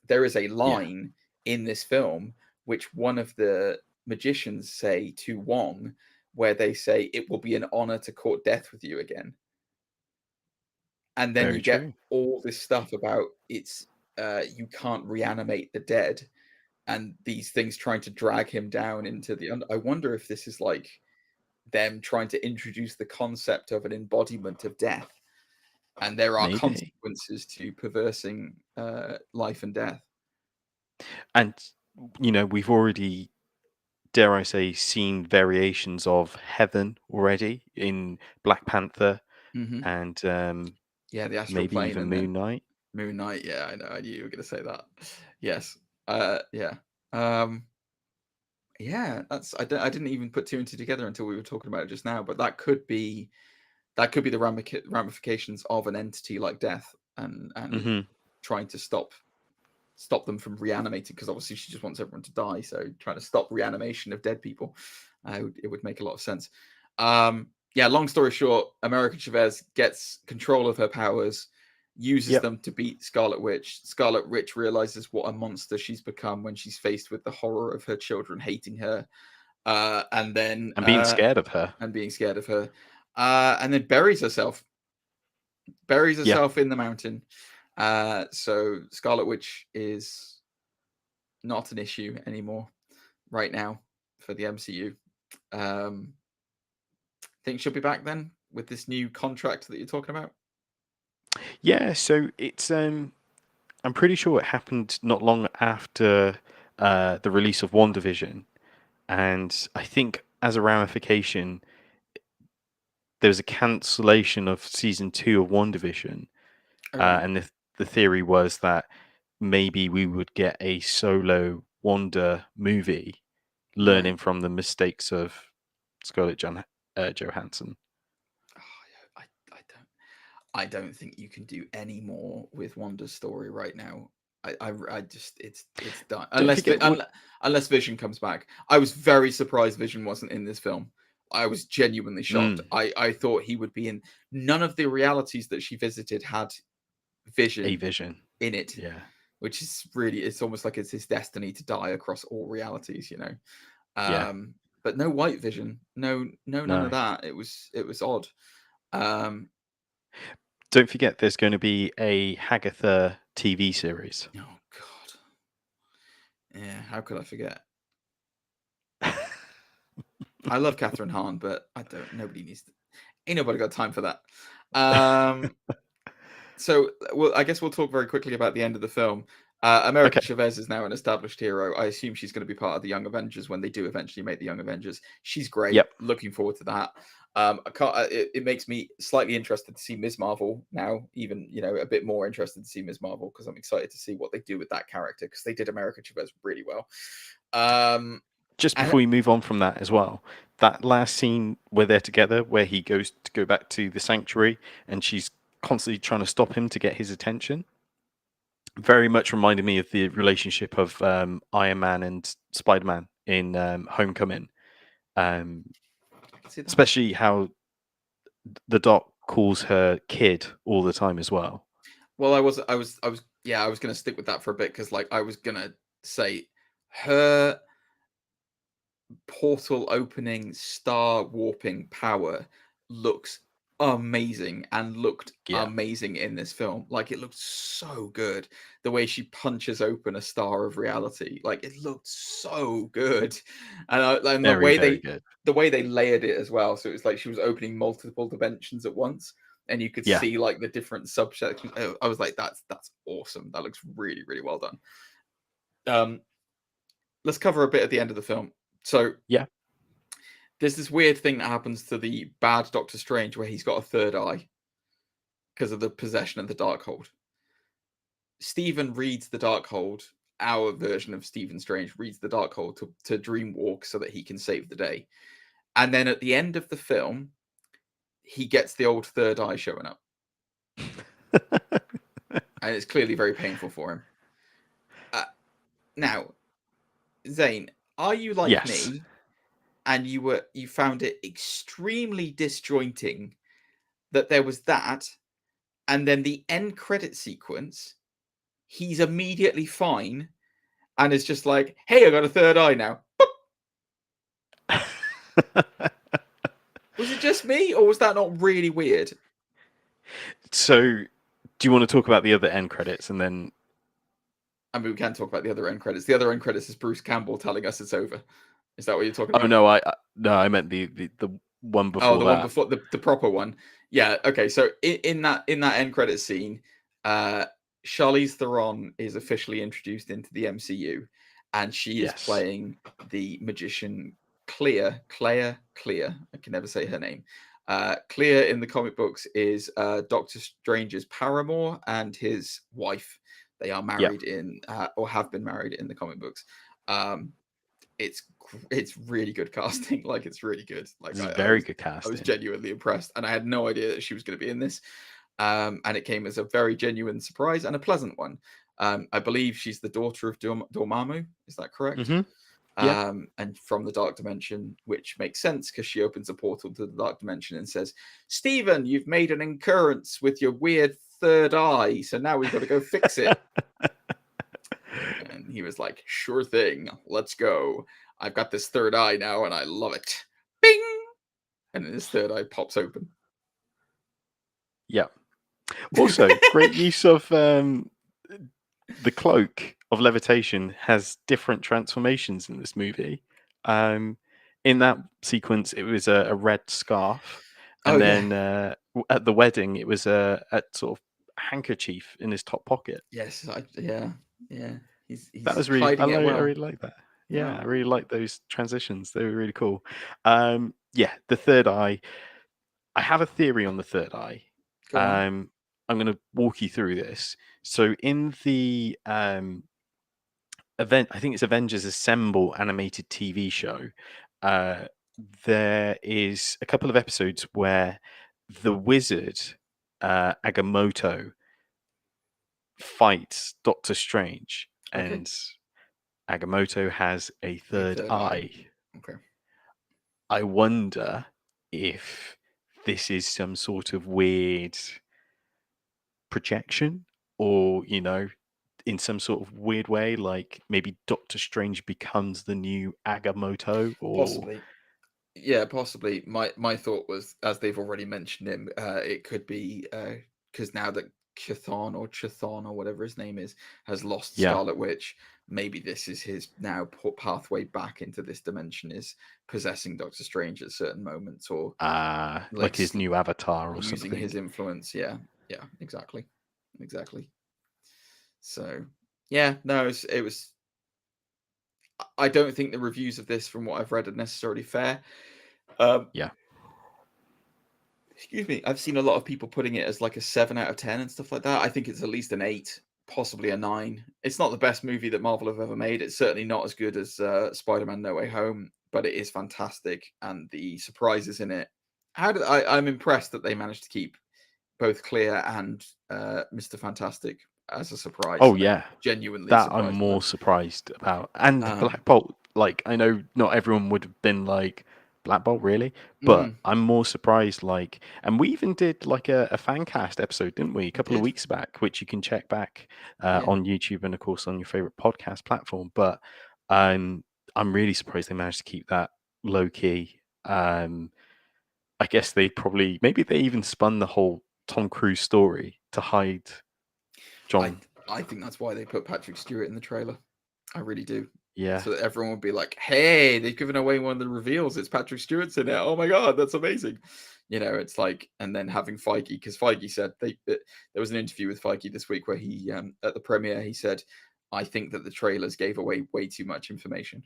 [SPEAKER 2] There is a line in this film which one of the magicians say to Wong, where they say, "It will be an honor to court death with you again." And then you get all this stuff about it's you can't reanimate the dead, and these things trying to drag him down into the. I wonder if this is like them trying to introduce the concept of an embodiment of death, and there are consequences to perversing life and death.
[SPEAKER 1] And you know, we've already, dare I say, seen variations of Heaven already in Black Panther, and
[SPEAKER 2] the astral
[SPEAKER 1] maybe
[SPEAKER 2] plane
[SPEAKER 1] even
[SPEAKER 2] and
[SPEAKER 1] Moon Knight.
[SPEAKER 2] Moon Knight, yeah, I know. I knew you were going to say that. Yes, yeah. Yeah, that's I didn't even put two and two together until we were talking about it just now. But that could be the ramifications of an entity like death and trying to stop them from reanimating, because obviously she just wants everyone to die. So trying to stop reanimation of dead people, it would make a lot of sense. Yeah, long story short, America Chavez gets control of her powers, uses them to beat Scarlet Witch. Scarlet Witch realizes what a monster she's become when she's faced with the horror of her children hating her, and
[SPEAKER 1] being scared of her,
[SPEAKER 2] and then buries herself in the mountain. So Scarlet Witch is not an issue anymore right now for the MCU. Think she'll be back then with this new contract that you're talking about?
[SPEAKER 1] Yeah, so it's I'm pretty sure it happened not long after the release of WandaVision, and I think as a ramification, there was a cancellation of season 2 of WandaVision, and the theory was that maybe we would get a solo Wanda movie, learning from the mistakes of Scarlett Johansson.
[SPEAKER 2] I don't think you can do any more with Wanda's story right now. I just it's done unless Vision comes back. I was very surprised Vision wasn't in this film. I was genuinely shocked. I thought he would be in. None of the realities that she visited had Vision in it.
[SPEAKER 1] Yeah,
[SPEAKER 2] which is really, it's almost like it's his destiny to die across all realities, you know. But no White Vision, none of that. It was odd.
[SPEAKER 1] Don't forget, there's going to be a Hagatha TV series.
[SPEAKER 2] Oh God. Yeah, how could I forget? I love Catherine Hahn, but nobody needs to. Ain't nobody got time for that. So, well, I guess we'll talk very quickly about the end of the film. America
[SPEAKER 1] Okay.
[SPEAKER 2] Chavez is now an established hero. I assume she's going to be part of the Young Avengers when they do eventually make the Young Avengers. She's great.
[SPEAKER 1] Yep.
[SPEAKER 2] Looking forward to that. It makes me slightly interested to see Ms. Marvel now, even a bit more interested to see Ms. Marvel because I'm excited to see what they do with that character because they did America Chavez really well.
[SPEAKER 1] Just before we move on from that as well, that last scene where they're together, where he goes to go back to the sanctuary and she's constantly trying to stop him to get his attention, very much reminded me of the relationship of Iron Man and Spider-Man in Homecoming. Especially how the Doc calls her kid all the time as well.
[SPEAKER 2] Well, I was going to stick with that for a bit because I was going to say her portal opening star warping power looks amazing and looked amazing in this film. It looked so good. The way she punches open a star of reality, it looked so good. And the way they layered it as well. So it was like she was opening multiple dimensions at once, and you could see the different subsections. I was like, that's awesome. That looks really, really well done. Let's cover a bit at the end of the film. So there's this weird thing that happens to the bad Doctor Strange where he's got a third eye because of the possession of the Darkhold. Stephen reads the Darkhold. Our version of Stephen Strange reads the Darkhold to Dreamwalk so that he can save the day. And then at the end of the film, he gets the old third eye showing up. And it's clearly very painful for him. Now, Zane, are you like me? And you found it extremely disjointing that there was that, and then the end credit sequence, he's immediately fine, and it's just like, "Hey, I got a third eye now." Was it just me, or was that not really weird?
[SPEAKER 1] So, do you want to talk about the other end credits, and then?
[SPEAKER 2] I mean, we can talk about the other end credits. The other end credits is Bruce Campbell telling us it's over. Is that what you're talking about?
[SPEAKER 1] Oh no, I meant the one before.
[SPEAKER 2] Oh, the one before the proper one. Yeah. Okay. So in that end credit scene, Charlize Theron is officially introduced into the MCU, and she is playing the magician Clea. I can never say her name. Clea in the comic books is Doctor Strange's paramour and his wife. They are married in or have been married in the comic books. It's really good casting. It's really good.
[SPEAKER 1] It's very good casting.
[SPEAKER 2] I was genuinely impressed, and I had no idea that she was going to be in this. And it came as a very genuine surprise and a pleasant one. I believe she's the daughter of Dormammu. Is that correct?
[SPEAKER 1] Mm-hmm.
[SPEAKER 2] And from the Dark Dimension, which makes sense because she opens a portal to the Dark Dimension and says, "Stephen, you've made an incurrence with your weird third eye, so now we've got to go fix it." And he was like, "Sure thing, let's go. I've got this third eye now, and I love it." Bing! And then his third eye pops open.
[SPEAKER 1] Yeah. Also, great use of the cloak of levitation has different transformations in this movie. In that sequence, it was a red scarf, and then at the wedding, it was a sort of handkerchief in his top pocket.
[SPEAKER 2] Yes, yeah. He's
[SPEAKER 1] that was really. I really like that. Yeah,
[SPEAKER 2] Wow.
[SPEAKER 1] I really like those transitions. They were really cool. The third eye. I have a theory on the third eye. I'm going to walk you through this. So in the event, I think it's Avengers Assemble animated TV show, there is a couple of episodes where the wizard Agamotto fights Doctor Strange, and Agamotto has a third eye.
[SPEAKER 2] Okay.
[SPEAKER 1] I wonder if this is some sort of weird projection, or in some sort of weird way, like maybe Doctor Strange becomes the new Agamotto, or
[SPEAKER 2] possibly. Yeah, possibly. My thought was, as they've already mentioned him, it could be because now that Chthon or whatever his name is has lost Scarlet Witch, maybe this is his now pathway back into this dimension is possessing Doctor Strange at certain moments, or
[SPEAKER 1] like his new avatar, or
[SPEAKER 2] using
[SPEAKER 1] something.
[SPEAKER 2] His influence. Yeah, exactly. So Yeah, no, it was. I don't think the reviews of this, from what I've read, are necessarily fair.
[SPEAKER 1] Yeah.
[SPEAKER 2] Excuse me. I've seen a lot of people putting it as like a 7 out of 10 and stuff like that. I think it's at least an 8, possibly a 9. It's not the best movie that Marvel have ever made. It's certainly not as good as Spider-Man: No Way Home, but it is fantastic, and the surprises in it. I'm impressed that they managed to keep both Clear and Mr. Fantastic as a surprise.
[SPEAKER 1] Oh
[SPEAKER 2] They
[SPEAKER 1] yeah,
[SPEAKER 2] genuinely
[SPEAKER 1] that I'm
[SPEAKER 2] surprised me.
[SPEAKER 1] more surprised about. And
[SPEAKER 2] Um,
[SPEAKER 1] Black Bolt, like I know not everyone would have been like Black Bolt really, but I'm more surprised. Like, and we even did like a fan cast episode, didn't we, a couple of
[SPEAKER 2] did.
[SPEAKER 1] weeks back, which you can check back
[SPEAKER 2] Yeah.
[SPEAKER 1] on YouTube and of course on your favorite podcast platform. But I'm really surprised they managed to keep that low key. I guess maybe they even spun the whole Tom Cruise story to hide John.
[SPEAKER 2] I think that's why they put Patrick Stewart in the trailer. I really do.
[SPEAKER 1] Yeah.
[SPEAKER 2] So that everyone would be like, hey, they've given away one of the reveals. It's Patrick Stewart's in it. Oh my God, that's amazing. You know, it's like, and then having Feige, because Feige said there was an interview with Feige this week where he, at the premiere, he said, I think that the trailers gave away way too much information.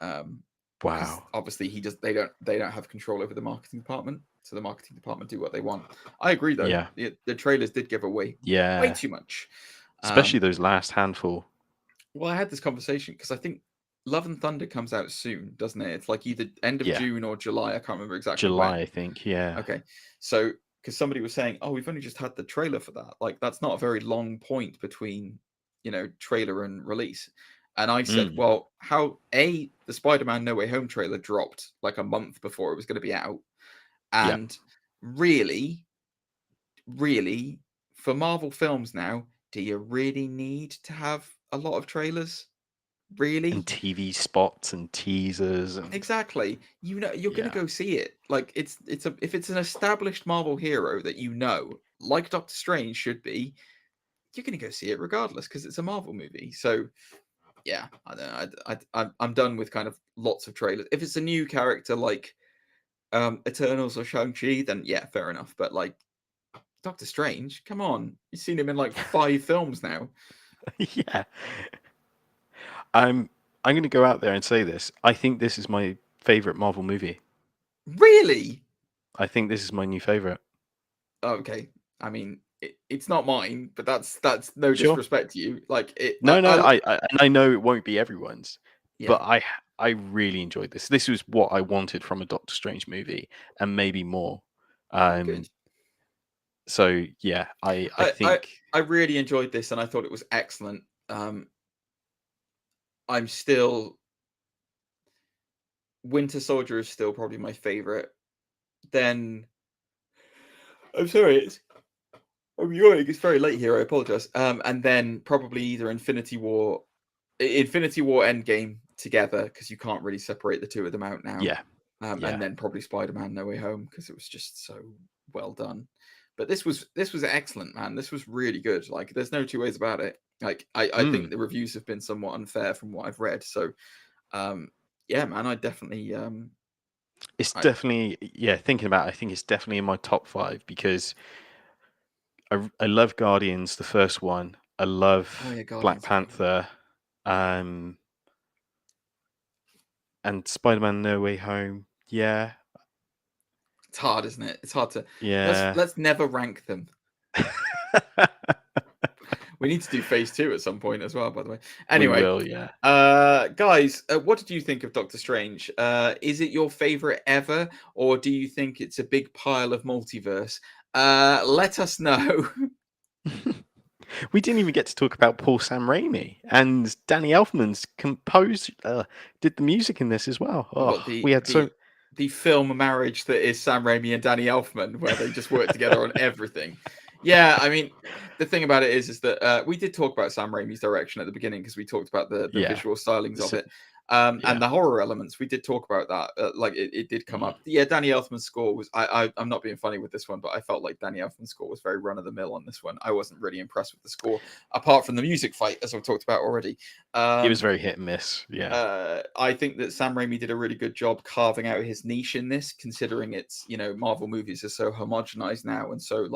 [SPEAKER 1] Wow.
[SPEAKER 2] Obviously they don't have control over the marketing department. So the marketing department do what they want. I agree though.
[SPEAKER 1] Yeah.
[SPEAKER 2] The trailers did give away
[SPEAKER 1] Yeah.
[SPEAKER 2] way too much.
[SPEAKER 1] Especially those last handful.
[SPEAKER 2] Well, I had this conversation because I think Love and Thunder comes out soon, doesn't it? It's like either end of June or July. I can't remember exactly.
[SPEAKER 1] July,
[SPEAKER 2] when.
[SPEAKER 1] I think. Yeah.
[SPEAKER 2] Okay. So, because somebody was saying, "Oh, we've only just had the trailer for that." Like, that's not a very long point between, trailer and release. And I said, "Well, the Spider-Man: No Way Home trailer dropped like a month before it was going to be out, and really, for Marvel films now, do you really need to have a lot of trailers? Really?
[SPEAKER 1] And TV spots and teasers and
[SPEAKER 2] Exactly. You're going to go see it. Like if it's an established Marvel hero that like Doctor Strange should be, you're going to go see it regardless because it's a Marvel movie. So yeah, I don't know. I'm done with kind of lots of trailers. If it's a new character like Eternals or Shang-Chi, then yeah, fair enough. But like Doctor Strange, come on, you've seen him in like 5 films now.
[SPEAKER 1] Yeah. I'm going to go out there and say this. I think this is my favorite Marvel movie.
[SPEAKER 2] Really? I
[SPEAKER 1] think this is my new favorite.
[SPEAKER 2] Okay. I mean, it's not mine, but that's no disrespect to you. Like it.
[SPEAKER 1] No, I know it won't be everyone's, but I really enjoyed this. This was what I wanted from a Doctor Strange movie, and maybe more.
[SPEAKER 2] Good.
[SPEAKER 1] So yeah, I think
[SPEAKER 2] I really enjoyed this, and I thought it was excellent. I'm still Winter Soldier is still probably my favorite. Then I'm sorry, I'm yawning. It's very late here. I apologize. And then probably either Infinity War Endgame together because you can't really separate the two of them out now.
[SPEAKER 1] Yeah.
[SPEAKER 2] And then probably Spider-Man: No Way Home because it was just so well done. But this was excellent, man. This was really good. Like, there's no two ways about it. Like, I think the reviews have been somewhat unfair from what I've read. So, yeah, man, I definitely.
[SPEAKER 1] It's definitely thinking about it, I think it's definitely in my top 5 because I love Guardians, the first one. I love Black Panther, and Spider-Man: No Way Home. Yeah,
[SPEAKER 2] it's hard, isn't it? It's hard to.
[SPEAKER 1] Yeah.
[SPEAKER 2] Let's never rank them. We need to do phase 2 at some point as well, by the way. Anyway,
[SPEAKER 1] we will, yeah.
[SPEAKER 2] Guys, what did you think of Doctor Strange? Is it your favorite ever, or do you think it's a big pile of multiverse? Let us know.
[SPEAKER 1] We didn't even get to talk about Paul Sam Raimi, and Danny Elfman's did the music in this as well. Oh,
[SPEAKER 2] the film marriage that is Sam Raimi and Danny Elfman, where they just work together on everything. Yeah, I mean, the thing about it is that we did talk about Sam Raimi's direction at the beginning because we talked about the visual stylings of it. And the horror elements, we did talk about that. Like it did come up. Yeah, Danny Elfman's score was. I'm not being funny with this one, but I felt like Danny Elfman's score was very run of the mill on this one. I wasn't really impressed with the score, apart from the music fight, as I've talked about already.
[SPEAKER 1] It was very hit and miss. Yeah.
[SPEAKER 2] I think that Sam Raimi did a really good job carving out his niche in this, considering it's Marvel movies are so homogenized now and so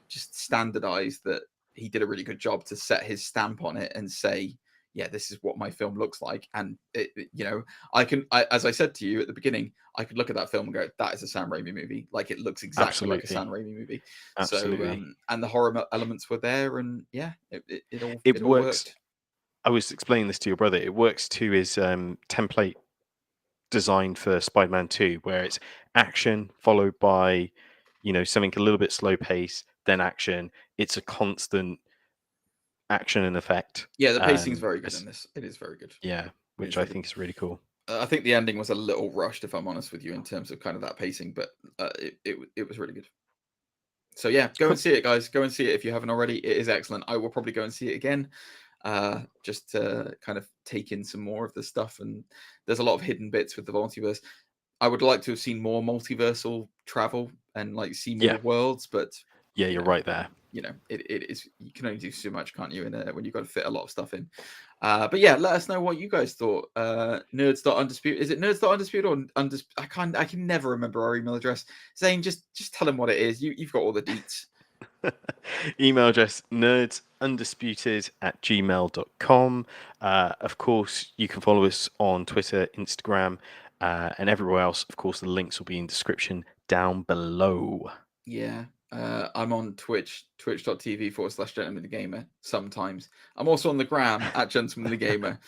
[SPEAKER 2] just standardized that he did a really good job to set his stamp on it and say, yeah, this is what my film looks like. And as I said to you at the beginning, I could look at that film and go, that is a Sam Raimi movie. Like, it looks exactly like a Sam Raimi movie.
[SPEAKER 1] Absolutely.
[SPEAKER 2] So and the horror elements were there, and yeah, it all
[SPEAKER 1] It
[SPEAKER 2] all
[SPEAKER 1] works.
[SPEAKER 2] worked.
[SPEAKER 1] I was explaining this to your brother. It works to his template designed for Spider-Man 2, where it's action followed by, something a little bit slow pace, then action. It's a constant action and effect.
[SPEAKER 2] Yeah, the pacing's very good in this. It is very good.
[SPEAKER 1] Yeah, which I think is really cool.
[SPEAKER 2] I think the ending was a little rushed, if I'm honest with you, in terms of kind of that pacing, but it was really good. So yeah, go and see it, guys. Go and see it if you haven't already. It is excellent. I will probably go and see it again, just to kind of take in some more of the stuff. And there's a lot of hidden bits with the multiverse. I would like to have seen more multiversal travel and like see more worlds, but
[SPEAKER 1] yeah, you're right there.
[SPEAKER 2] It is, you can only do so much, can't you, when you've got to fit a lot of stuff in. But yeah, let us know what you guys thought. Nerds.undisputed. Is it nerds.undisputed or I can never remember our email address. Zane, just tell them what it is. You've got all the deets.
[SPEAKER 1] Email address nerdsundisputed@gmail.com. Of course, you can follow us on Twitter, Instagram, and everywhere else. Of course, the links will be in description down below.
[SPEAKER 2] Yeah. I'm on Twitch, twitch.tv/Gentleman the Gamer sometimes. I'm also on the gram at Gentleman the Gamer.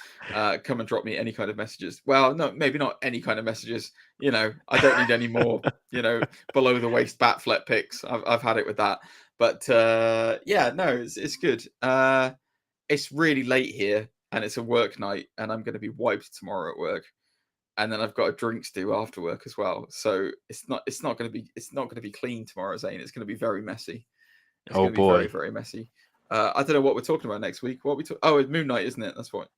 [SPEAKER 2] Come and drop me any kind of messages. Well, no, maybe not any kind of messages. I don't need any more, below the waist bat flip pics. I've had it with that. But yeah, no, it's good. It's really late here and it's a work night and I'm going to be wiped tomorrow at work. And then I've got a drinks do after work as well, so it's not going to be clean tomorrow, Zane. It's going to be very messy. It's going to be very, very messy. I don't know what we're talking about next week. Oh, it's Moon Knight, isn't it? That's what.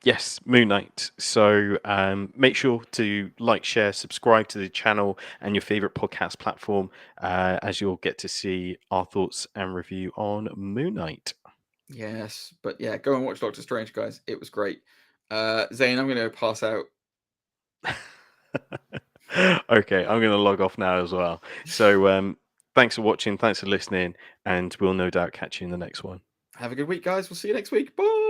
[SPEAKER 1] Yes, Moon Knight. So make sure to like, share, subscribe to the channel and your favorite podcast platform, as you'll get to see our thoughts and review on Moon Knight.
[SPEAKER 2] Yes, but yeah, go and watch Doctor Strange, guys. It was great. Zane, I'm going to pass out.
[SPEAKER 1] Okay, I'm going to log off now as well. So thanks for watching, thanks for listening, and we'll no doubt catch you in the next one.
[SPEAKER 2] Have a good week, guys. We'll see you next week. Bye.